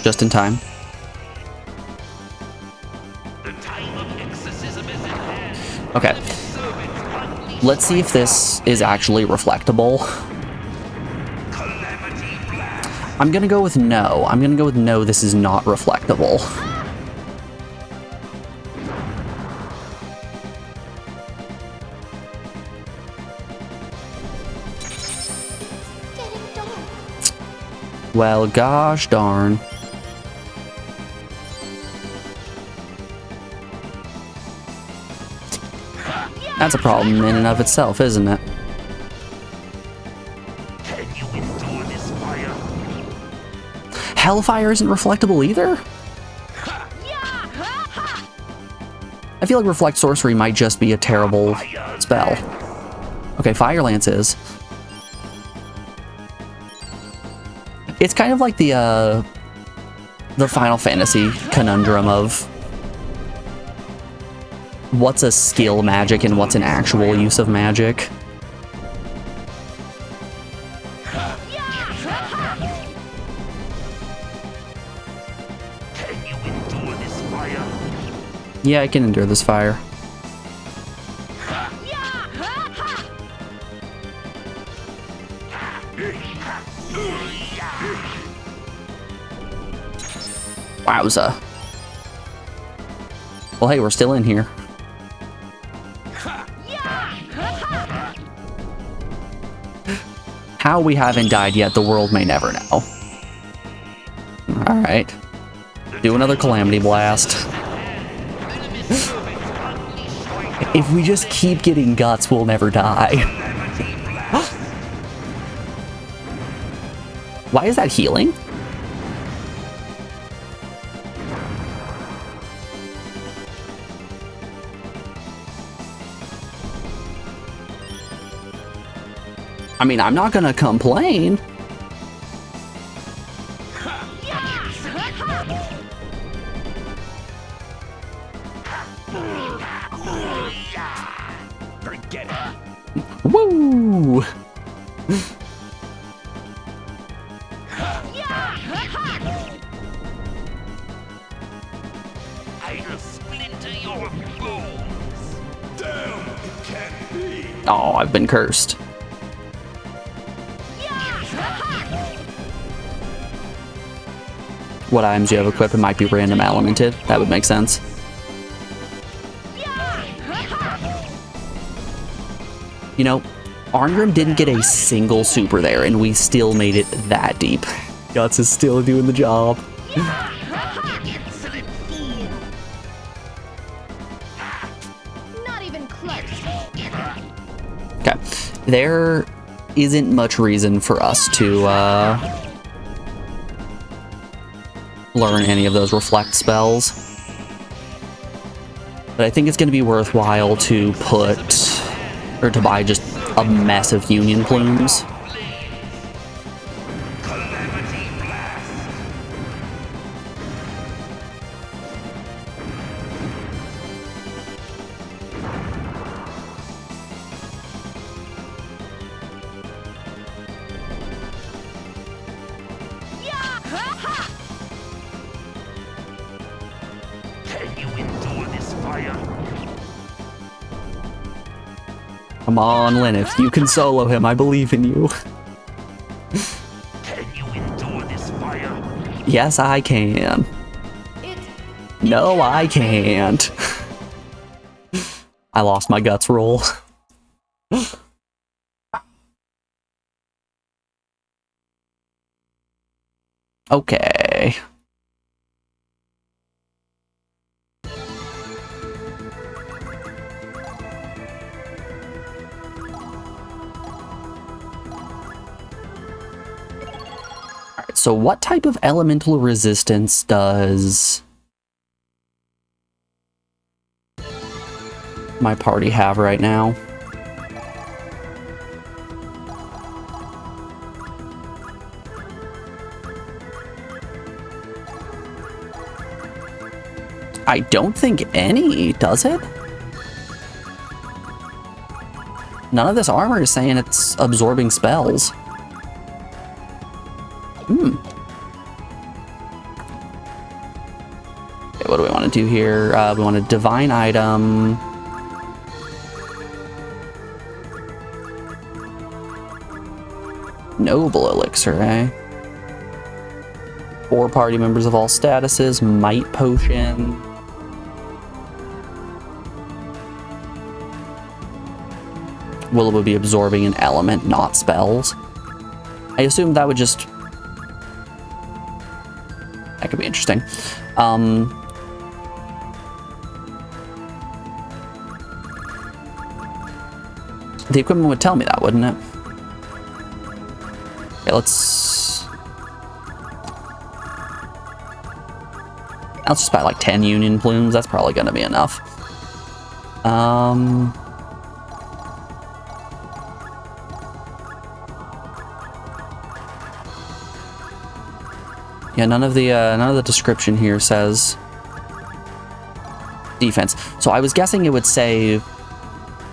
Speaker 2: Just in time. Okay. Let's see if this is actually reflectable. I'm gonna go with no. I'm gonna go with no, this is not reflectable. Well, gosh darn. That's a problem in and of itself, isn't it?
Speaker 4: Can you endure this fire?
Speaker 2: Hellfire isn't reflectable either? I feel like Reflect Sorcery might just be a terrible spell. Okay, Fire Lance is. It's kind of like the Final Fantasy conundrum of what's a skill magic and what's an actual use of magic.
Speaker 4: Can you endure this fire?
Speaker 2: Yeah, I can endure this fire. Wowza. Well, hey, we're still in here. How we haven't died yet, the world may never know. Alright. Do another Calamity Blast. If we just keep getting guts, we'll never die. Why is that healing? I mean, I'm not gonna complain.
Speaker 4: Forget it.
Speaker 2: Woo!
Speaker 4: I'll splinter your bones. Damn, it can't be.
Speaker 2: Oh, I've been cursed. What items you have equipped might be random elemented. That would make sense. You know, Arngrim didn't get a single super there, and we still made it that deep. Guts is still doing the job.
Speaker 4: Insolent fool.
Speaker 3: Not even close.
Speaker 2: Okay. There isn't much reason for us to learn any of those reflect spells. But I think it's going to be worthwhile to put, or to buy just a mess of Union Plumes.
Speaker 4: Calamity blast. Can you endure this fire?
Speaker 2: Come on, Lenneth, you can solo him. I believe in you.
Speaker 4: Can you endure this fire?
Speaker 2: Yes, I can. No, I can't. I lost my guts roll. Okay. Alright, so what type of elemental resistance does my party have right now? I don't think any, does it? None of this armor is saying it's absorbing spells. Okay, what do we want to do here? We want a divine item. Noble elixir, eh? 4 party members of all statuses. Might potion. Will be absorbing an element, not spells. I assume that would just... That could be interesting. The equipment would tell me that, wouldn't it? Okay, let's just buy like 10 Union Plumes. That's probably going to be enough. Yeah, none of the description here says defense. So I was guessing it would say,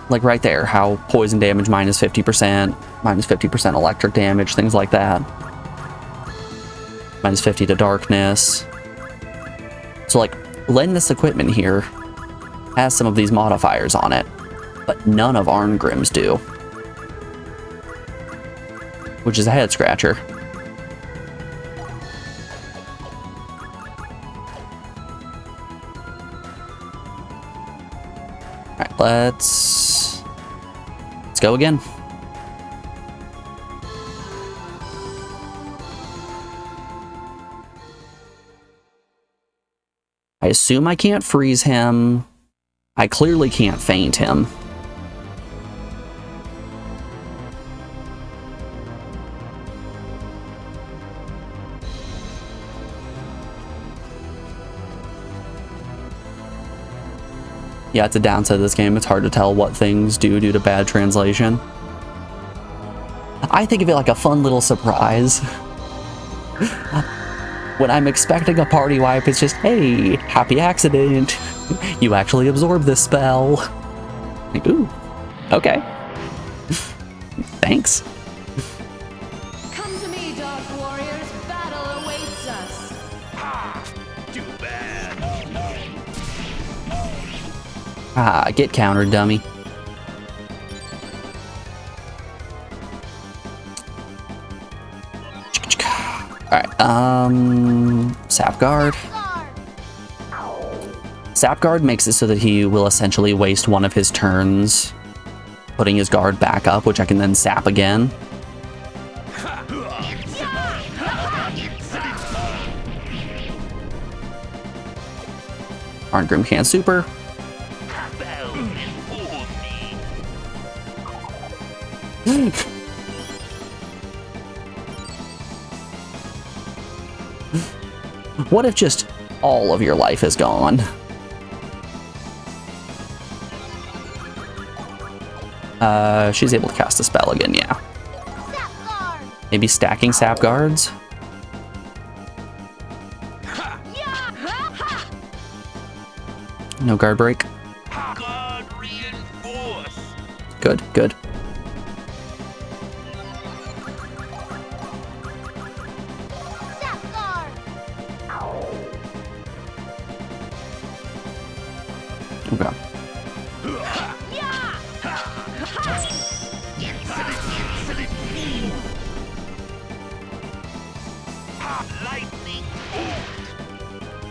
Speaker 2: like right there, how poison damage minus 50%, minus 50% electric damage, things like that. Minus 50 to darkness. So like, this equipment here has some of these modifiers on it, but none of Arngrim's do. Which is a head scratcher. Alright, let's go again. I assume I can't freeze him. I clearly can't feint him. Yeah, it's a downside of this game. It's hard to tell what things do due to bad translation. I think of it like a fun little surprise. When I'm expecting a party wipe, it's just, hey, happy accident. You actually absorbed this spell. Like, ooh, okay. Thanks.
Speaker 3: Come to me, Dark Warriors. Battle awaits us.
Speaker 4: Too bad.
Speaker 2: Ah, get countered, dummy. Alright, Sap Guard. Sap Guard makes it so that he will essentially waste one of his turns putting his guard back up, which I can then sap again. Arngrim can't super. What if just all of your life is gone? She's able to cast a spell again, yeah. Maybe stacking sap guards? No guard break. Good, good. Okay.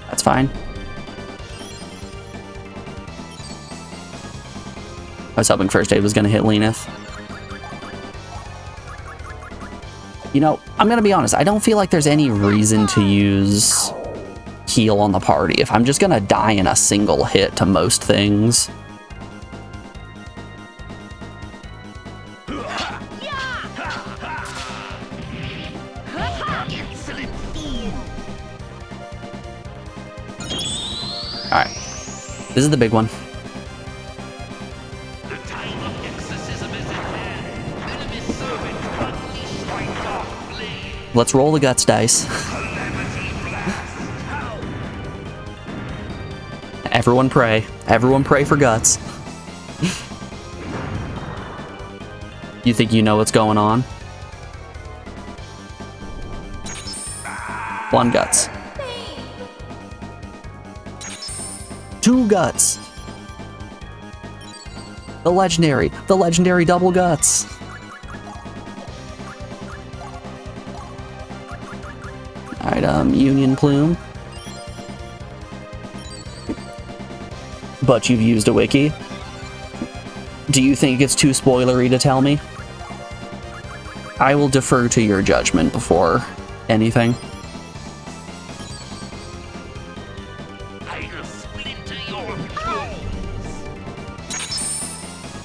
Speaker 2: That's fine. I was hoping First Aid was going to hit Lenith. You know, I'm going to be honest. I don't feel like there's any reason to use heal on the party if I'm just going to die in a single hit to most things. Alright. This is the big one. Let's roll the guts dice. Everyone pray. Everyone pray for guts. You think you know what's going on? One guts. 2 guts. The legendary double guts. Item, Union Plume. But you've used a wiki. Do you think it's too spoilery to tell me? I will defer to your judgment before anything.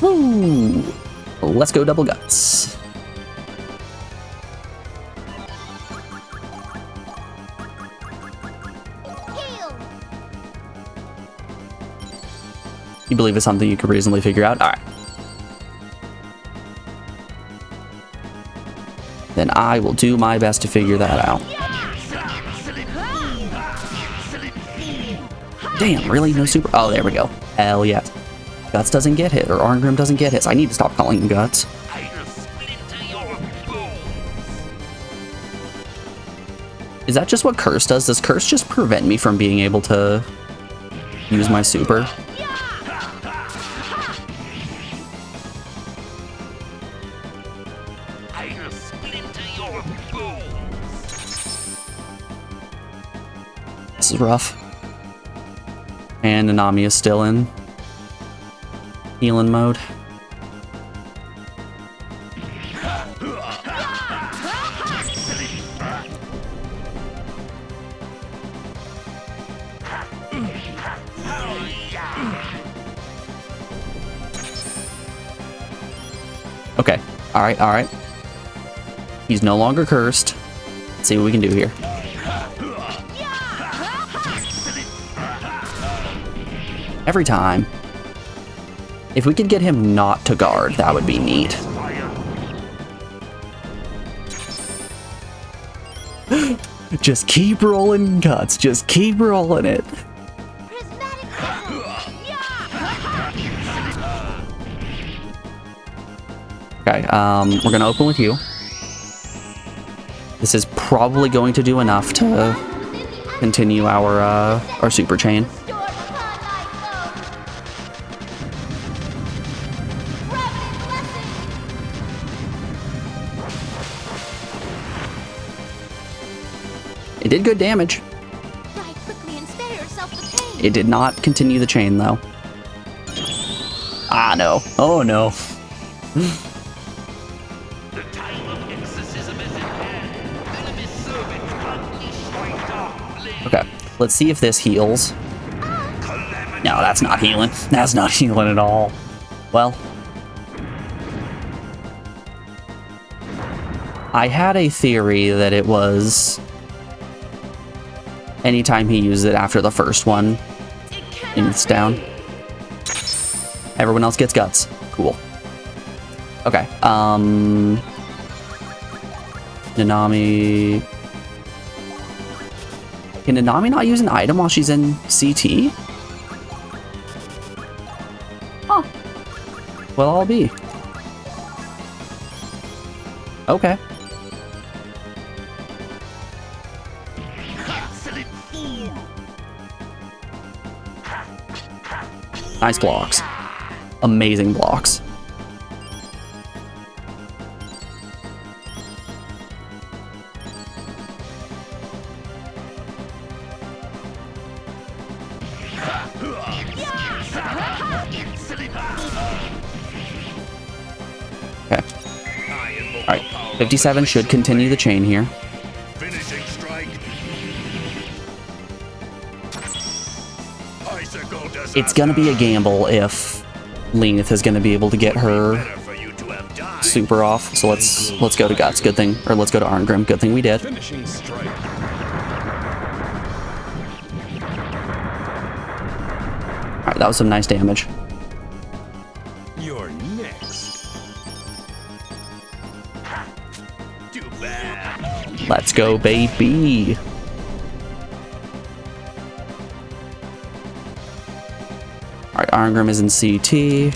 Speaker 2: Woo! Let's go double guts. You believe it's something you could reasonably figure out? Alright. Then I will do my best to figure that out. Damn, really? No super? Oh, there we go. Hell yes. Guts doesn't get hit, or Arngrim doesn't get hit. So I need to stop calling him Guts. Is that just what Curse does? Does Curse just prevent me from being able to use my super? This is rough. And Nanami is still in healing mode. Okay. Alright, alright. He's no longer cursed. Let's see what we can do here. Every time. If we could get him not to guard, that would be neat. Just keep rolling Guts. Just keep rolling it. Okay, we're gonna open with you. This is probably going to do enough to continue our super chain. It did good damage. It did not continue the chain though. Ah no. Oh no. Okay, let's see if this heals. No, that's not healing. That's not healing at all. Well, I had a theory that it was anytime he used it after the first one, and it's down. Everyone else gets Guts. Cool. Okay, Nanami... Can Nanami not use an item while she's in CT? Huh. Well, I'll be. Okay. Nice blocks. Amazing blocks. Okay. Alright. 57 should continue the chain here.
Speaker 4: Finishing strike.
Speaker 2: It's gonna be a gamble if Lenith is gonna be able to get her super off. So let's go to Guts. Good thing. Or let's go to Arngrim. Good thing we did.
Speaker 5: Finishing strike.
Speaker 2: Alright, that was some nice damage.
Speaker 5: You're next. Too bad.
Speaker 2: Let's go, baby. Alright, Arngrim is in CT.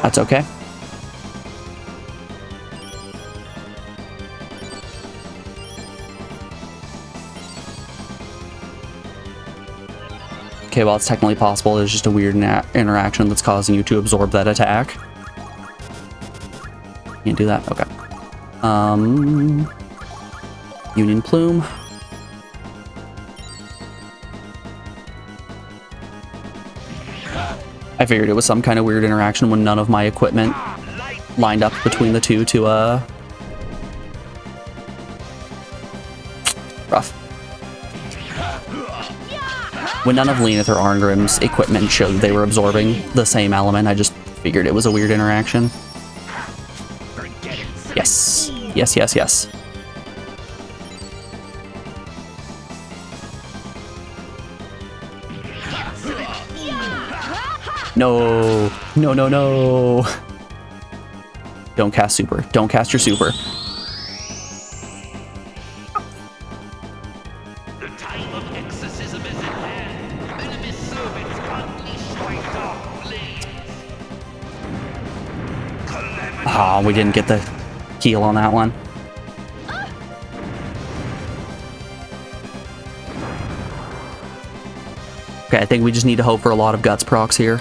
Speaker 2: That's okay. Okay, well, it's technically possible. There's just a weird interaction that's causing you to absorb that attack. Can't do that? Okay. Union Plume. I figured it was some kind of weird interaction when none of my equipment lined up between the two to, rough. When none of Lenith or Arngrim's equipment showed they were absorbing the same element, I just figured it was a weird interaction.
Speaker 5: Forget
Speaker 2: Yes. Yes, yes, yes. No. No, no, no. Don't cast super. Don't cast your super.
Speaker 7: The time of exorcism is at hand. Venomous servants unleash white dark blades.
Speaker 2: Ah, we didn't get the heal on that one. Okay, I think we just need to hope for a lot of guts procs here.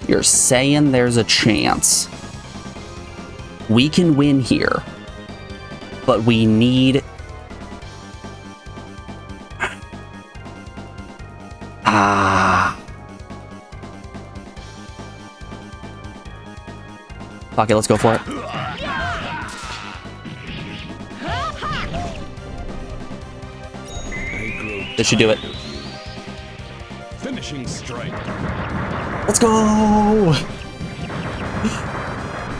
Speaker 2: You're saying there's a chance we can win here, but we need... Okay, let's go for it. This should do it.
Speaker 5: Finishing strike.
Speaker 2: Let's go!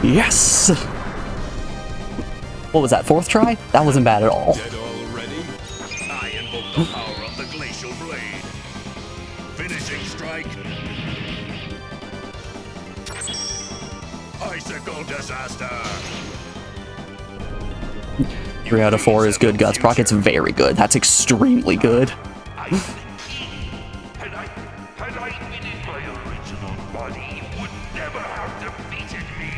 Speaker 2: Yes! What was that, 4th try? That wasn't bad at all.
Speaker 5: Dead already?
Speaker 4: I invoke the power of the glacial blade. Finishing strike. Icicle disaster.
Speaker 2: 3 out of 4 is good guts proc. It's very good. That's extremely good.
Speaker 7: I am the king. Had I been in my original body, you would never have defeated me.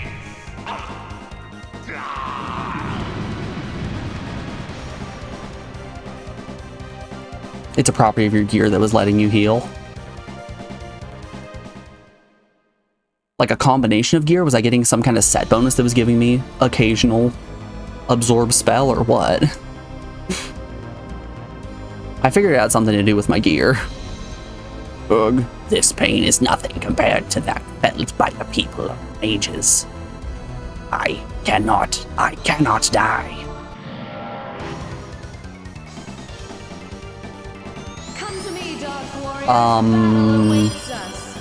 Speaker 2: It's a property of your gear that was letting you heal. Like a combination of gear? Was I getting some kind of set bonus that was giving me occasional absorb spell or what? I figured it had something to do with my gear. Ugh. This pain is nothing compared to that felt by the people of mages. I cannot die.
Speaker 3: Come to me, Dark Warrior. Battle awaits us.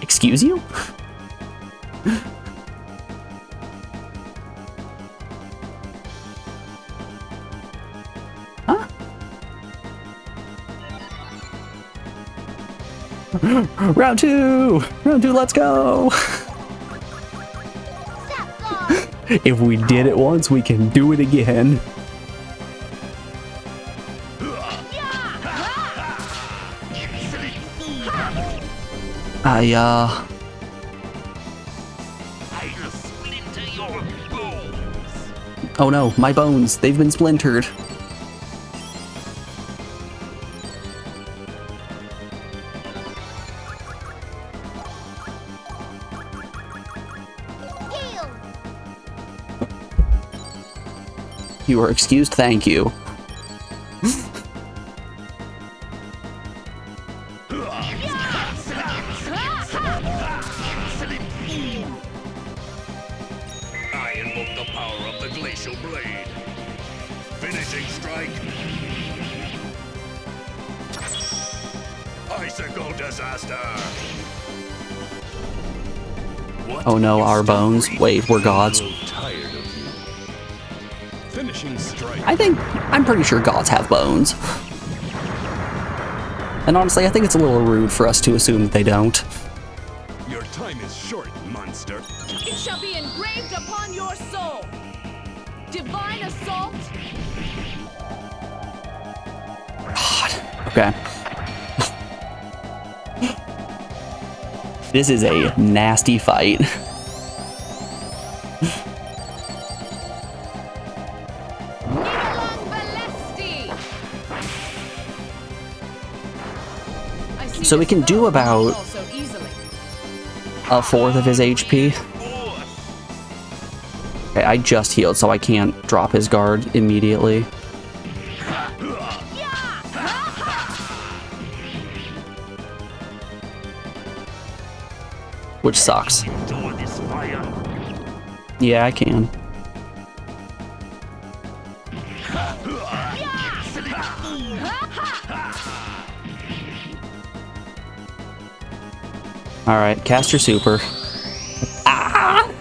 Speaker 2: Excuse you? Huh? Round two, let's go. If we did it once, we can do it again.
Speaker 7: I'll splinter your bones.
Speaker 2: Oh no, my bones, they've been splintered. You are excused, thank you.
Speaker 4: I invoke the power of the glacial blade. Finishing strike. Icicle disaster.
Speaker 2: Oh no, our bones. Wait, we're gods.
Speaker 5: Tired of you. Finishing strike.
Speaker 2: I'm pretty sure gods have bones. And honestly, I think it's a little rude for us to assume that they don't.
Speaker 5: Your time is short, monster.
Speaker 3: It shall be engraved upon your soul. Divine assault.
Speaker 2: God. Okay. This is a nasty fight. So we can do about a 4th of his HP. Okay, I just healed, so I can't drop his guard immediately. which sucks.
Speaker 7: Endure this fire.
Speaker 2: Yeah, I can. Alright, cast your super. Ah!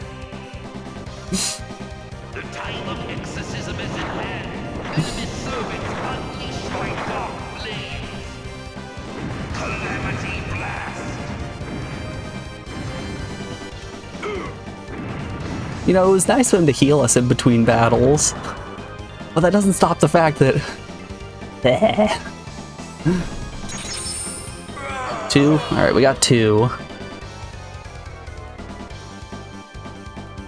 Speaker 7: The time of exorcism is at hand. Enemy servants unleash my dark flames. Calamity blast.
Speaker 2: You know, it was nice for him to heal us in between battles. But that doesn't stop the fact that... Two? Alright, we got 2.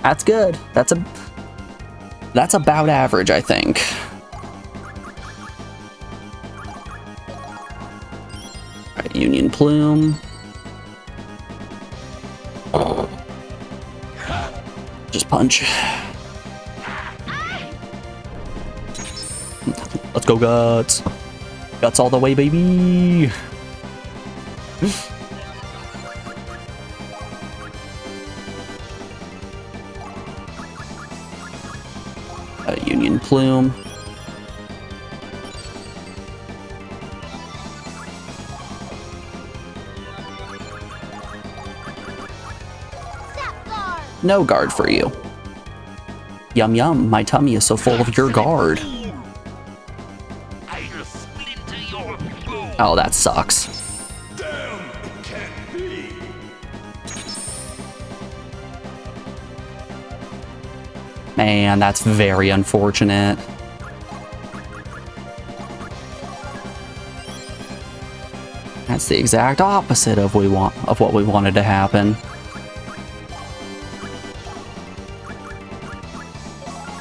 Speaker 2: That's good. That's about average, I think. Alright, Union Plume. Just punch. Let's go, Guts. Guts all the way, baby. Union Plume. No guard for you. Yum yum, my tummy is so full of your guard.
Speaker 7: I'll splinter your bones.
Speaker 2: Oh, that sucks.
Speaker 4: Damn, it can't be.
Speaker 2: Man, that's very unfortunate. That's the exact opposite of what we wanted to happen.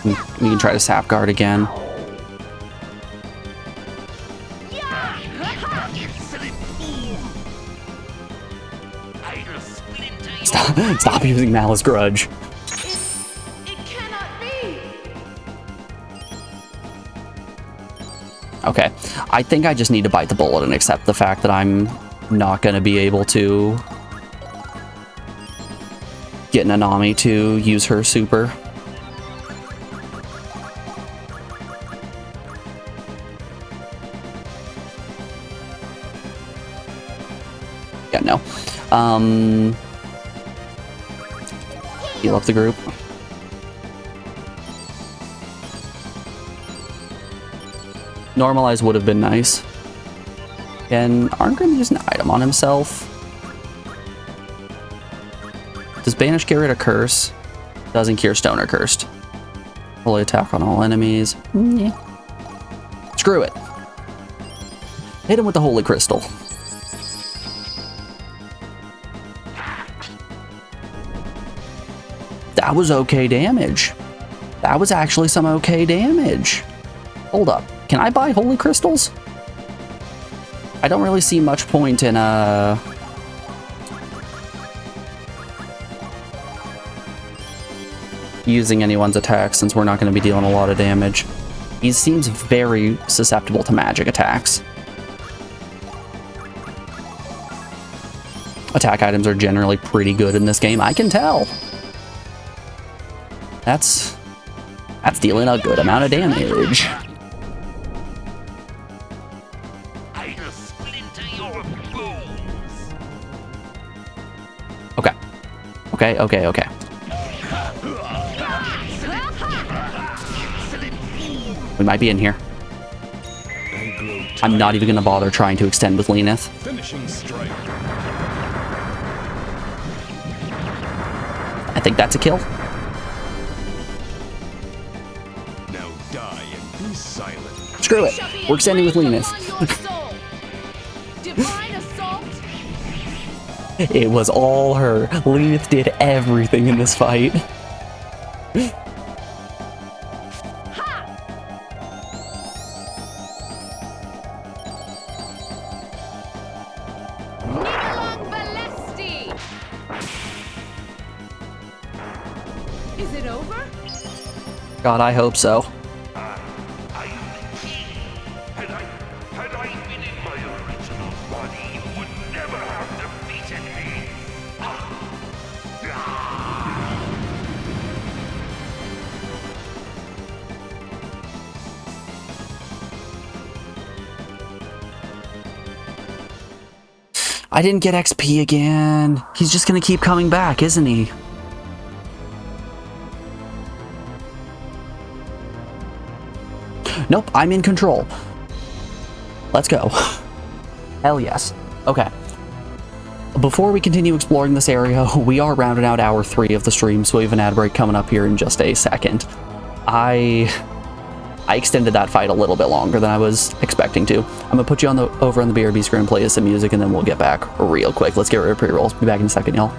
Speaker 2: We can try to sap guard again. Stop using Malice Grudge.
Speaker 3: It cannot be.
Speaker 2: Okay, I think I just need to bite the bullet and accept the fact that I'm not going to be able to get Nanami to use her super. Yeah, no. Heal up the group. Normalize would have been nice. Can Arngrim use an item on himself? Does Banish get rid of Curse? Doesn't cure Stoner Cursed. Holy attack on all enemies. Yeah. Screw it. Hit him with the Holy Crystal. That was okay damage. That was actually some okay damage. Hold up. Can I buy Holy Crystals? I don't really see much point in, using anyone's attack since we're not going to be dealing a lot of damage. He seems very susceptible to magic attacks. Attack items are generally pretty good in this game, I can tell. That's dealing a good amount of damage.
Speaker 7: I'll splinter your bones.
Speaker 2: Okay. Okay. We might be in here. I'm not even going to bother trying to extend with Lenith.
Speaker 4: Finishing strike.
Speaker 2: I think that's a kill.
Speaker 4: Now die and be silent.
Speaker 2: Screw it. We're extending with Lenith.
Speaker 3: Divine assault.
Speaker 2: It was all her. Lenith did everything in this fight.
Speaker 3: Is it over?
Speaker 2: God, I hope so.
Speaker 7: I am the king. Had I been in my original body, you would never have defeated me.
Speaker 2: I didn't get XP again. He's just gonna keep coming back, isn't he? Nope, I'm in control. Let's go. Hell yes. Okay. Before we continue exploring this area, we are rounding out hour 3 of the stream, so we have an ad break coming up here in just a second. I extended that fight a little bit longer than I was expecting to. I'm gonna put you on over on the BRB screen, play us some music, and then we'll get back real quick. Let's get rid of pre-rolls. Be back in a second, y'all.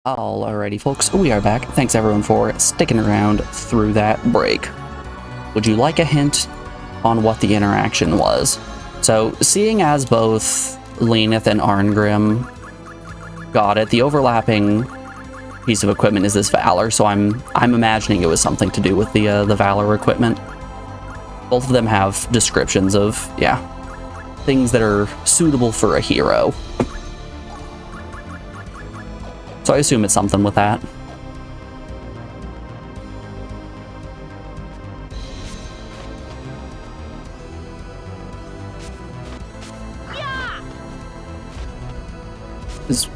Speaker 2: Alrighty folks, we are back. Thanks everyone for sticking around through that break. Would you like a hint on what the interaction was? So, seeing as both Leneth and Arngrim got it, the overlapping piece of equipment is this Valor, so I'm imagining it was something to do with the Valor equipment. Both of them have descriptions of, yeah, things that are suitable for a hero. So I assume it's something with that.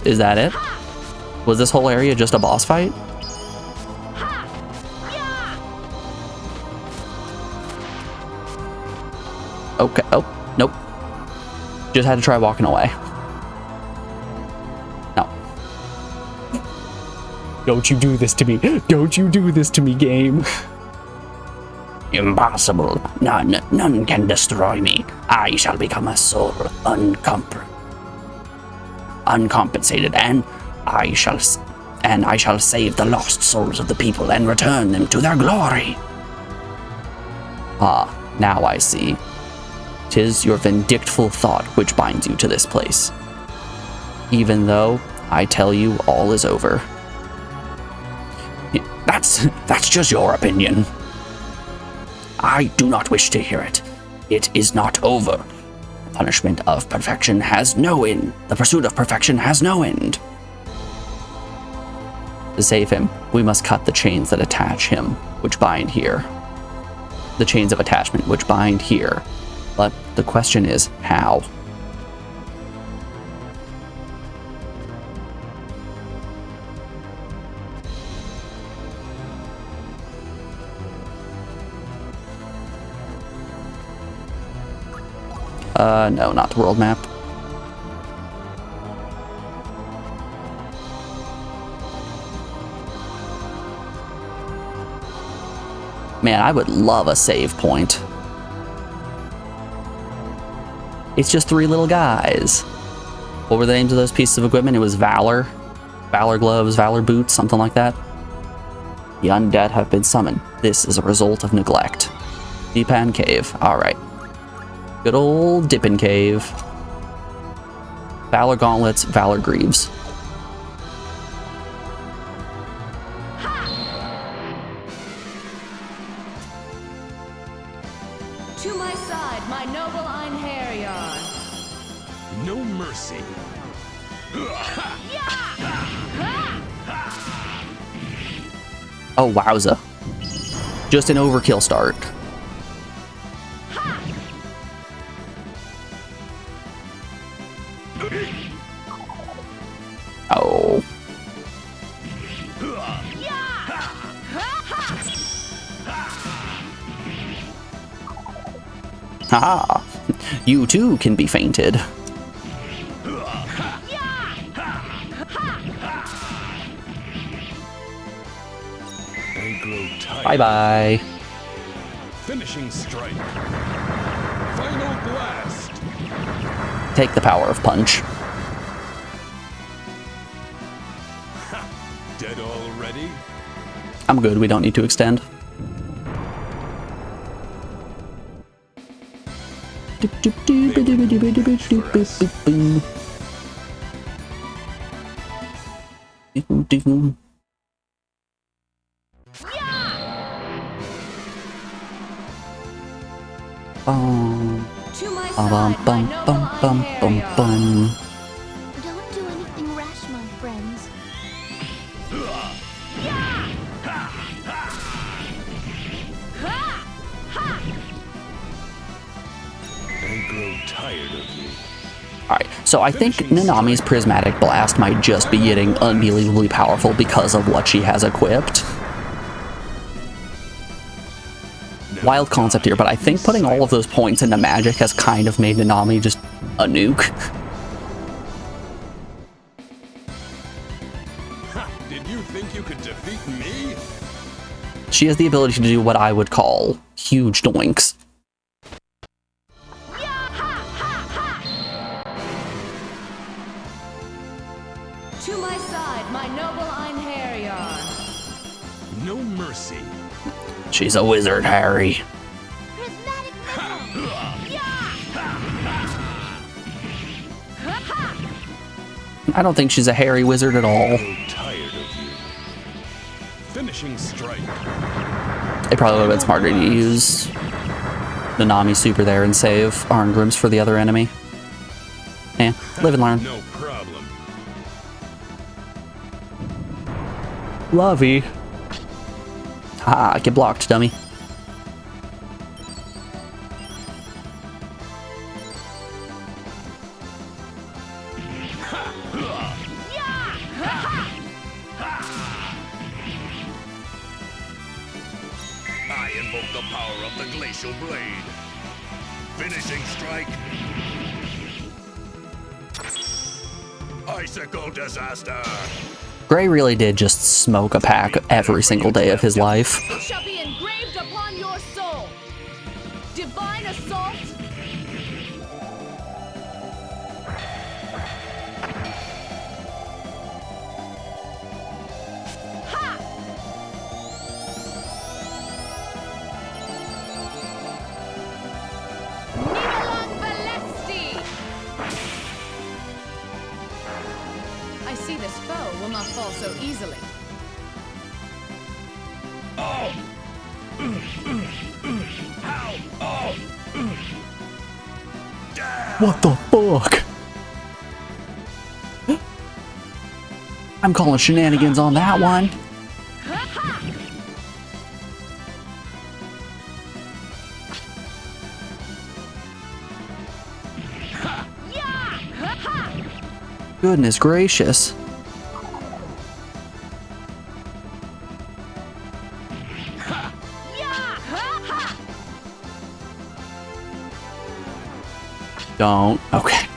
Speaker 2: Is that it? Was this whole area just a boss fight? Okay, oh, nope. Just had to try walking away. No. Don't you do this to me. Don't you do this to me, game. Impossible. None can destroy me. I shall become a soul uncompensated, and I shall save the lost souls of the people and return them to their glory. Ah, now I see. 'Tis your vindictful thought which binds you to this place. Even though I tell you all is over. That's just your opinion. I do not wish to hear it. It is not over. The punishment of perfection has no end. The pursuit of perfection has no end. To save him, we must cut the chains that attach him, which bind here. The chains of attachment which bind here. But the question is, how? No, not the world map. Man, I would love a save point. It's just 3 little guys. What were the names of those pieces of equipment? It was Valor. Valor gloves, Valor boots, something like that. The undead have been summoned. This is a result of neglect. Deepan Cave. Alright. Good old Dippin' Cave. Valor Gauntlets, Valor Greaves.
Speaker 3: To my side, my noble Einherjar.
Speaker 5: No mercy.
Speaker 2: Oh, wowza. Just an overkill start. Oh. Haha. You too can be fainted. Bye-bye.
Speaker 5: Finishing strike. Final blast.
Speaker 2: Take the power of punch.
Speaker 5: Dead already?
Speaker 2: I'm good, we don't need to extend.
Speaker 3: To my side, my noble Einherjar.
Speaker 8: Don't do anything rash, my friends.
Speaker 5: I grow tired of you.
Speaker 2: Alright, so I think Nanami's Prismatic Blast might just be getting unbelievably powerful because of what she has equipped. Wild concept here, but I think putting all of those points into magic has kind of made Nanami just a nuke.
Speaker 5: Did you think you could defeat me?
Speaker 2: She has the ability to do what I would call huge doinks.
Speaker 3: To my side, my noble Einherjar.
Speaker 5: No mercy.
Speaker 2: She's a wizard, Harry.
Speaker 8: Prismatic missile!
Speaker 2: I don't think she's a hairy wizard at all.
Speaker 5: I'm tired of you. Finishing strike.
Speaker 2: It probably would have been smarter to use Nanami super there and save Arngrim's for the other enemy. Yeah, live and learn.
Speaker 5: No problem.
Speaker 2: Lovey. Ah, get blocked, dummy.
Speaker 4: I invoke the power of the glacial blade. Finishing strike. Icicle disaster.
Speaker 2: Gray really did just smoke a pack every single day of his life.
Speaker 3: It shall be engraved upon your soul. Divine assault! I see this foe will not fall so easily.
Speaker 2: What the fuck? I'm calling shenanigans on that one. Goodness gracious. Don't. Okay.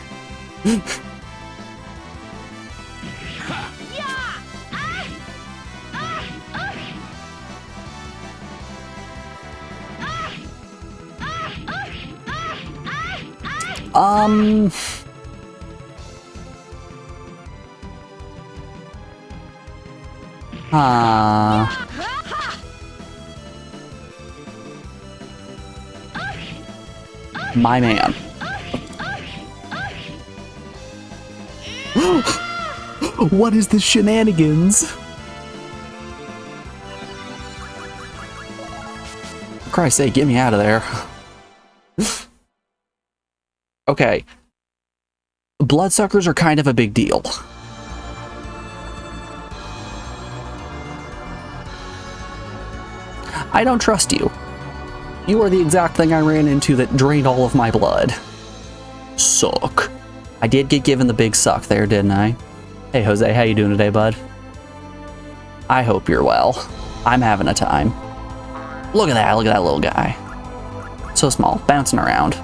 Speaker 2: My man. What is this shenanigans? For Christ's sake, get me out of there. Okay. Bloodsuckers are kind of a big deal. I don't trust you. You are the exact thing I ran into that drained all of my blood. Suck. I did get given the big suck there, didn't I? Hey, Jose, how you doing today, bud? I hope you're well. I'm having a time. Look at that little guy. So small, bouncing around.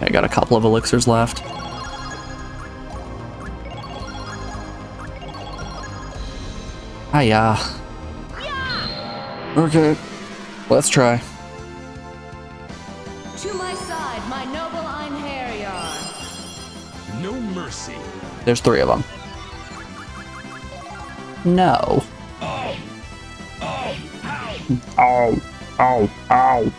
Speaker 2: I got a couple of elixirs left. Hiya. Okay, let's try.
Speaker 3: To my side, my noble Einherjar.
Speaker 5: No mercy.
Speaker 2: There's 3 of them. No.
Speaker 5: Oh! Oh! Ow!
Speaker 2: Ow. Ow. Ow.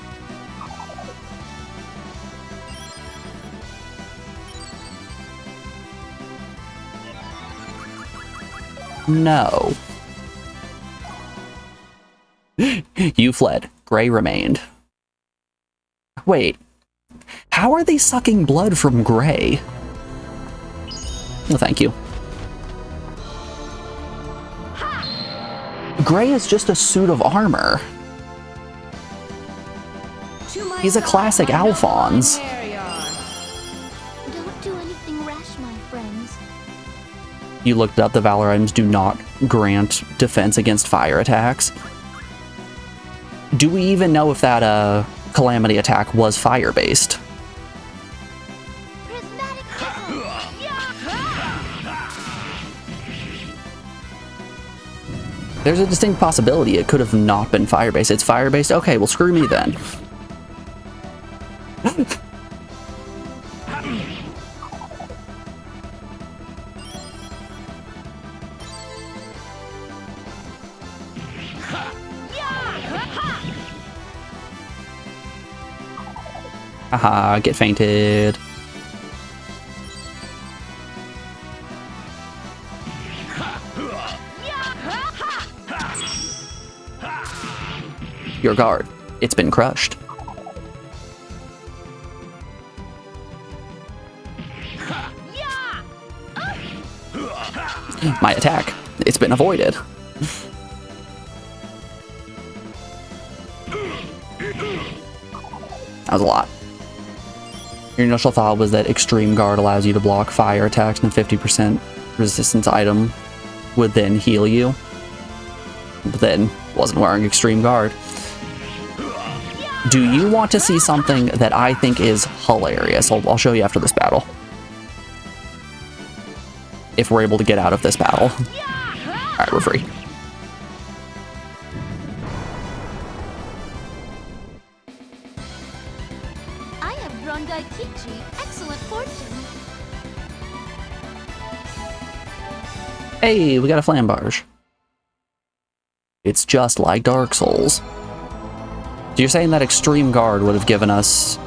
Speaker 2: No. You fled. Gray remained. Wait. How are they sucking blood from Gray? No, thank you. Gray is just a suit of armor. He's a classic Alphonse.
Speaker 8: Don't do anything rash, my friends.
Speaker 2: You looked up, the Valor items do not grant defense against fire attacks. Do we even know if that Calamity attack was fire-based?
Speaker 8: Prismatic missile.
Speaker 2: There's a distinct possibility it could have not been fire-based. It's fire-based? Okay, well screw me then. Haha, get fainted. Your guard. It's been crushed. My attack. It's been avoided. That was a lot. Your initial thought was that Extreme Guard allows you to block fire attacks and a 50% resistance item would then heal you. But then wasn't wearing Extreme Guard. Do you want to see something that I think is hilarious? I'll show you after this battle. If we're able to get out of this battle. Alright, we're free.
Speaker 8: on Daikichi. Excellent fortune.
Speaker 2: Hey, we got a flambarge. It's just like Dark Souls. So you're saying that Extreme Guard would have given us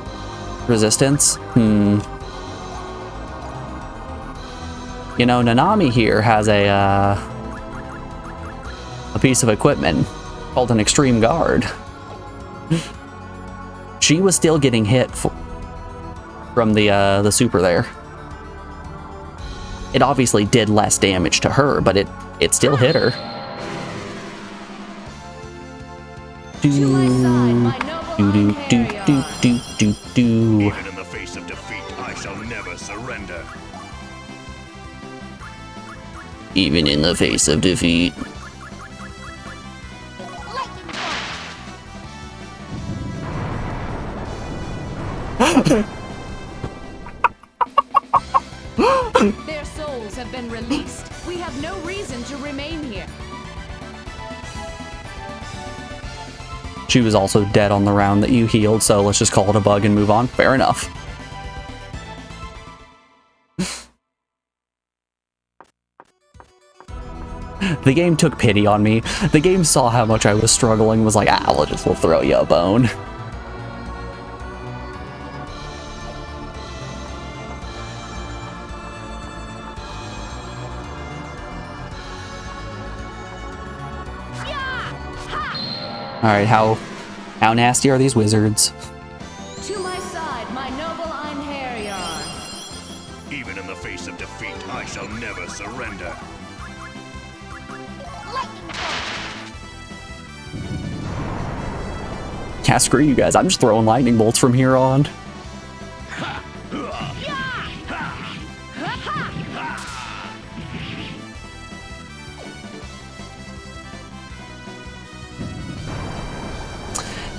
Speaker 2: resistance? You know, Nanami here has a piece of equipment called an Extreme Guard. She was still getting hit from the super there. It obviously did less damage to her, but it still hit her.
Speaker 3: To my side, my noble
Speaker 2: do.
Speaker 4: Even in the face of defeat, I shall never surrender.
Speaker 2: Even in the face of defeat.
Speaker 3: Their souls have been released. We have no reason to remain here.
Speaker 2: She was also dead on the round that you healed, so let's just call it a bug and move on. Fair enough. The game took pity on me. The game saw how much I was struggling, was like, we'll throw you a bone. Alright, how nasty are these wizards?
Speaker 3: To my side, my noble Einherjar.
Speaker 4: Even in the face of defeat, I shall never surrender.
Speaker 2: Yeah, screw you guys. I'm just throwing lightning bolts from here on.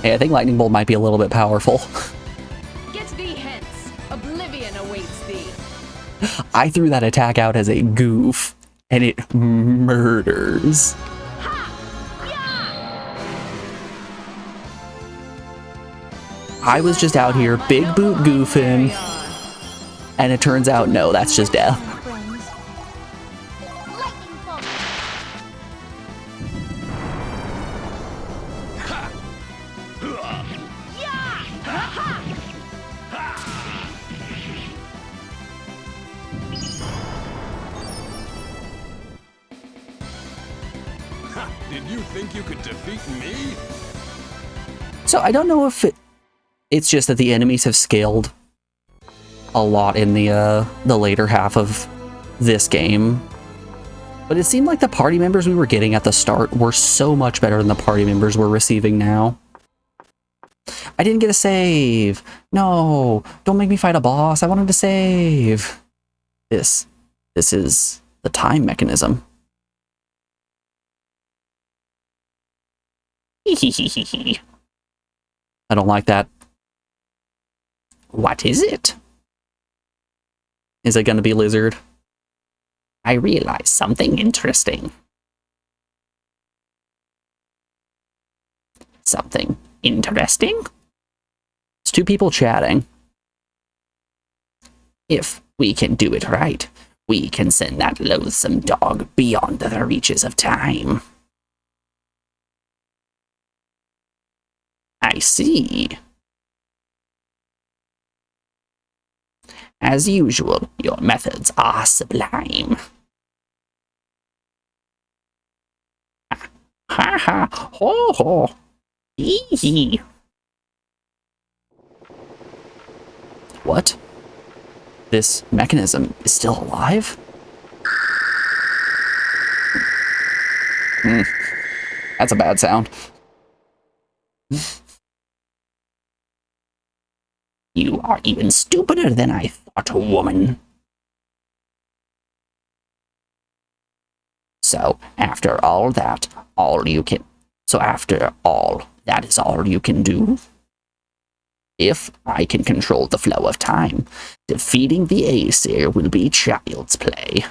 Speaker 2: Hey, I think lightning bolt might be a little bit powerful.
Speaker 3: Get thee hence. Oblivion awaits thee.
Speaker 2: I threw that attack out as a goof, and it murders. I was just out here big boot goofing, and it turns out, no, that's just death.
Speaker 5: Did you think you could defeat me?
Speaker 2: So I don't know if it's just that the enemies have scaled a lot in the later half of this game. But it seemed like the party members we were getting at the start were so much better than the party members we're receiving now. I didn't get a save. No, don't make me fight a boss. I wanted to save. This is the time mechanism. I don't like that. What is it? Is it gonna be Lizard? I realized something interesting. Something interesting? It's two people chatting. If we can do it right, we can send that loathsome dog beyond the reaches of time. I see. As usual, your methods are sublime. Ha ha, ho ho, hee hee. What? This mechanism is still alive? That's a bad sound. You are even stupider than I thought, woman. So, after all, that is all you can do? If I can control the flow of time, defeating the Aesir will be child's play.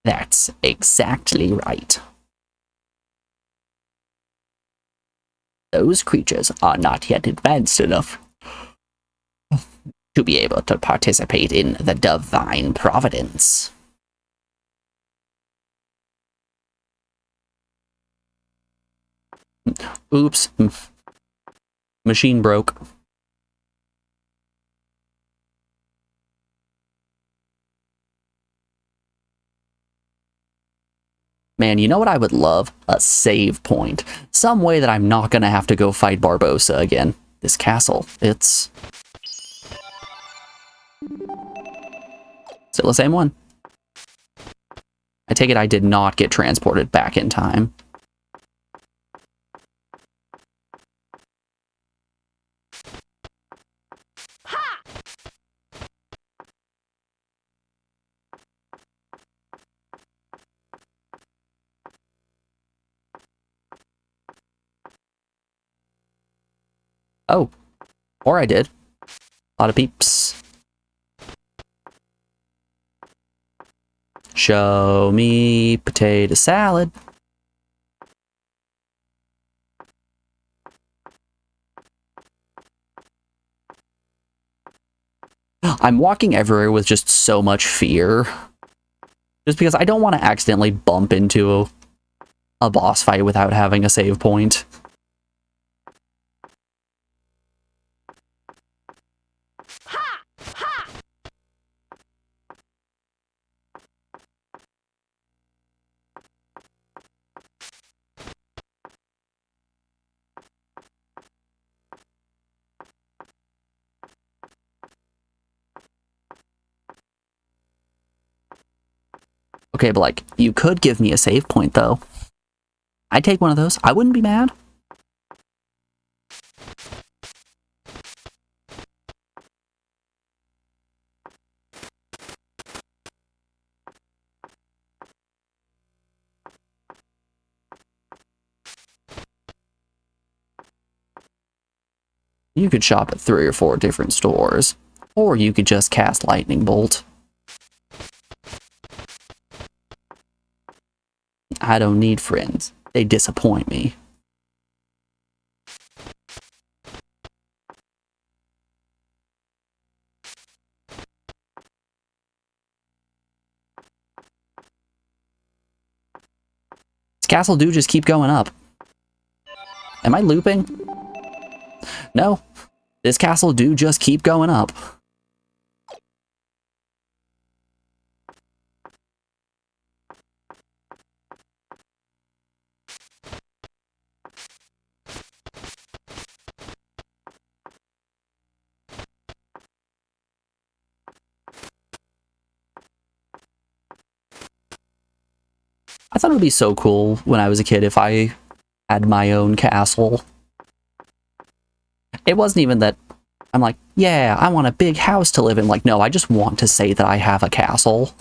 Speaker 2: That's exactly right. Those creatures are not yet advanced enough to be able to participate in the divine providence. Oops. Machine broke. Man, you know what I would love? A save point. Some way that I'm not gonna have to go fight Barbossa again. This castle, it's... still the same one. I take it I did not get transported back in time. Oh, or I did. A lot of peeps. Show me potato salad. I'm walking everywhere with just so much fear. Just because I don't want to accidentally bump into a boss fight without having a save point. Okay, but like, you could give me a save point, though. I'd take one of those. I wouldn't be mad. You could shop at 3 or 4 different stores. Or you could just cast Lightning Bolt. I don't need friends. They disappoint me. This castle do just keep going up. Am I looping? No. This castle do just keep going up. I thought it would be so cool when I was a kid if I had my own castle. It wasn't even that I'm like, yeah, I want a big house to live in. Like, no, I just want to say that I have a castle.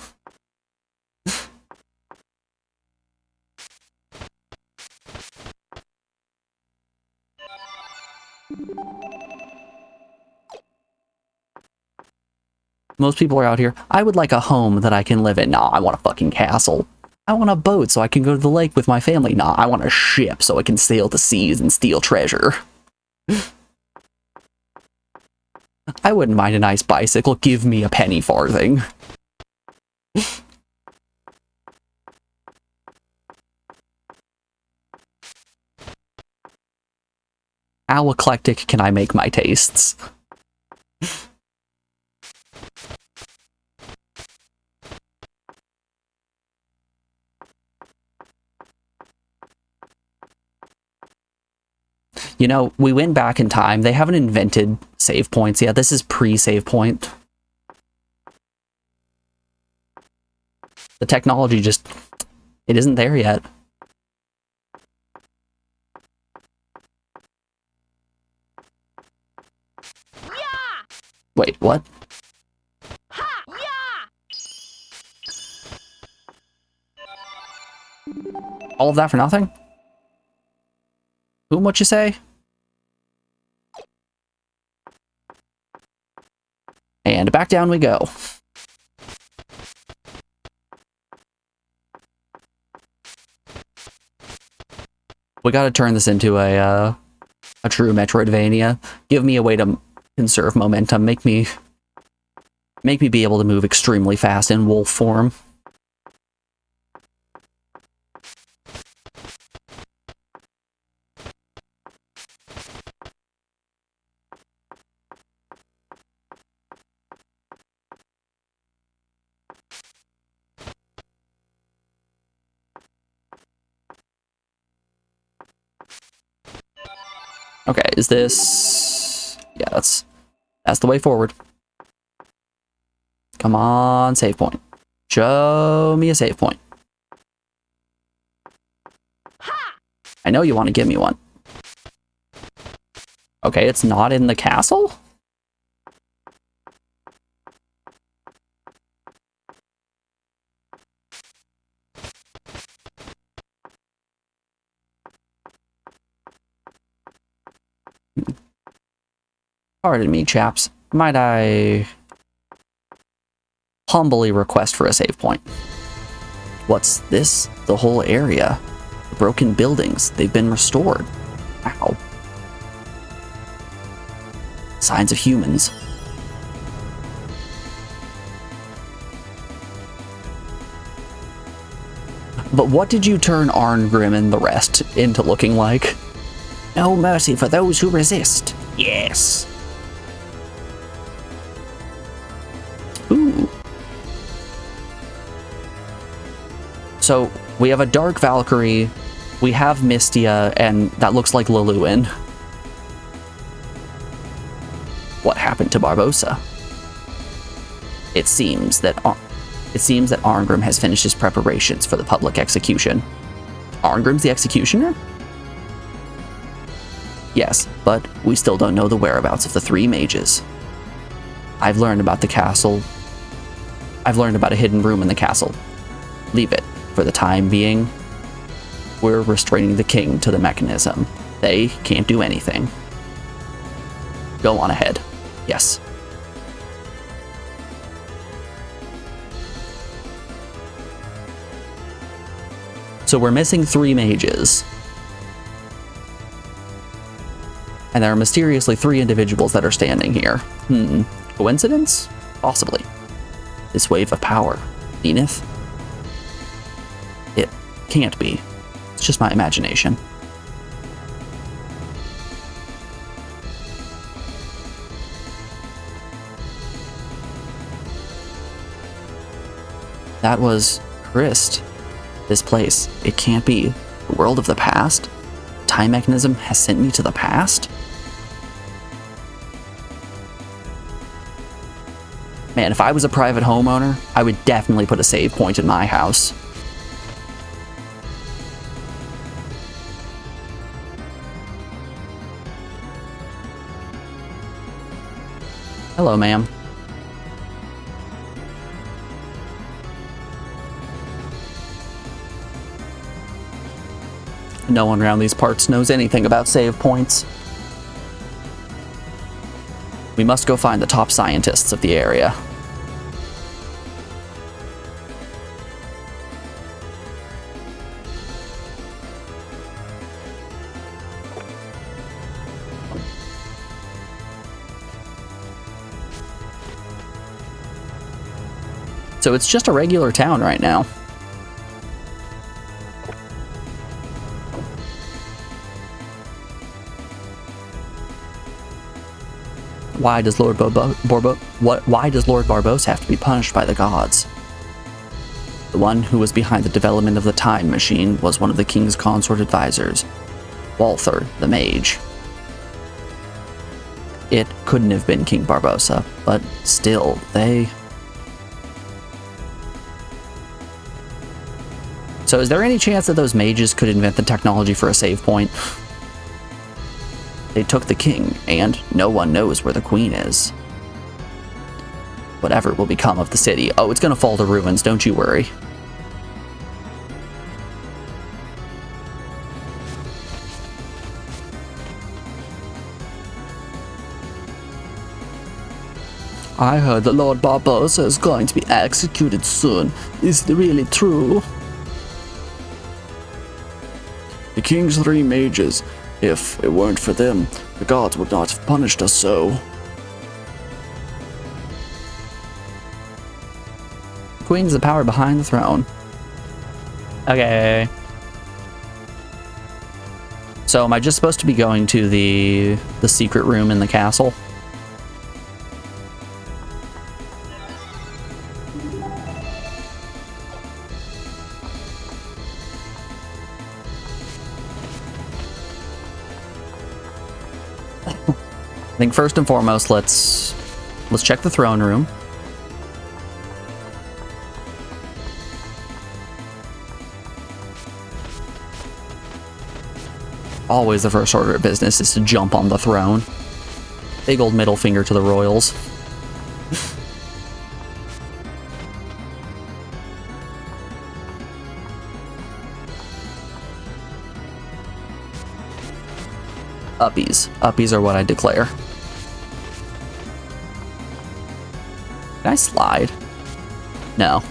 Speaker 2: Most people are out here, I would like a home that I can live in. Nah, I want a fucking castle. I want a boat so I can go to the lake with my family. Nah, I want a ship so I can sail the seas and steal treasure. I wouldn't mind a nice bicycle. Give me a penny farthing. How eclectic can I make my tastes? You know, we went back in time. They haven't invented save points yet. This is pre-save point. The technology just... it isn't there yet. Wait, what? All of that for nothing? Whom what you say? And back down we go. We gotta turn this into a A true Metroidvania. Give me a way to conserve momentum. Make me be able to move extremely fast in wolf form. Okay, is this... Yeah, that's the way forward. Come on, save point. Show me a save point. I know you want to give me one. Okay, it's not in the castle? Pardon me, chaps. Might I humbly request for a save point? What's this? The whole area. The broken buildings. They've been restored. Wow. Signs of humans. But what did you turn Arngrim and the rest into looking like? No mercy for those who resist. Yes. Ooh. So, we have a Dark Valkyrie, we have Mystia, and that looks like Luluin. What happened to Barbossa? It seems that Arngrim has finished his preparations for the public execution. Arngrim's the executioner? Yes, but we still don't know the whereabouts of the three mages. I've learned about the castle. I've learned about a hidden room in the castle. Leave it. For the time being, we're restraining the king to the mechanism. They can't do anything. Go on ahead. Yes. So we're missing 3 mages. And there are mysteriously 3 individuals that are standing here. Coincidence? Possibly. This wave of power. Zenith? It can't be. It's just my imagination. That was Christ. This place. It can't be. The world of the past? Time mechanism has sent me to the past? Man, if I was a private homeowner, I would definitely put a save point in my house. Hello, ma'am. No one around these parts knows anything about save points. We must go find the top scientists of the area. So it's just a regular town right now. Why does Lord Barbossa have to be punished by the gods? The one who was behind the development of the time machine was one of the king's consort advisors, Walther the Mage. It couldn't have been King Barbossa, but still, they... So is there any chance that those mages could invent the technology for a save point? They took the king, and no one knows where the queen is. Whatever will become of the city. Oh, it's gonna fall to ruins, don't you worry. I heard that Lord Barbossa is going to be executed soon. Is it really true? The king's 3 mages. If it weren't for them, the gods would not have punished us so. The Queen is the power behind the throne. Okay. So am I just supposed to be going to the secret room in the castle? I think first and foremost, let's check the throne room. Always the first order of business is to jump on the throne. Big old middle finger to the royals. Uppies. Uppies are what I declare. Can I slide? No.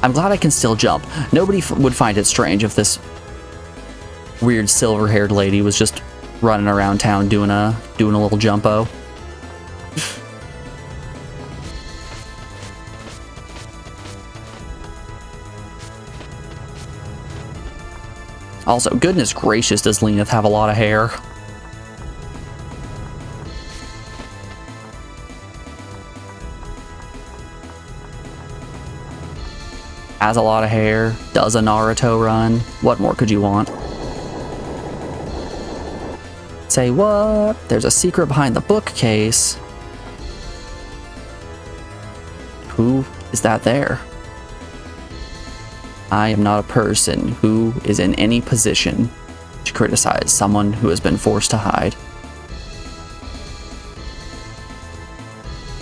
Speaker 2: I'm glad I can still jump. Nobody would find it strange if this weird silver-haired lady was just running around town doing a little jumpo. Also, goodness gracious, does Lenith have a lot of hair? Has a lot of hair, does a Naruto run. What more could you want? Say what? There's a secret behind the bookcase. Who is that there? I am not a person who is in any position to criticize someone who has been forced to hide.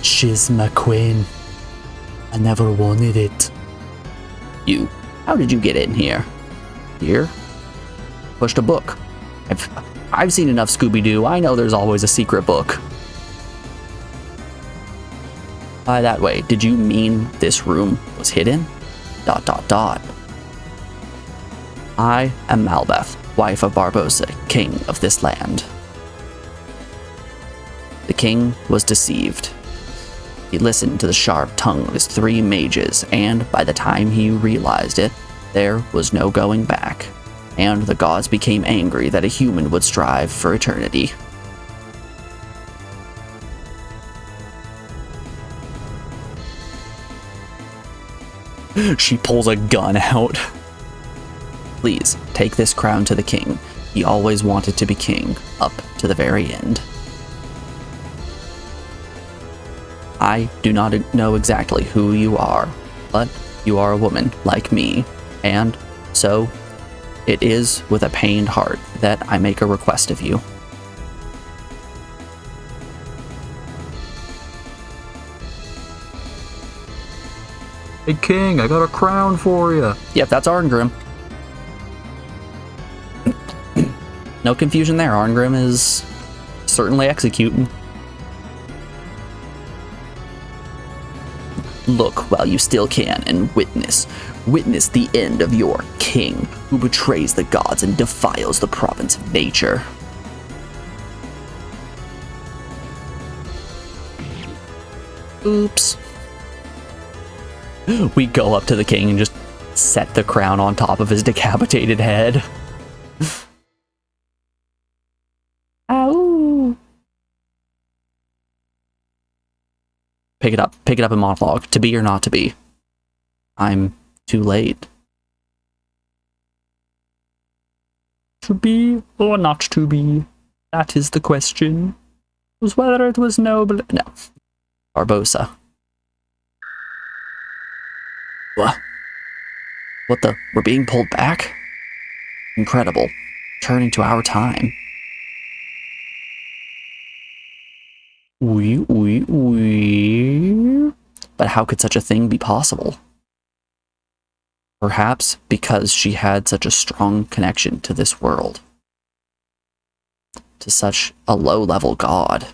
Speaker 2: She's my queen. I never wanted it. You, how did you get in here? Here? Pushed a book. I've seen enough Scooby-Doo. I know there's always a secret book. By that way, did you mean this room was hidden? ... I am Malbeth, wife of Barbossa, king of this land. The king was deceived. He listened to the sharp tongue of his 3 mages, and by the time he realized it, there was no going back, and the gods became angry that a human would strive for eternity. She pulls a gun out. Please, take this crown to the king. He always wanted to be king, up to the very end. I do not know exactly who you are, but you are a woman like me, and so it is with a pained heart that I make a request of you. Hey king, I got a crown for you. Yep, that's Arngrim. No confusion there, Arngrim is certainly executing. Look while you still can and witness the end of your king, who betrays the gods and defiles the province of nature. Oops. We go up to the king and just set the crown on top of his decapitated head. Ow! Pick it up in monologue. To be or not to be? I'm too late. To be or not to be? That is the question. Was whether it was noble. No. Barbossa. What the? We're being pulled back? Incredible. Turning to our time. But how could such a thing be possible? Perhaps because she had such a strong connection to this world. To such a low-level god.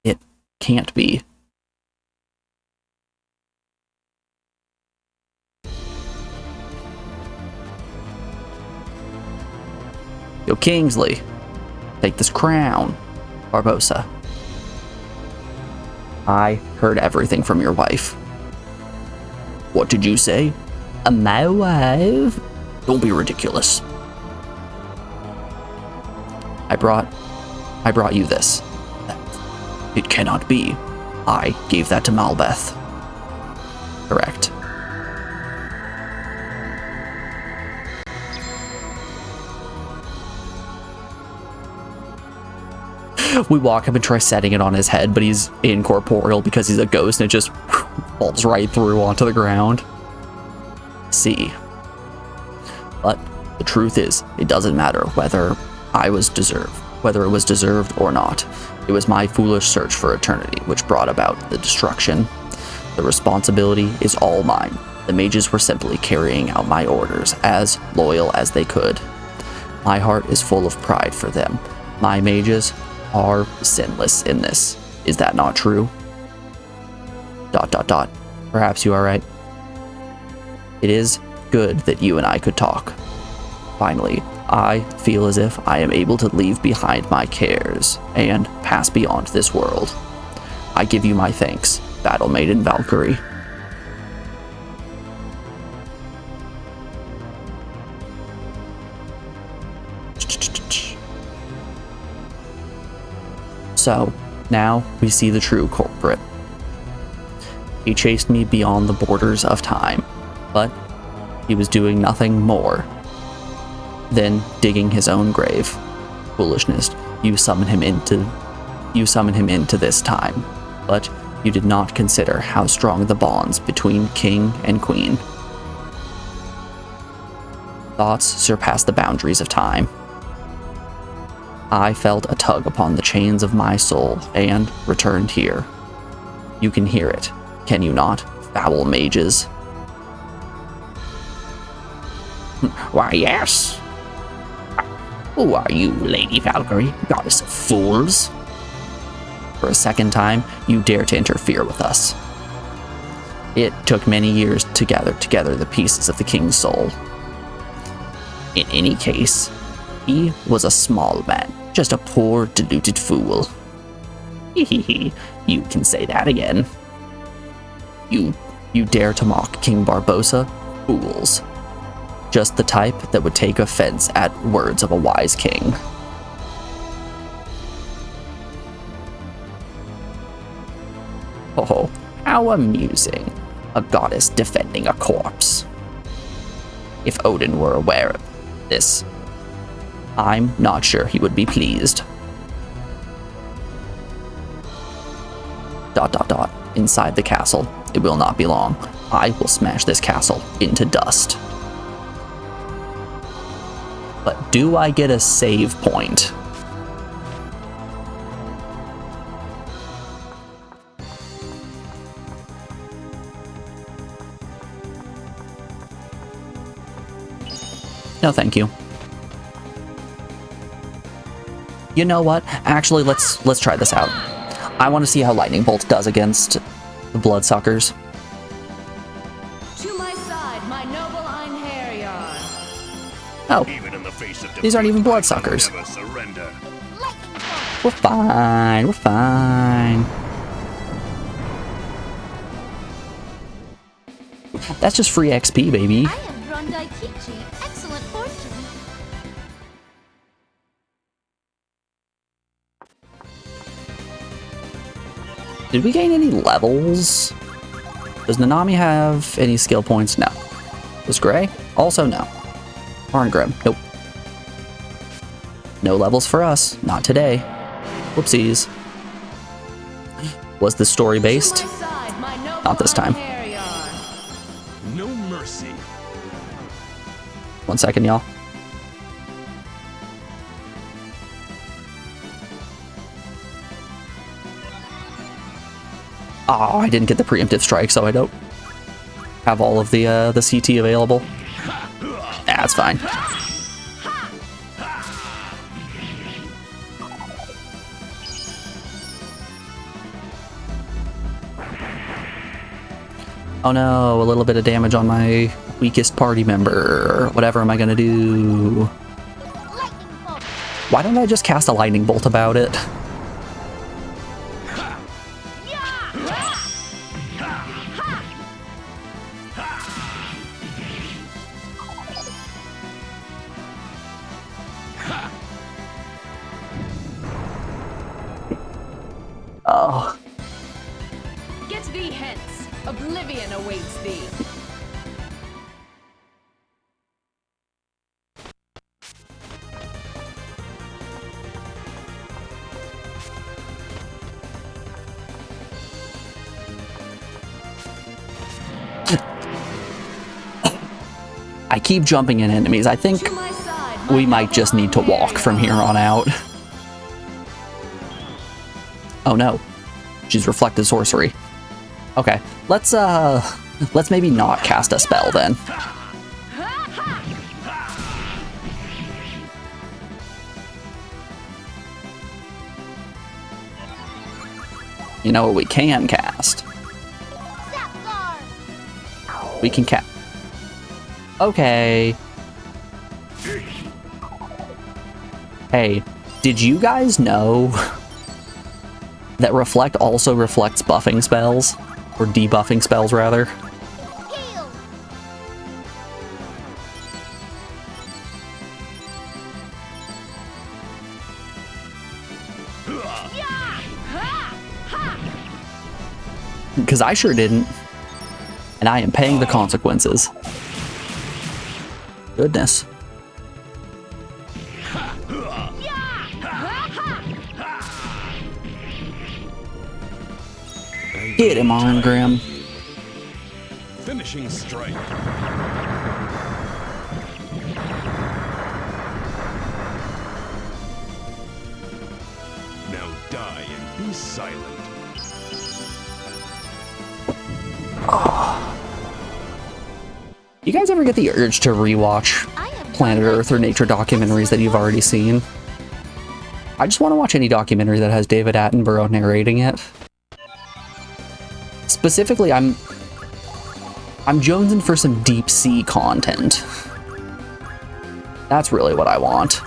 Speaker 2: It can't be. Yo, Kingsley, take this crown. Barbosa. I heard everything from your wife. What did you say? My wife? Don't be ridiculous. I brought you this. It cannot be. I gave that to Malbeth. Correct. We walk up and try setting it on his head, but he's incorporeal because he's a ghost and it just falls right through onto the ground. See. But the truth is, it doesn't matter whether it was deserved or not. It was my foolish search for eternity which brought about the destruction. The responsibility is all mine. The mages were simply carrying out my orders, as loyal as they could. My heart is full of pride for them. My mages are sinless in this. Is that not true? ... Perhaps you are right. It is good that you and I could talk. Finally, I feel as if I am able to leave behind my cares and pass beyond this world. I give you my thanks, Battle Maiden Valkyrie. So, now we see the true culprit. He chased me beyond the borders of time, but he was doing nothing more than digging his own grave. Foolishness, you summon him into this time, but you did not consider how strong the bonds between king and queen. Thoughts surpass the boundaries of time. I felt a tug upon the chains of my soul and returned here. You can hear it, can you not, foul mages? Why, yes. Who are you, Lady Valkyrie, goddess of fools? For a second time, you dare to interfere with us. It took many years to gather together the pieces of the king's soul. In any case, he was a small man, just a poor, deluded fool. Hehehe, you can say that again. You dare to mock King Barbosa? Fools. Just the type that would take offense at words of a wise king. Oh, how amusing. A goddess defending a corpse. If Odin were aware of this, I'm not sure he would be pleased. ... Inside the castle. It will not be long. I will smash this castle into dust. But do I get a save point? No, thank you. You know what? Actually, let's try this out. I want to see how Lightning Bolt does against the Bloodsuckers.
Speaker 3: To my side, my noble Einherjar.
Speaker 2: Oh,
Speaker 4: Even in the face of
Speaker 2: these aren't even
Speaker 4: defeat, I
Speaker 2: Bloodsuckers.
Speaker 4: never surrender.
Speaker 2: We're fine. We're fine. That's just free XP, baby.
Speaker 8: I am Rondaikichi. Excellent fortune.
Speaker 2: Did we gain any levels? Does Nanami have any skill points? No. Does Gray? Also no. Arngrim? Nope. No levels for us. Not today. Whoopsies. Was the story based?
Speaker 3: To my side, my noble
Speaker 2: Not this time.
Speaker 3: Einherjar.
Speaker 5: No mercy.
Speaker 2: 1 second, y'all. Oh, I didn't get the preemptive strike, so I don't have all of the CT available. That's fine. Oh no, a little bit of damage on my weakest party member. Whatever am I gonna do?
Speaker 8: Lightning bolt.
Speaker 2: Why don't I just cast a lightning bolt about it? Oh.
Speaker 3: Get thee hence. Oblivion awaits thee.
Speaker 2: I keep jumping in enemies. I think we might just need to walk from here on out. Oh no. She's reflected sorcery. Okay, let's maybe not cast a spell then. You know what we can cast? We can cast. Okay. Hey, did you guys know that Reflect also reflects buffing spells? Or debuffing spells, rather? Because I sure didn't. And I am paying the consequences. Goodness. Get him on, Graham.
Speaker 5: Finishing strike. Now die and be silent.
Speaker 2: You guys ever get the urge to rewatch Planet Earth or nature documentaries that you've already seen? I just want to watch any documentary that has David Attenborough narrating it. Specifically, I'm jonesing for some deep sea content. That's really what I want.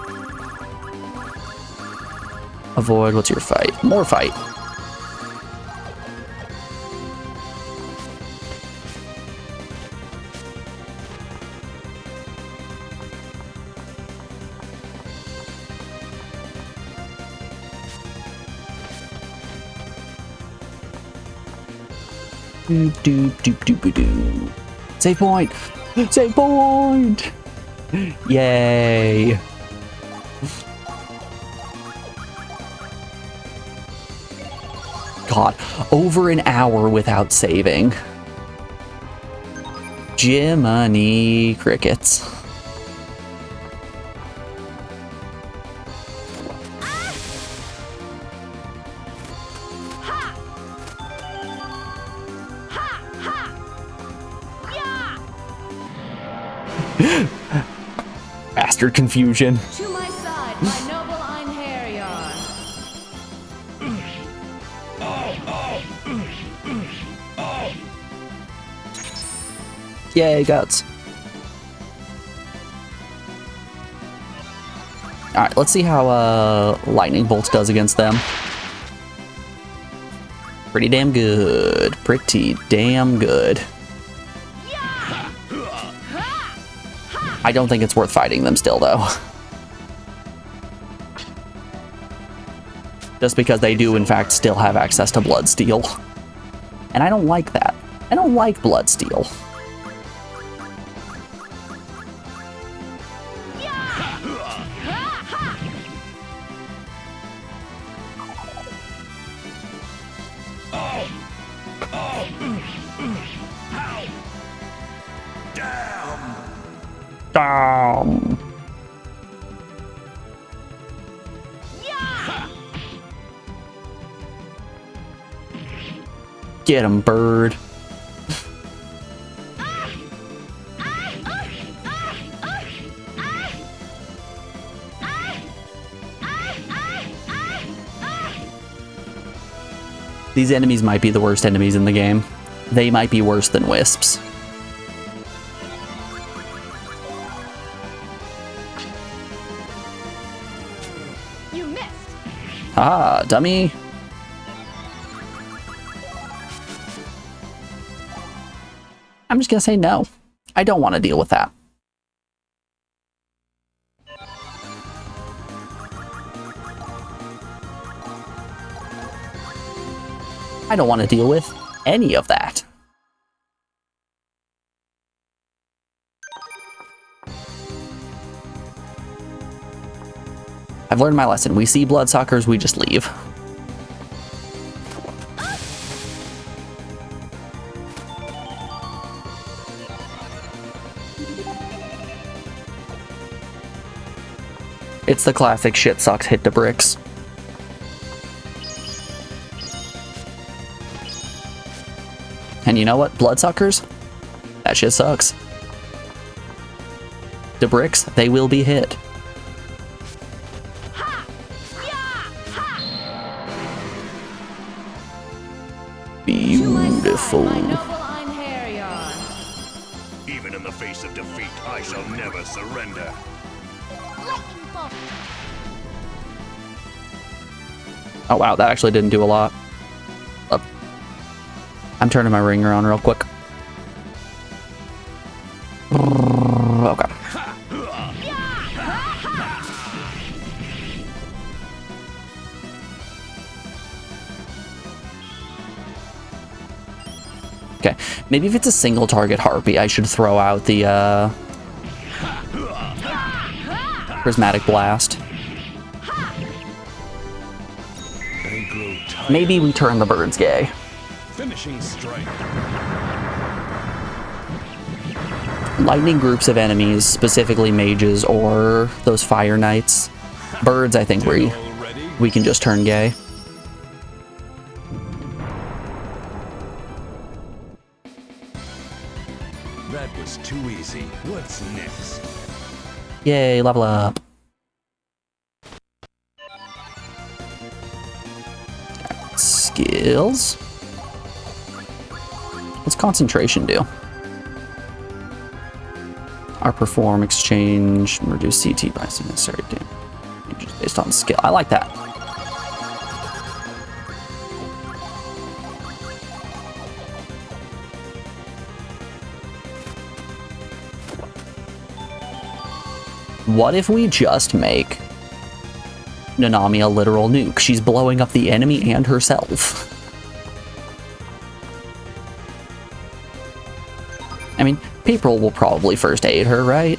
Speaker 2: Avoid, what's your fight? More fight. Doop. Save point! Save point! Yay! God, over an hour without saving. Jiminy crickets. Bastard confusion.
Speaker 3: To my side, my noble Einherjar.
Speaker 2: Yay, guts. Alright, let's see how Lightning Bolt does against them. Pretty damn good. Pretty damn good. I don't think it's worth fighting them still, though. Just because they do, in fact, still have access to Bloodsteel. And I don't like that. I don't like Bloodsteel. Damn. Get him, bird. These enemies might be the worst enemies in the game. They might be worse than wisps. Ah, dummy. I'm just gonna say no. I don't want to deal with that. I don't want to deal with any of that. I've learned my lesson. We see bloodsuckers, we just leave. It's the classic shit sucks, hit the bricks. And you know what? Bloodsuckers? That shit sucks. The bricks, they will be hit. Beautiful.
Speaker 4: Even in the face of defeat, I shall never surrender.
Speaker 2: Oh wow, that actually didn't do a lot. I'm turning my ring around real quick. Okay. Okay, maybe if it's a single target harpy, I should throw out the prismatic blast. Maybe we turn the birds gay.
Speaker 5: Finishing strike.
Speaker 2: Lightning groups of enemies, specifically mages or those fire knights. Birds, I think we can just turn gay.
Speaker 5: That was too easy. What's next?
Speaker 2: Yay, level up. Skills. What's concentration do? Our perform, exchange, reduce CT by necessary damage based on skill. I like that. What if we just make Nanami a literal nuke? She's blowing up the enemy and herself. I mean, April will probably first aid her, right?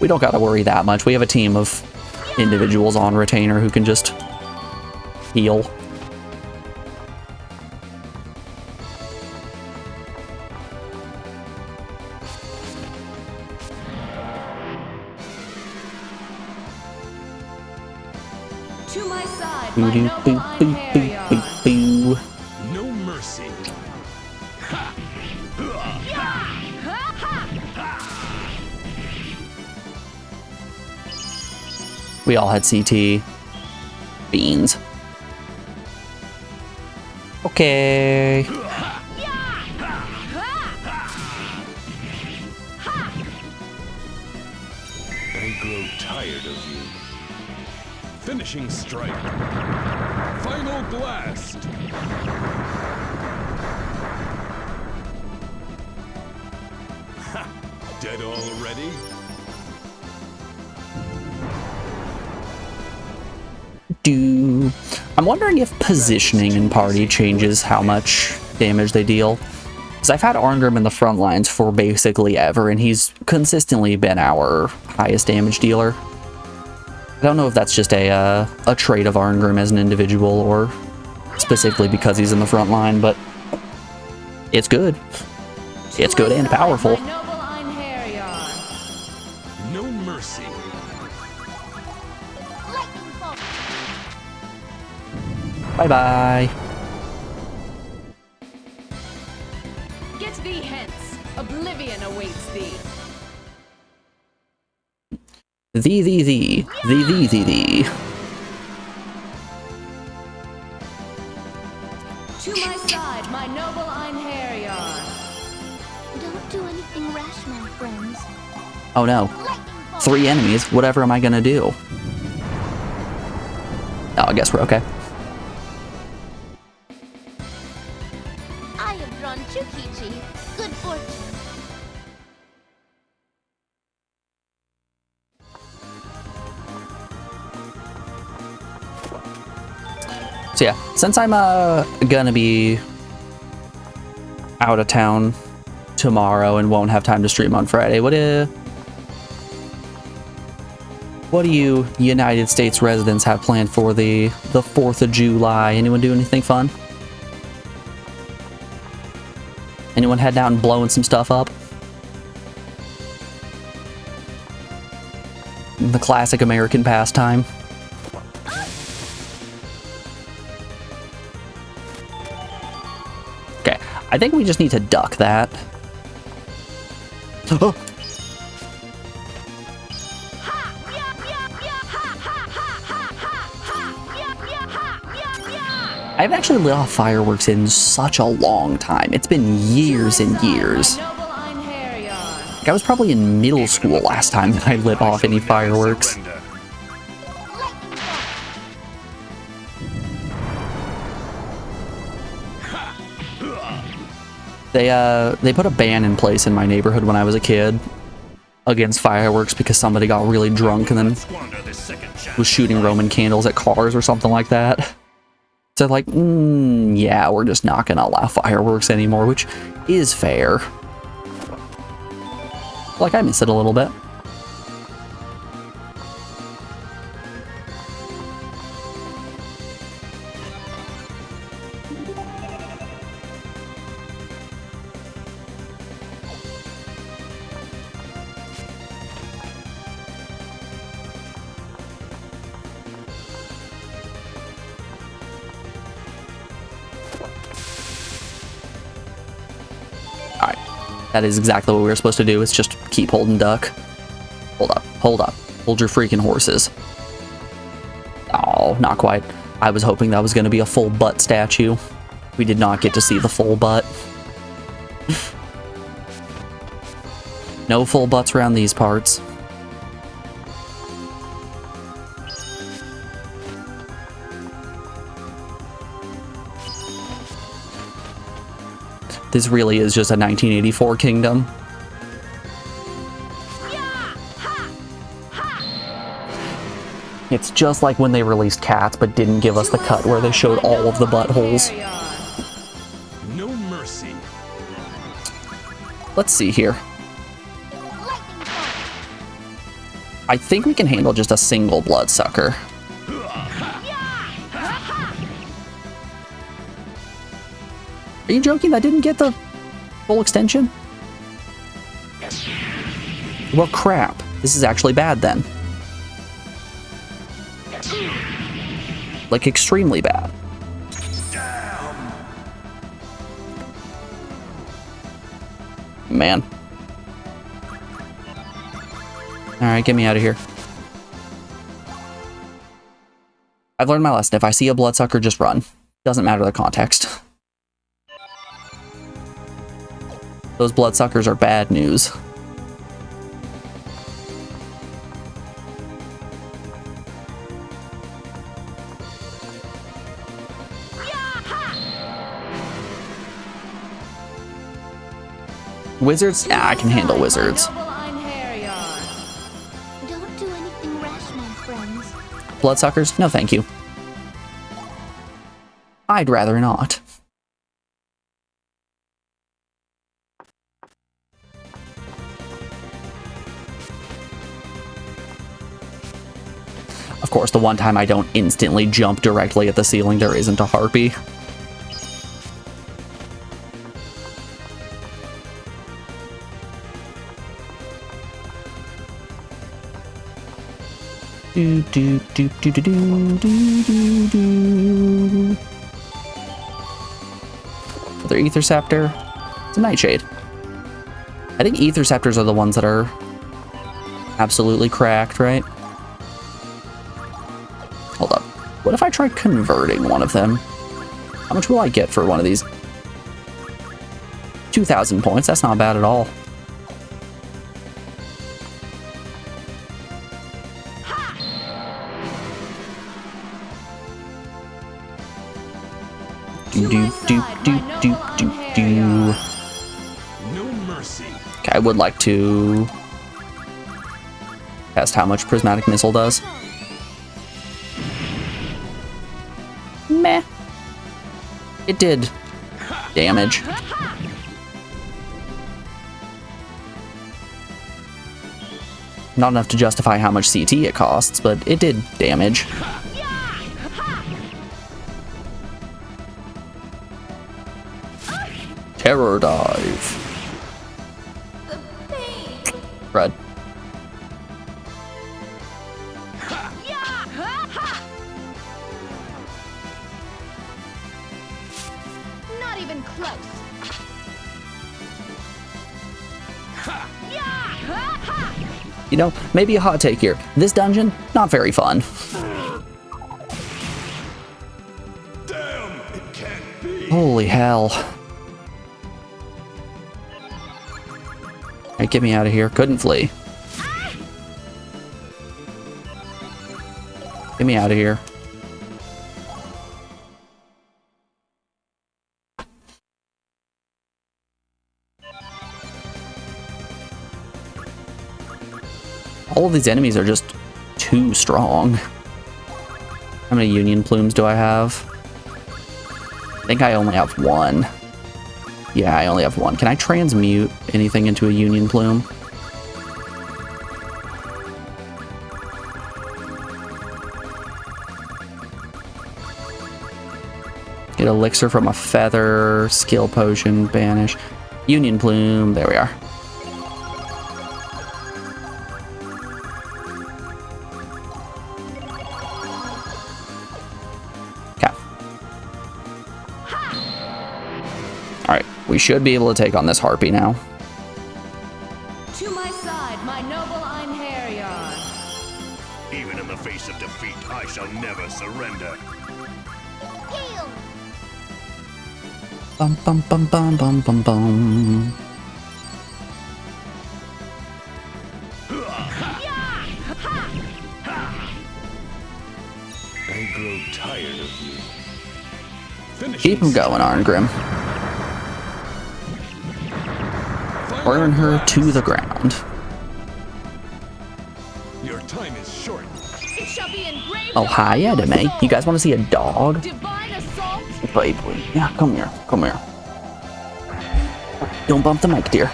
Speaker 2: We don't gotta worry that much. We have a team of individuals on retainer who can just heal.
Speaker 3: To my side,
Speaker 2: Boo
Speaker 3: my
Speaker 2: doo
Speaker 3: noble
Speaker 2: boo boo boo
Speaker 3: Einherjar.
Speaker 2: boo boo.
Speaker 5: No mercy.
Speaker 2: We all had CT. Beans. Okay.
Speaker 5: I grow tired of you. Finishing strike. Final blast. Ha! Dead already?
Speaker 2: I'm wondering if positioning in party changes how much damage they deal. Because I've had Arngrim in the front lines for basically ever, and he's consistently been our highest damage dealer. I don't know if that's just a trait of Arngrim as an individual, or specifically because he's in the front line, but it's good. It's good and powerful.
Speaker 3: My noble Einherjar.
Speaker 5: No mercy.
Speaker 2: Bye-bye.
Speaker 3: Get thee hence. Oblivion awaits thee.
Speaker 2: Thee.
Speaker 3: To my side, my noble Einherjar.
Speaker 8: Don't do anything rash, my friends.
Speaker 2: Oh no.
Speaker 8: Lightning
Speaker 2: 3 enemies. Whatever am I gonna do? Oh, I guess we're okay.
Speaker 8: I have drawn Chukichi. Good fortune.
Speaker 2: So yeah, since I'm gonna be out of town tomorrow and won't have time to stream on Friday, what do you United States residents have planned for the 4th of July? Anyone do anything fun? Anyone heading out and blowing some stuff up? The classic American pastime. Okay, I think we just need to duck that. Oh. I haven't actually lit off fireworks in such a long time. It's been years and years. Like, I was probably in middle school last time that I lit off any fireworks. They put a ban in place in my neighborhood when I was a kid against fireworks because somebody got really drunk and then was shooting Roman candles at cars or something like that. So like, yeah, we're just not gonna allow fireworks anymore, which is fair. Like, I miss it a little bit. That is exactly what we were supposed to do. It's just keep holding duck. Hold up. Hold up. Hold your freaking horses. Oh, not quite. I was hoping that was going to be a full butt statue. We did not get to see the full butt. No full butts around these parts. This really is just a 1984 kingdom. It's just like when they released Cats, but didn't give us the cut where they showed all of the buttholes.
Speaker 5: No mercy.
Speaker 2: Let's see here. I think we can handle just a single bloodsucker. Are you joking? That didn't get the full extension? Well, crap. This is actually bad then. Like, extremely bad. Man. Alright, get me out of here. I've learned my lesson. If I see a bloodsucker, just run. Doesn't matter the context. Those bloodsuckers are bad news. Wizards? Nah, I can handle wizards.
Speaker 8: Don't do anything rash, my friends.
Speaker 2: Bloodsuckers? No, thank you. I'd rather not. Of course, the one time I don't instantly jump directly at the ceiling, there isn't a harpy. Do do do do do do do do do. Another Ether Scepter. It's a Nightshade. I think Ether Scepters are the ones that are absolutely cracked, right? Hold up. What if I try converting one of them? How much will I get for one of these? 2,000 points. That's not bad at all.
Speaker 5: No mercy.
Speaker 2: Okay, I would like to test how much prismatic missile does. Meh. It did damage. Not enough to justify how much CT it costs, but it did damage. Terror dive. Red.
Speaker 8: Not even close.
Speaker 2: You know, maybe a hot take here. This dungeon, not very fun.
Speaker 5: Damn, it can't be.
Speaker 2: Holy hell. Hey, get me out of here. Couldn't flee. Get me out of here. All of these enemies are just too strong. How many union plumes do I have? I think I only have one. Yeah, I only have one. Can I transmute anything into a union plume? Get elixir from a feather, skill potion, banish, union plume. There we are. We should be able to take on this harpy now.
Speaker 3: To my side, my noble Einherjar.
Speaker 4: Even in the face of defeat, I shall never surrender.
Speaker 8: Heal.
Speaker 2: Bum bum bum bum bum bum bum.
Speaker 5: I grow tired of you.
Speaker 2: Keep him going, Arngrim. Burn her to the ground.
Speaker 5: Your time is short.
Speaker 3: It shall be engraved.
Speaker 2: Oh, hi, anime. You guys want to see a dog?
Speaker 3: Divine assault.
Speaker 2: Baby. Yeah, come here. Come here. Don't bump the mic, dear.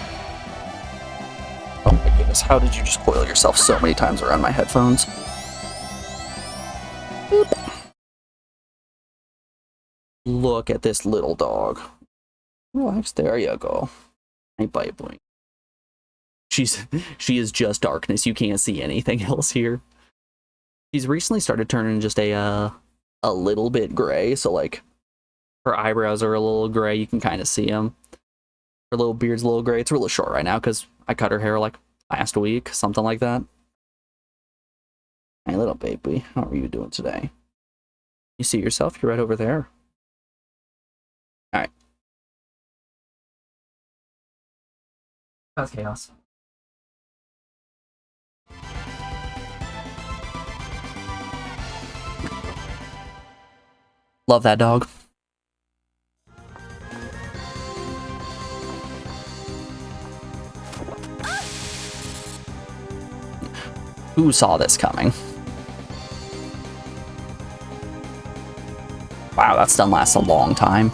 Speaker 2: Oh my goodness, how did you just coil yourself so many times around my headphones? Boop. Look at this little dog. Relax, there you go. Hey, baby. She is just darkness. You can't see anything else here. She's recently started turning just a little bit gray, so like her eyebrows are a little gray. You can kind of see them. Her little beard's a little gray. It's really short right now because I cut her hair like last week, something like that. Hey, little baby, how are you doing today? You see yourself? You're right over there. All right. That's chaos. Love that dog. Who saw this coming? Wow, that stun lasts a long time.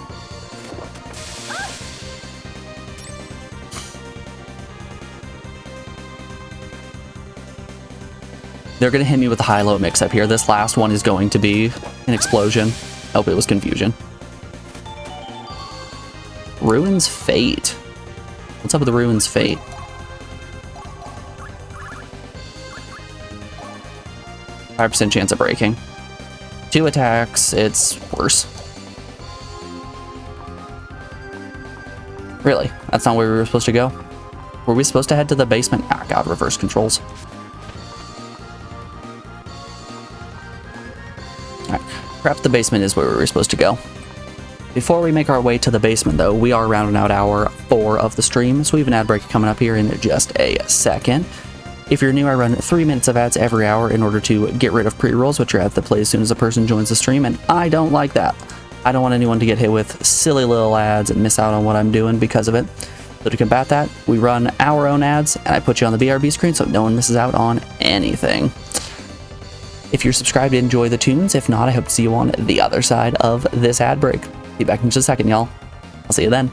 Speaker 2: They're gonna hit me with a high-low mix-up here. This last one is going to be an explosion. Hope it was confusion. Ruin's Fate. What's up with the Ruin's Fate? %5 chance of breaking. 2 attacks, it's worse. Really? That's not where we were supposed to go? Were we supposed to head to the basement? Ah, God, reverse controls. Alright, perhaps the basement is where we were supposed to go. Before we make our way to the basement, though, we are rounding out hour 4 of the stream, so we have an ad break coming up here in just a second. If you're new, I run 3 minutes of ads every hour in order to get rid of pre-rolls, which are ads that play as soon as a person joins the stream, and I don't like that. I don't want anyone to get hit with silly little ads and miss out on what I'm doing because of it. So to combat that, we run our own ads, and I put you on the BRB screen so no one misses out on anything. If you're subscribed, enjoy the tunes. If not, I hope to see you on the other side of this ad break. Be back in just a second, y'all. I'll see you then.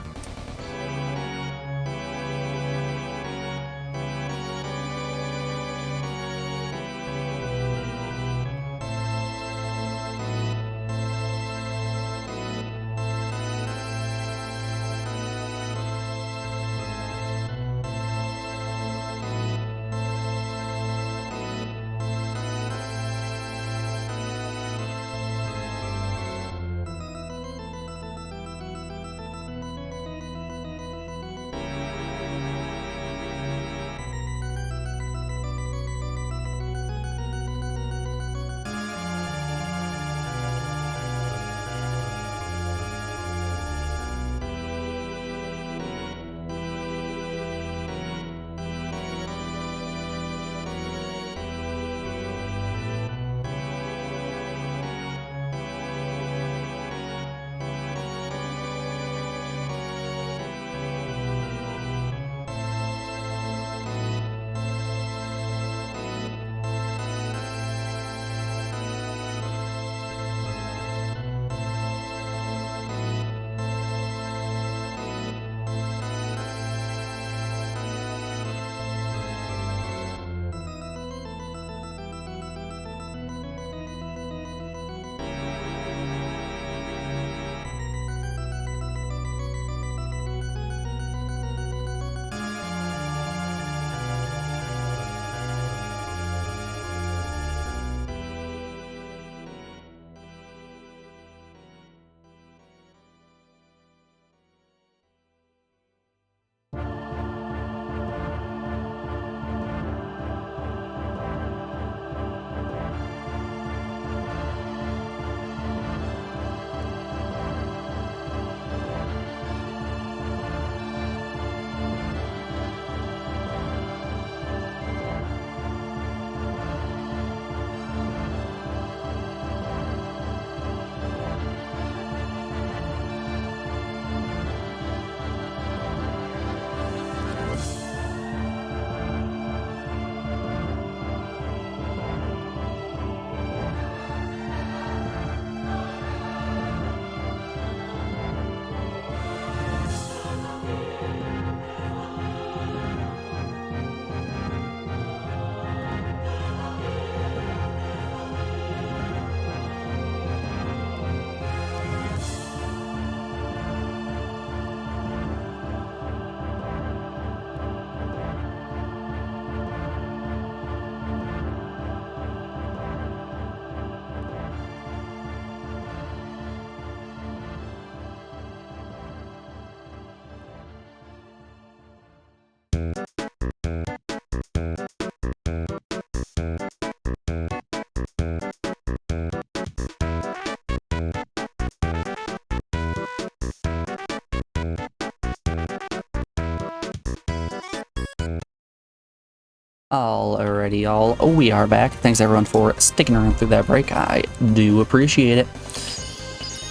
Speaker 2: Alrighty, y'all. We are back. Thanks everyone for sticking around through that break. I do appreciate it.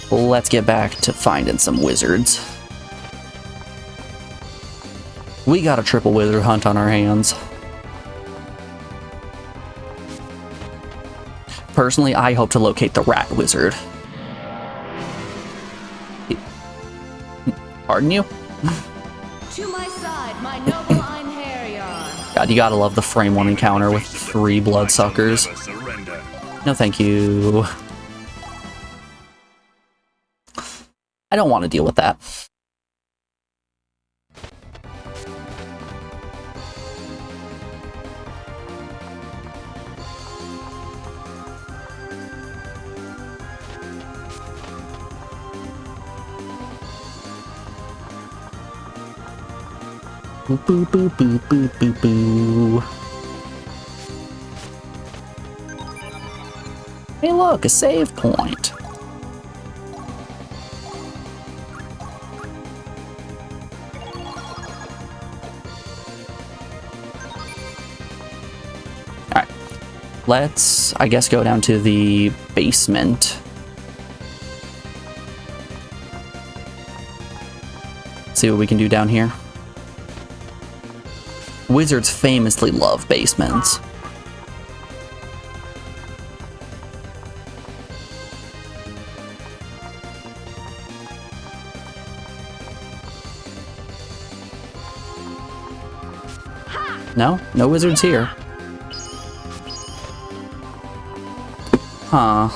Speaker 2: Let's get back to finding some wizards. We got a triple wizard hunt on our hands. Personally, I hope to locate the rat wizard. Pardon you?
Speaker 3: To my side, my noble Einherjar.
Speaker 2: God, you gotta love the frame 1 encounter with 3 bloodsuckers. No thank you. I don't want to deal with that. Boo boo boo boo boo boo boo. Hey look, a save point. Alright. Let's, I guess, go down to the basement. See what we can do down here. Wizards famously love basements. No? No wizards here. Huh.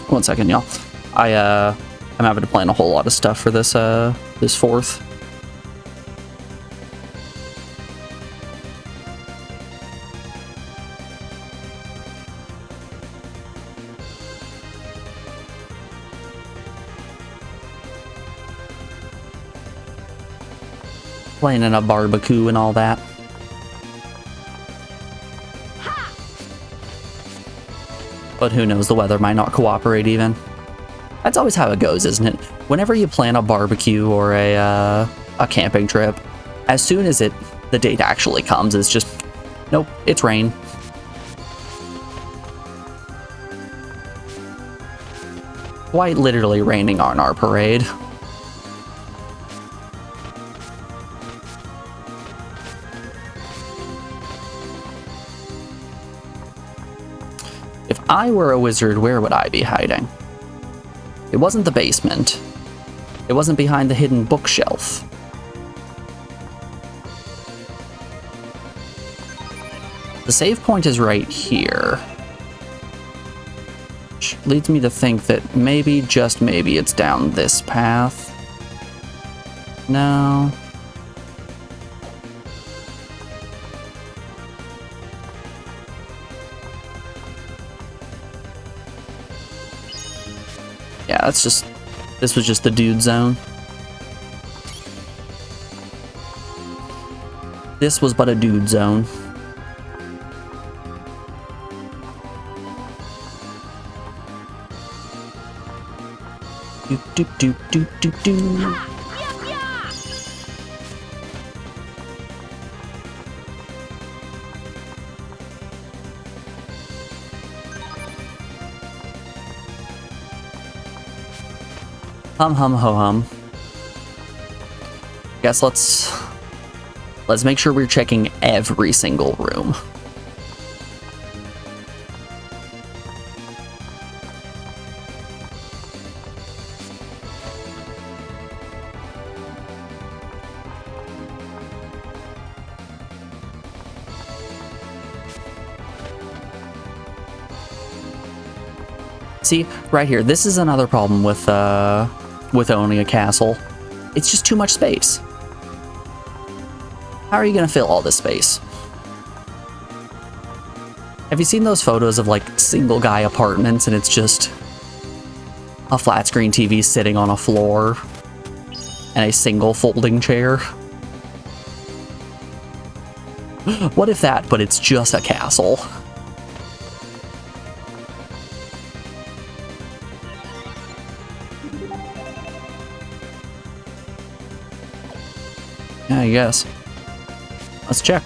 Speaker 2: One second, y'all. I'm having to plan a whole lot of stuff for this, this 4th. Planning a barbecue and all that. But who knows, the weather might not cooperate even. That's always how it goes, isn't it? Whenever you plan a barbecue or a camping trip, as soon as the date actually comes, it's just, nope, it's rain. Quite literally raining on our parade. If I were a wizard, where would I be hiding? It wasn't the basement. It wasn't behind the hidden bookshelf. The save point is right here. Which leads me to think that maybe, just maybe, it's down this path. No. Yeah, that's just... This was just the dude zone. This was but a dude zone. Do do do do do do. Hum hum ho hum. Guess let's make sure we're checking every single room. See, right here, this is another problem with owning a castle. It's just too much space. How are you gonna fill all this space? Have you seen those photos of like single guy apartments and it's just a flat screen TV sitting on a floor and a single folding chair? What if that, but it's just a castle? Yeah, I guess. Let's check.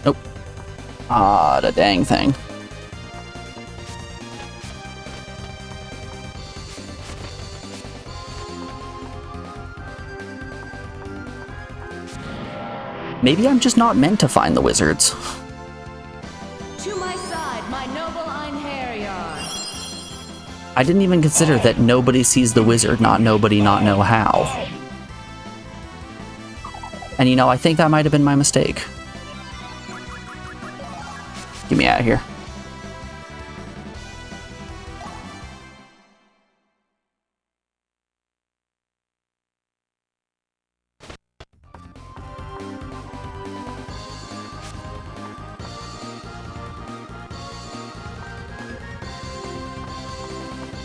Speaker 2: Nope. Ah, the dang thing. Maybe I'm just not meant to find the wizards.
Speaker 3: To my side, my noble Einherjar.
Speaker 2: I didn't even consider that nobody sees the wizard, not nobody not know how. And you know, I think that might have been my mistake. Get me out of here.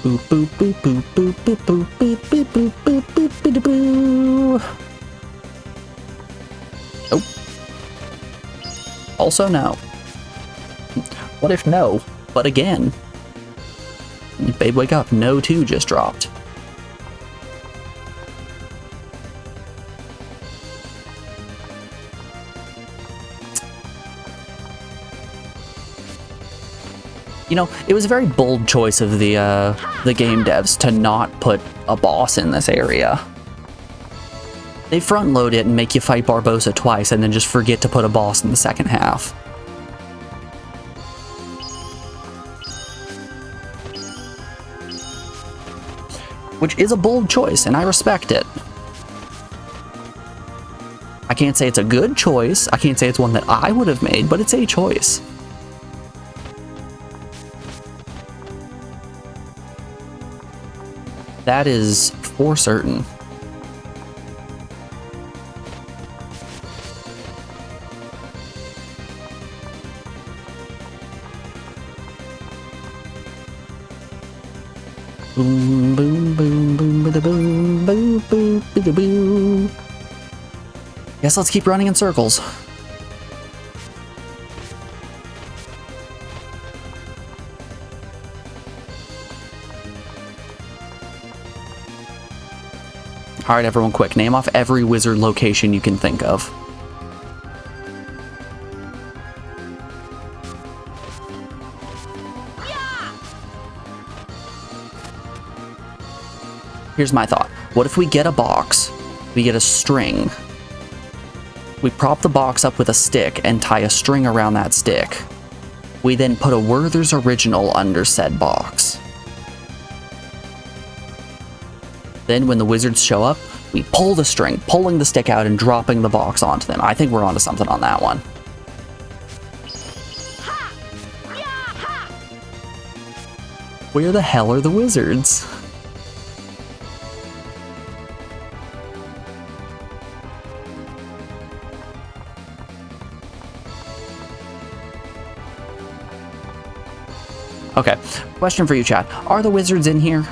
Speaker 2: Boop boop boop boop boop boop boop boop boop boop boop boop boop boop. Nope. Also no. What if no? But again. Babe, wake up. No 2 just dropped. . You know, it was a very bold choice of the game devs to not put a boss in this area. They front load it and make you fight Barbossa twice and then just forget to put a boss in the second half. Which is a bold choice, and I respect it. I can't say it's a good choice, I can't say it's one that I would have made, but it's a choice. That is for certain. Boom, boom, boom, boom, bada boom, boom, boom, bada boom. Guess let's keep running in circles. Alright, everyone, quick. Name off every wizard location you can think of. Here's my thought. What if we get a box, we get a string, we prop the box up with a stick and tie a string around that stick. We then put a Werther's Original under said box. Then when the wizards show up, we pull the string, pulling the stick out and dropping the box onto them. I think we're onto something on that one. Where the hell are the wizards? Okay, question for you, chat. Are the wizards in here?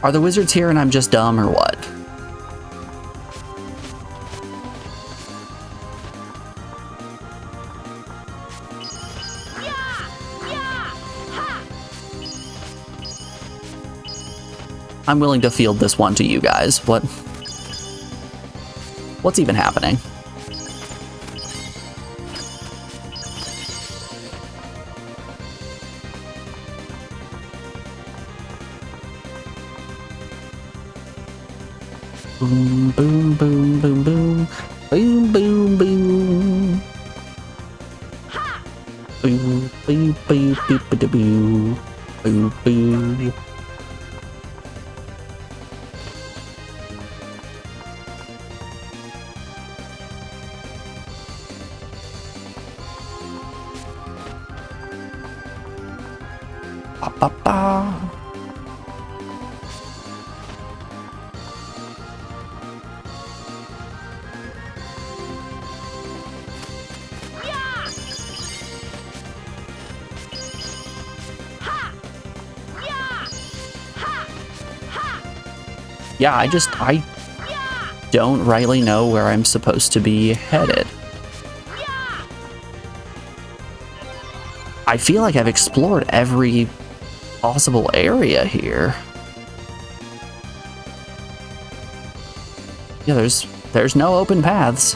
Speaker 2: Are the wizards here and I'm just dumb or what? I'm willing to field this one to you guys. What's even happening? Boom, boom, boom, boom, boom. Boom, boom, boom. Boom, boom, boom, boom, boom, boom, boom. Ba, ba, ba. Yeah, I don't rightly know where I'm supposed to be headed. I feel like I've explored every possible area here. Yeah, there's no open paths.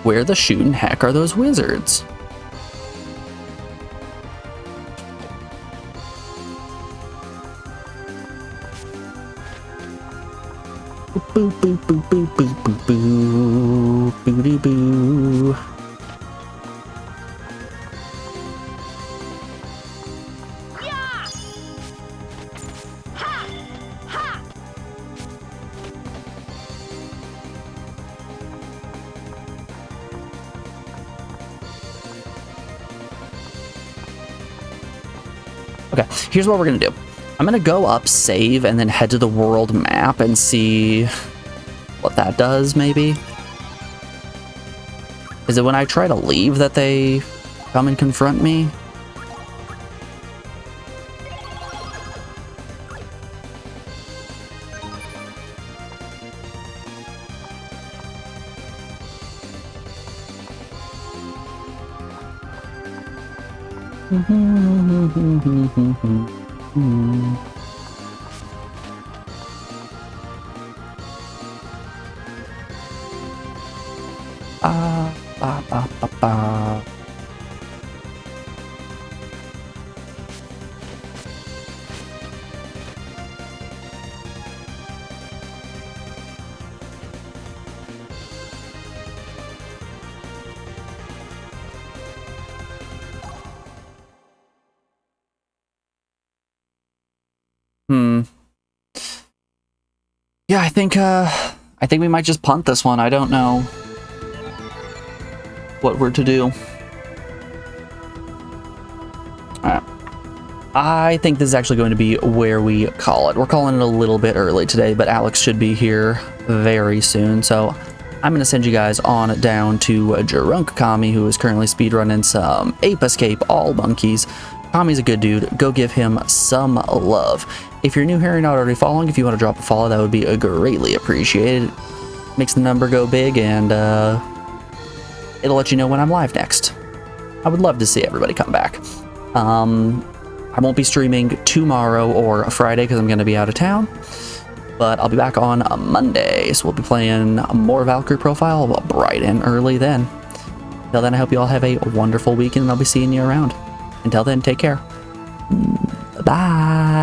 Speaker 2: Where the shootin' heck are those wizards? Boo boo boo boo boo boo boo boo boo. Okay, here's what we're gonna do. I'm gonna go up, save, and then head to the world map and see what that does, maybe? Is it when I try to leave that they come and confront me? Yeah, I think we might just punt this one. I don't know what we're to do. Alright. I think this is actually going to be where we call it. We're calling it a little bit early today, but Alex should be here very soon, so I'm going to send you guys on down to Drunk Kami, who is currently speedrunning some Ape Escape All Monkeys. Kami's a good dude. Go give him some love. If you're new here and not already following, if you want to drop a follow, that would be greatly appreciated. Makes the number go big, and it'll let you know when I'm live next. I would love to see everybody come back. I won't be streaming tomorrow or Friday because I'm going to be out of town, but I'll be back on Monday, so we'll be playing more Valkyrie Profile bright and early then. Until then, I hope you all have a wonderful weekend, and I'll be seeing you around. Until then, take care. Bye.